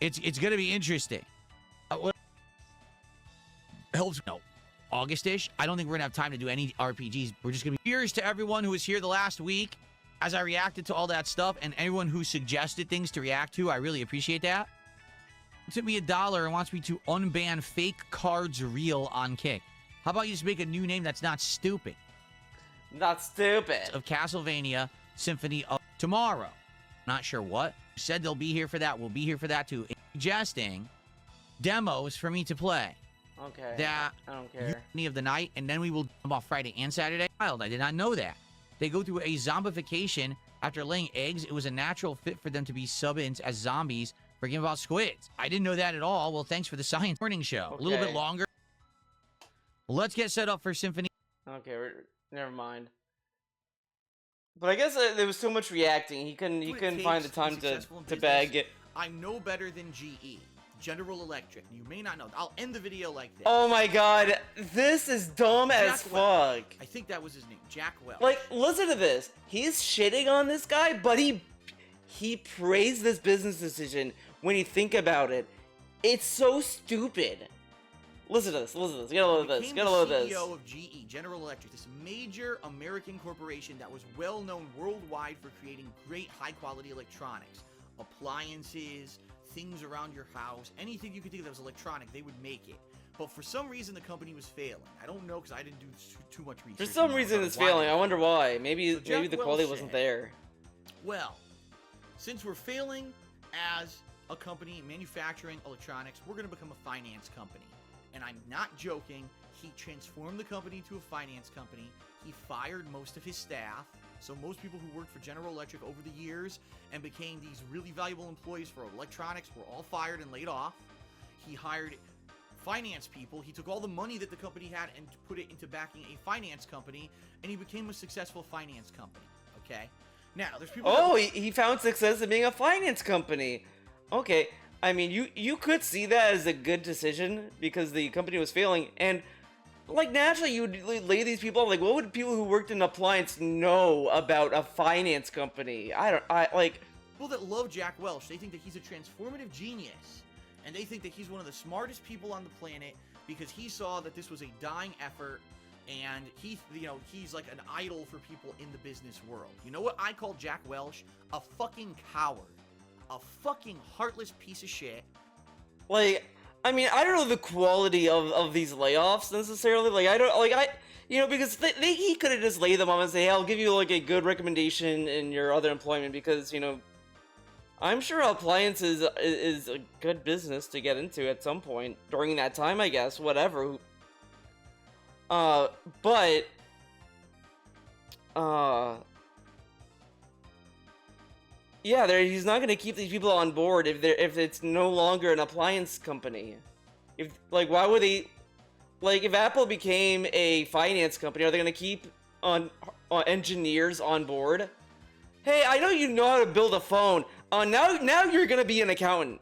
it's going to be interesting. What helps? No. August-ish. I don't think we're going to have time to do any RPGs. We're just going to be. Cheers to everyone who was here the last week as I reacted to all that stuff, and everyone who suggested things to react to. I really appreciate that. Sent me $1 and wants me to unban fake cards real on Kick. How about you just make a new name that's not stupid? Not stupid. Of Castlevania Symphony of Tomorrow. Not sure what. Said they'll be here for that. We'll be here for that too. Suggesting demos for me to play. Okay. That I don't care. Symphony of the Night, and then we will jump off Friday and Saturday. Wild, I did not know that. They go through a zombification after laying eggs. It was a natural fit for them to be sub-ins as zombies. Forgetting about squids. I didn't know that at all. Well, thanks for the science morning show. A little bit Okay. longer. Let's get set up for Symphony. Okay, never mind. But I guess there was too much reacting. He couldn't What it find the takes time be to successful in business. bag it. I'm no better than GE, General Electric. You may not know. I'll end the video like this. Oh my god, this is dumb as Jack Welch. fuck. I think that was his name, Jack Welch. Like, listen to this. He's shitting on this guy, but he praised this business decision when you think about it. It's so stupid. Listen to this. Listen to this. Get a load of this. became Get a the load of this. CEO of GE, General Electric, this major American corporation that was well known worldwide for creating great high-quality electronics, appliances, things around your house, anything you could think of that was electronic, they would make it. But for some reason, the company was failing. I don't know because I didn't do too much research. For some on reason, why it's they failing. I failed. wonder why. Maybe So Jack the Welch quality wasn't said- there. Well, since we're failing as a company manufacturing electronics, we're going to become a finance company. And I'm not joking. He transformed the company to a finance company. He fired most of his staff. So most people who worked for General Electric over the years and became these really valuable employees for electronics were all fired and laid off. He hired finance people. He took all the money that the company had and put it into backing a finance company, and he became a successful finance company. Okay? Now, there's people Oh, he found success in being a finance company. Okay, I mean, you could see that as a good decision because the company was failing, and like naturally you would lay these people off. Like, what would people who worked in appliance know about a finance company? I like. People that love Jack Welch, they think that he's a transformative genius, and they think that he's one of the smartest people on the planet because he saw that this was a dying effort, and he's like an idol for people in the business world. You know what I call Jack Welch? A fucking coward. A fucking heartless piece of shit. Like, I mean, I don't know the quality of these layoffs necessarily. Like, because he could have just laid them off and say, hey, I'll give you like a good recommendation in your other employment because, I'm sure appliance is a good business to get into at some point during that time, I guess, whatever. Yeah, he's not gonna keep these people on board if it's no longer an appliance company. Why would they? Like, if Apple became a finance company, are they gonna keep on engineers on board? Hey, I know you know how to build a phone. Now you're gonna be an accountant.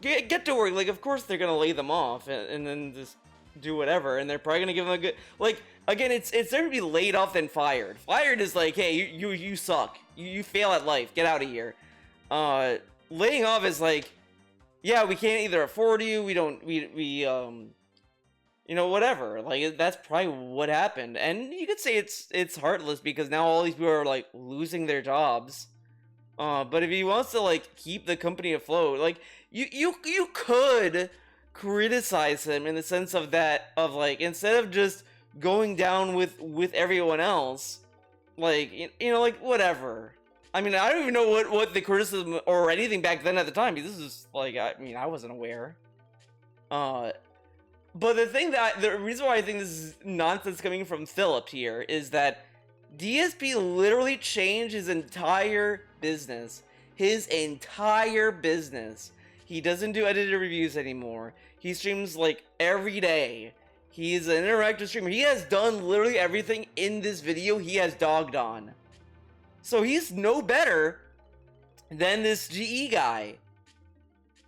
Get to work. Like, of course they're gonna lay them off and then just do whatever, and they're probably gonna give them a good. Like, again, it's better to be laid off than fired. Fired is like, hey, you suck. You fail at life. Get out of here. Laying off is like, yeah, we can't either afford you. Whatever. Like, that's probably what happened. And you could say it's heartless because now all these people are like losing their jobs. But if he wants to like keep the company afloat, like you could criticize him in the sense of like instead of just going down with everyone else, like like whatever. I mean, I don't even know what the criticism or anything back then at the time, because this is like, I wasn't aware. But the reason why I think this is nonsense coming from Philip here is that DSP literally changed his entire business. His entire business. He doesn't do edited reviews anymore. He streams like every day. He's an interactive streamer. He has done literally everything in this video he has dogged on. So he's no better than this GE guy.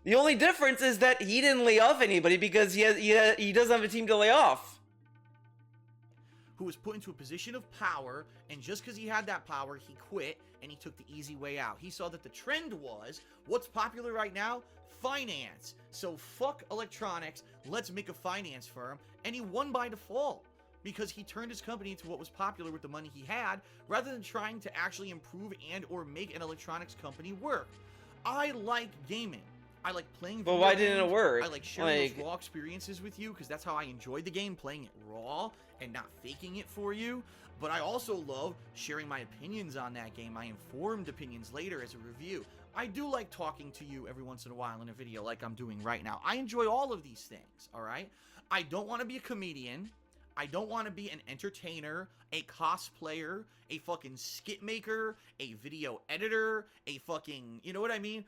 The only difference is that he didn't lay off anybody because he doesn't have a team to lay off. Who was put into a position of power, and just because he had that power, he quit and he took the easy way out. He saw that the trend was, what's popular right now? Finance. So fuck electronics, let's make a finance firm, and he won by default because he turned his company into what was popular with the money he had, rather than trying to actually improve and or make an electronics company work. I like gaming. I like playing video But why didn't it games. work? I like sharing those raw experiences with you because that's how I enjoyed the game, playing it raw and not faking it for you. But I also love sharing my opinions on that game, my informed opinions later as a review. I do like talking to you every once in a while in a video like I'm doing right now. I enjoy all of these things, all right? I don't want to be a comedian. I don't want to be an entertainer, a cosplayer, a fucking skit maker, a video editor, a fucking, you know what I mean?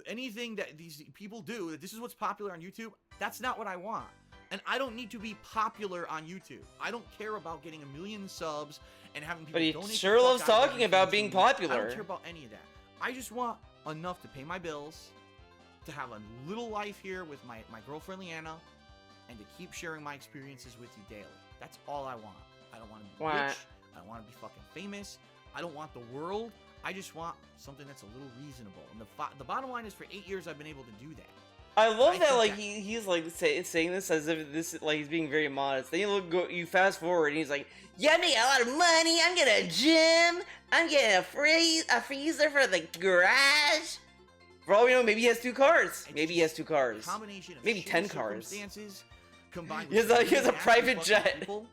Anything that these people do, that this is what's popular on YouTube, that's not what I want. And I don't need to be popular on YouTube. I don't care about getting 1 million subs and having people donate. But he the sure fuck loves out of talking about everything being to me. I popular. don't care about any of that. I just want enough to pay my bills, to have a little life here with my girlfriend Leanna, and to keep sharing my experiences with you daily. That's all I want. I don't want to be rich. I don't want to be fucking famous. I don't want the world. I just want something that's a little reasonable. And the bottom line is, for 8 years, I've been able to do that. I love that, think like, that- he's like saying this as if this, like, he's being very modest. Then you fast forward and he's like, Yeah, I make a lot of money. I'm getting a gym. I'm getting a freezer for the garage. for all we know, maybe he has 2 cars. It's Maybe he has 2 cars. Combination of Maybe shitty 10 cars. circumstances combined He has with a- he has a nasty private fucking jet. people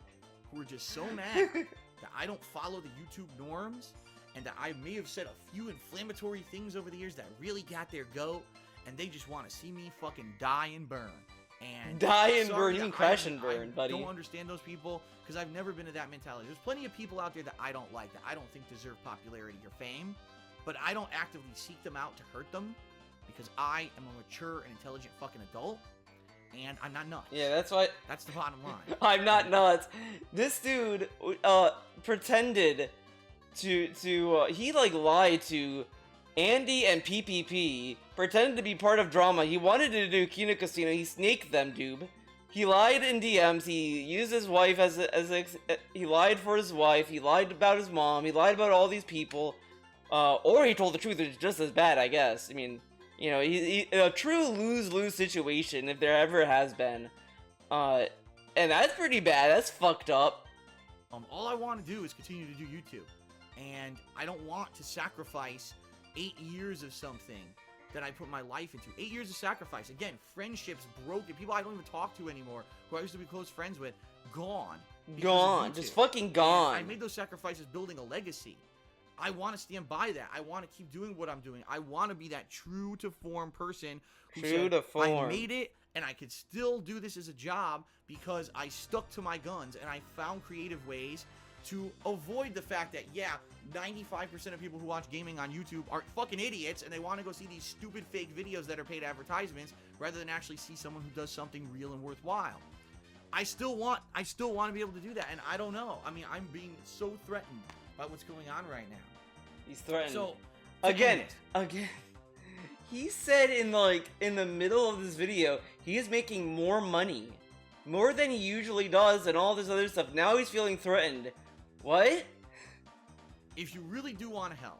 who are just so mad that I don't follow the YouTube norms, and that I may have said a few inflammatory things over the years that really got their goat, and they just want to see me fucking die and burn. And Die and sorry burn, you that can crash I and burn, buddy. don't understand those people because I've never been of that mentality. There's plenty of people out there that I don't like, that I don't think deserve popularity or fame, but I don't actively seek them out to hurt them because I am a mature and intelligent fucking adult, and I'm not nuts. Yeah, that's why That's the bottom line. I'm not nuts. This dude pretended to he like lied to Andy and PPP, pretended to be part of drama. He wanted to do Kino Casino. He snaked them, dude. he lied in DMs. He used his wife he lied for his wife. He lied about his mom. He lied about all these people. Or he told the truth, which is just as bad, I guess. I mean, you know, he a true lose-lose situation if there ever has been. And that's pretty bad. That's fucked up. All I want to do is continue to do YouTube, and I don't want to sacrifice 8 years of something that I put my life into. 8 years of sacrifice. Again, friendships broken. People I don't even talk to anymore, who I used to be close friends with, gone. because of Gone. YouTube. Just fucking And gone. I made those sacrifices building a legacy. I want to stand by that. I want to keep doing what I'm doing. I want to be that true to form person who True said, to form. I made it and I could still do this as a job because I stuck to my guns and I found creative ways to avoid the fact that, yeah, 95% of people who watch gaming on YouTube are fucking idiots and they want to go see these stupid fake videos that are paid advertisements rather than actually see someone who does something real and worthwhile. I still want to be able to do that, and I don't know. I mean, I'm being so threatened by what's going on right now. He's threatened. So Again, he said in the middle of this video, he is making more money, more than he usually does, and all this other stuff. Now he's feeling threatened. What? if you really do want to help,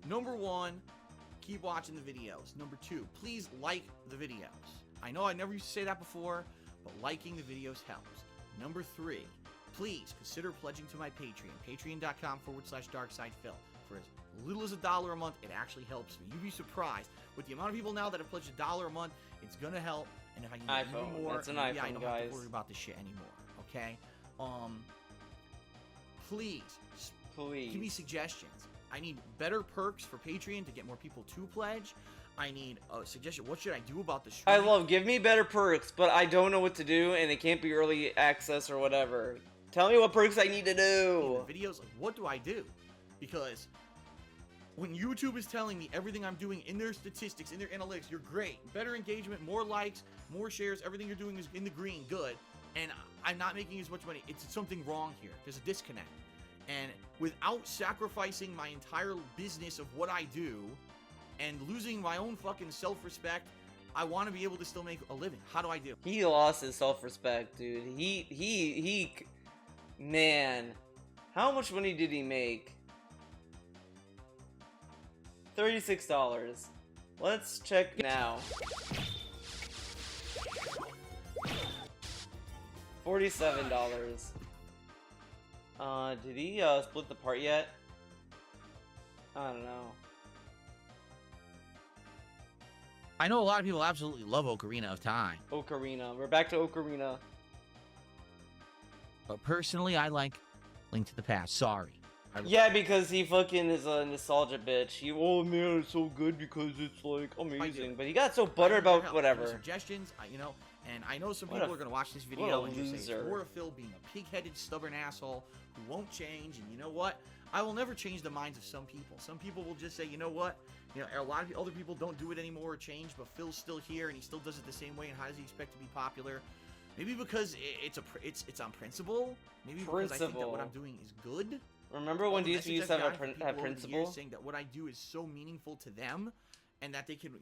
number one, keep watching the videos. Number two, please like the videos. I know I never used to say that before, but liking the videos helps. Number three, please consider pledging to my Patreon, patreon.com/darksidefil. For as little as $1 a month, it actually helps me. You'd be surprised. With the amount of people now that have pledged $1 a month, it's gonna help. And if I can get iPhone. even more, That's an maybe I iPhone, don't have guys. to worry about this shit anymore. Okay? Please, Please. give me suggestions. I need better perks for Patreon to get more people to pledge. I need a suggestion. What should I do about the stream? I love give me better perks, but I don't know what to do, and it can't be early access or whatever. Tell me what perks I need to do. the videos. Like, what do I do? Because when YouTube is telling me everything I'm doing in their statistics, in their analytics, you're great, better engagement, more likes, more shares, everything you're doing is in the green, good, and I'm not making as much money. It's something wrong here. There's a disconnect. And without sacrificing my entire business of what I do and losing my own fucking self-respect, I want to be able to still make a living. How do I do? He lost his self-respect, dude. Man, how much money did he make? $36. Let's check now. $47. Did he split the part yet? I don't know. I know a lot of people absolutely love Ocarina of Time, Ocarina. We're back to Ocarina. but personally, I like Link to the Past. Sorry. Yeah, because he fucking is a nostalgia bitch. He, oh man, it's so good because it's like amazing. But he got so buttered I need your about help. whatever. Any suggestions, and I know some What people a- are going to watch this what video a and just say, loser. it's Phil being a pig-headed, stubborn asshole who won't change, and you know what? I will never change the minds of some people. Some people will just say, you know what? A lot of other people don't do it anymore or change, but Phil's still here and he still does it the same way, and how does he expect to be popular? Maybe because it's on principle. Maybe because I think that Principle. what I'm doing is good. Remember when The DSP used message to I've have gotten from people have over the years principle? saying that what I do is so meaningful to them, and that they can,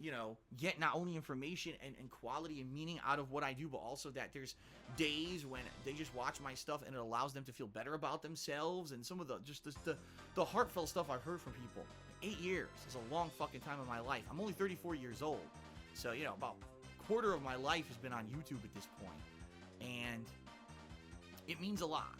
get not only information and quality and meaning out of what I do, but also that there's days when they just watch my stuff and it allows them to feel better about themselves. And some of the heartfelt stuff I've heard from people. 8 years is a long fucking time of my life. I'm only 34 years old, so about a quarter of my life has been on YouTube at this point, and it means a lot.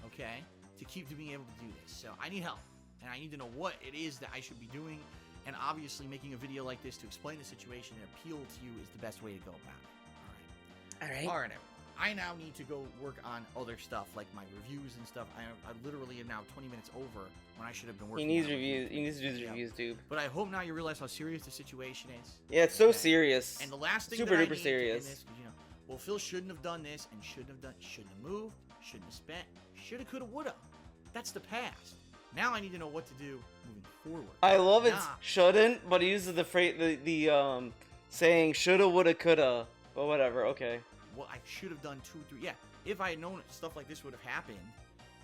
Okay. To keep being able to do this. So I need help, and I need to know what it is that I should be doing, and obviously making a video like this to explain the situation and appeal to you is the best way to go about it. Alright, everyone. I now need to go work on other stuff, like my reviews and stuff. I literally am now 20 minutes over when I should have been He working needs on reviews. it. He needs to do his Yeah. reviews, dude. But I hope now you realize how serious the situation is. Yeah, it's so Okay. serious. And the last thing Super that I duper need serious. to end this, well, Phil shouldn't have done this, and shouldn't have moved, shouldn't have spent, shoulda, coulda, woulda. That's the past. Now I need to know what to do moving forward. I love it. Nah. Shouldn't, but he uses the phrase, the saying shoulda, woulda, coulda. But whatever. Okay. What I should have done 2, 3. Yeah, if I had known stuff like this would have happened,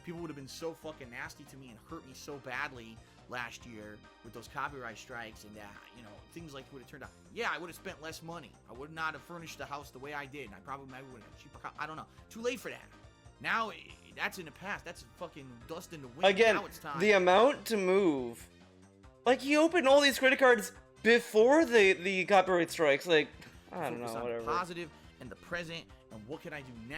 people would have been so fucking nasty to me and hurt me so badly last year with those copyright strikes and you know, things like would have turned out. Yeah, I would have spent less money. I would not have furnished the house the way I did, and I probably would have had cheaper. I don't know. Too late for that. Now that's in the past. That's fucking dust in the wind. Again, now it's time. the amount to move. Like, he opened all these credit cards before the copyright strikes. Like, I don't know, Focus on whatever. the positive and the present, and what can I do now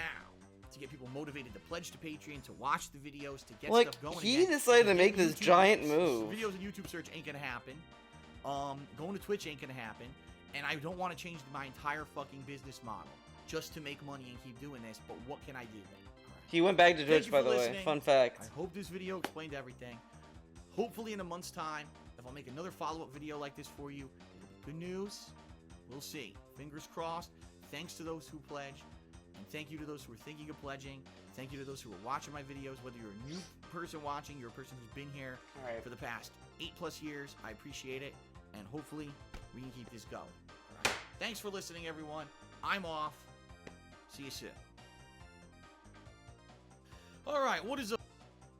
to get people motivated to pledge to Patreon, to watch the videos, to get Like, stuff going he again. decided to Again, make this YouTube- giant move. Videos on YouTube search ain't gonna happen. Going to Twitch ain't gonna happen. And I don't want to change my entire fucking business model just to make money and keep doing this. But what can I do then? All right. He went back to Thank Twitch, you by for the way. listening. Fun fact. I hope this video explained everything. Hopefully in a month's time, if I'll make another follow-up video like this for you, good news, we'll see. Fingers crossed. Thanks to those who pledge, and thank you to those who are thinking of pledging. Thank you to those who are watching my videos, whether you're a new person watching, you're a person who's been here Alright. for the past 8+ years. I appreciate it, and hopefully we can keep this going. All right. Thanks for listening, everyone. I'm off. See you soon. All right, what is up?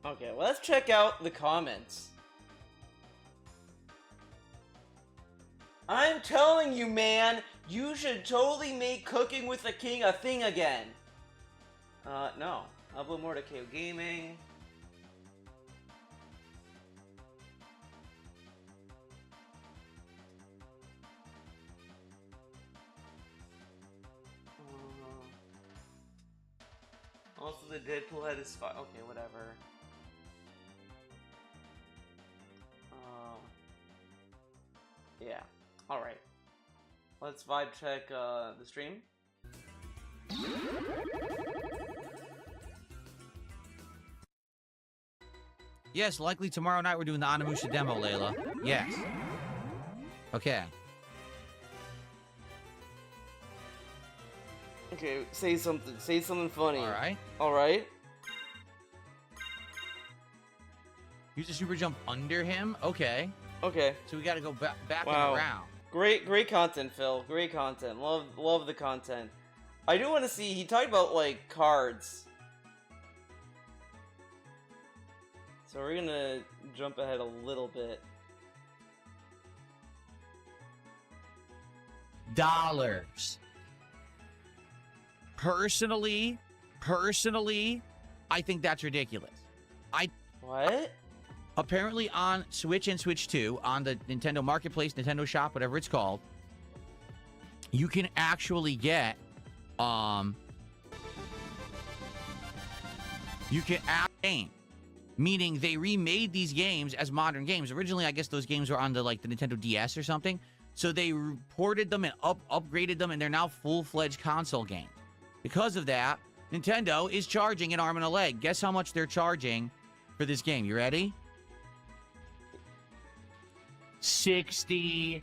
Okay, well, let's check out the comments. I'm telling you, man, you should totally make Cooking with the King a thing again. No. Upload more to KO Gaming. Also, the Deadpool head is fine. Okay, whatever. Yeah. Alright. Let's vibe check the stream. Yes, likely tomorrow night we're doing the Onimusha demo, Layla. Yes. Okay. Okay, say something. Say something funny. Alright. Alright. Use a super jump under him? Okay. Okay. So we gotta go back Wow. and around. Great content, Phil. Great content. Love the content. I do want to see. He talked about like cards. So we're gonna jump ahead a little bit. Dollars. Personally, I think that's ridiculous. What? Apparently on Switch and Switch 2, on the Nintendo Marketplace, Nintendo Shop, whatever it's called, you can actually get, you can add a game. Meaning they remade these games as modern games. Originally, I guess those games were on the Nintendo DS or something. So they ported them and upgraded them, and they're now full-fledged console games. Because of that, Nintendo is charging an arm and a leg. Guess how much they're charging for this game? You ready? $60.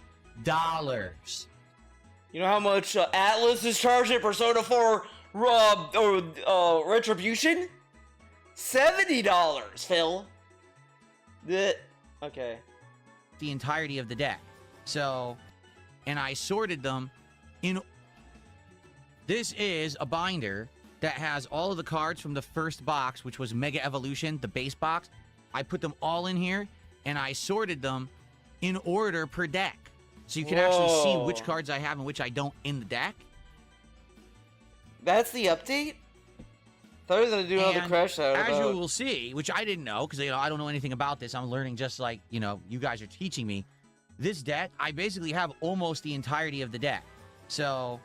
You know how much Atlas is charging Persona 4 Retribution? $70, Phil. Okay. The entirety of the deck. So, and I sorted them in. This is a binder that has all of the cards from the first box, which was Mega Evolution, the base box. I put them all in here, and I sorted them in order per deck. So you can actually see Whoa. which cards I have and which I don't in the deck. That's the update? Thought I was gonna do another And crash out. as you about- will see, which I didn't know, because I don't know anything about this. I'm learning just like, you guys are teaching me. This deck, I basically have almost the entirety of the deck. So,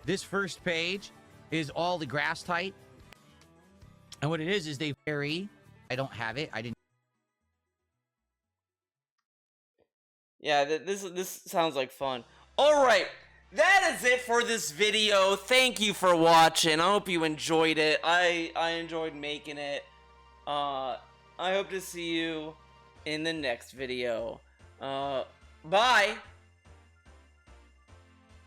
this first page is all the grass type. And what it is they vary. I don't have it. I didn't. Yeah, this sounds like fun. Alright, that is it for this video. Thank you for watching. I hope you enjoyed it. I enjoyed making it. I hope to see you in the next video. Bye!